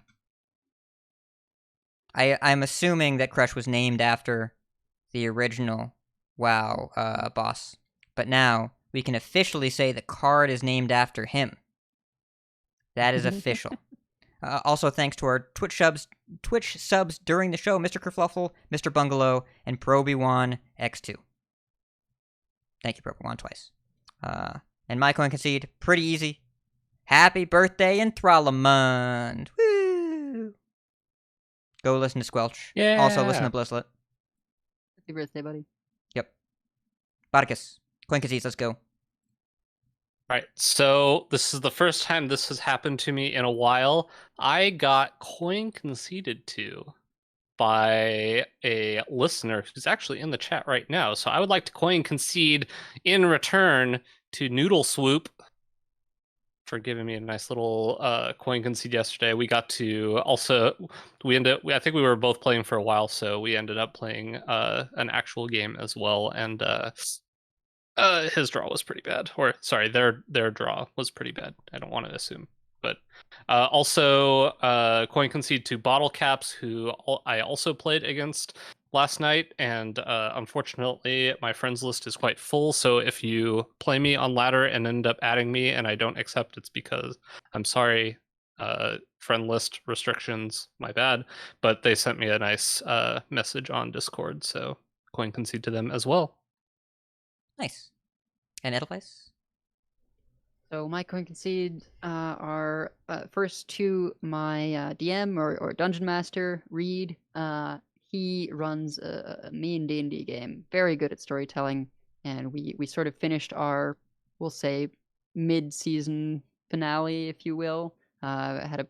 Speaker 3: I'm assuming that Crush was named after the original WoW boss. But now we can officially say the card is named after him. That is official. Also, thanks to our Twitch subs during the show, Mr. Kerfluffle, Mr. Bungalow, and Proby1 X2. Thank you, Proby1, twice. And my coin concede, pretty easy. Happy birthday, Enthralamund! Woo! Go listen to Squelch.
Speaker 4: Yeah.
Speaker 3: Also, listen to Blisslet.
Speaker 2: Happy birthday, buddy.
Speaker 3: Yep. Bardicus. Coin concedes, let's go.
Speaker 4: Right, so this is the first time this has happened to me in a while. I got coin conceded to by a listener who's actually in the chat right now. So I would like to coin concede in return to Noodle Swoop for giving me a nice little coin concede yesterday. We got to also, I think we were both playing for a while, so we ended up playing an actual game as well, and his draw was pretty bad. Or sorry, their draw was pretty bad. I don't want to assume, but also coin concede to Bottle Caps, who I also played against last night, and unfortunately my friends list is quite full. So if you play me on ladder and end up adding me and I don't accept, it's because I'm sorry. Friend list restrictions, my bad. But they sent me a nice message on Discord, so coin concede to them as well.
Speaker 3: Nice. And Edelweiss?
Speaker 2: So my coin concede are first to my DM or Dungeon Master, Reed. He runs a mean D&D game, very good at storytelling, and we sort of finished our, we'll say, mid-season finale, if you will. Had a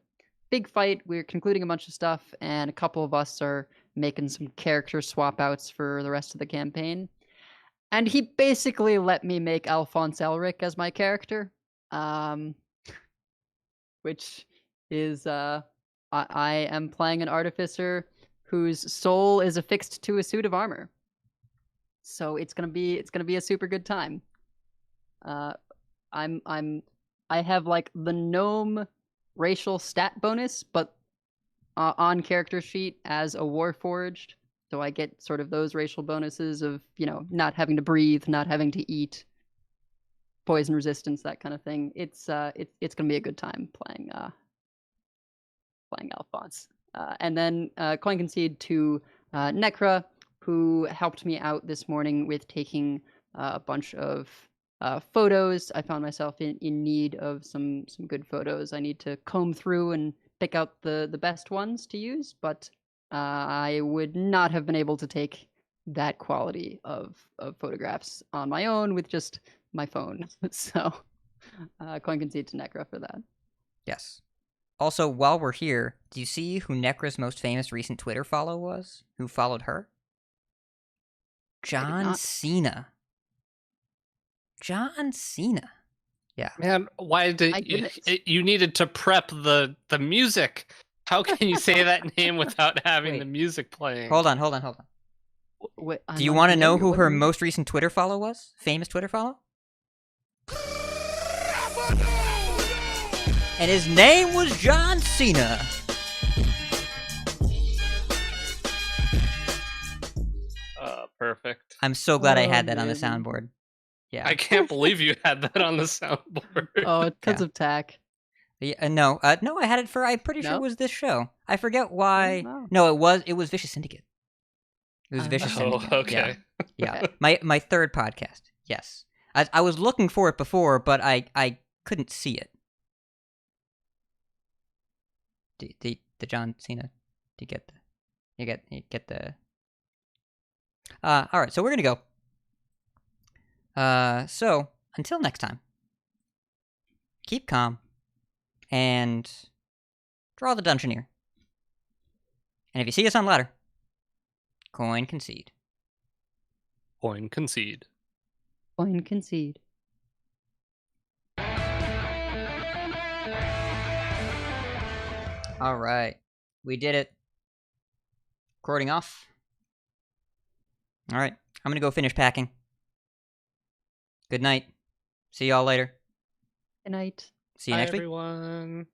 Speaker 2: big fight. We were concluding a bunch of stuff, and a couple of us are making some character swap outs for the rest of the campaign. And he basically let me make Alphonse Elric as my character, which is I am playing an artificer whose soul is affixed to a suit of armor. So it's gonna be a super good time. I have like the gnome racial stat bonus, but on character sheet as a Warforged. So I get sort of those racial bonuses of, you know, not having to breathe, not having to eat, poison resistance, that kind of thing. It's gonna be a good time playing Alphonse. And then coin concede to Necra. who helped me out this morning with taking a bunch of photos. I found myself in need of some good photos. I need to comb through and pick out the best ones to use, but I would not have been able to take that quality of photographs on my own with just my phone. So Concede to Necra for that.
Speaker 3: Yes. Also, while we're here, do you see who Necra's most famous recent Twitter follow was? Who followed her? John Cena. John Cena. Yeah.
Speaker 4: Man, why did you needed to prep the music? How can you say that name without having the music playing?
Speaker 3: Hold on.
Speaker 2: Wait,
Speaker 3: Do you want to know who her most recent Twitter follow was? Famous Twitter follow? And his name was John Cena.
Speaker 4: Perfect.
Speaker 3: I'm so glad I had that on the soundboard. Yeah.
Speaker 4: I can't believe you had that on the soundboard.
Speaker 2: Oh, tons of tack.
Speaker 3: Yeah, no, I had it for. I'm pretty sure it was this show. I forget why. No, it was Vicious Syndicate. It was Vicious Syndicate.
Speaker 4: Okay.
Speaker 3: Yeah. My third podcast. Yes, I was looking for it before, but I couldn't see it. The John Cena. Do you get the? All right, so we're gonna go. So until next time, keep calm. And draw the Dungeoneer. And if you see us on ladder, coin concede.
Speaker 4: Coin concede.
Speaker 2: Coin concede.
Speaker 3: All right. We did it. Recording off. All right. I'm going to go finish packing. Good night. See y'all later.
Speaker 2: Good night.
Speaker 3: See you next week.
Speaker 4: Everyone.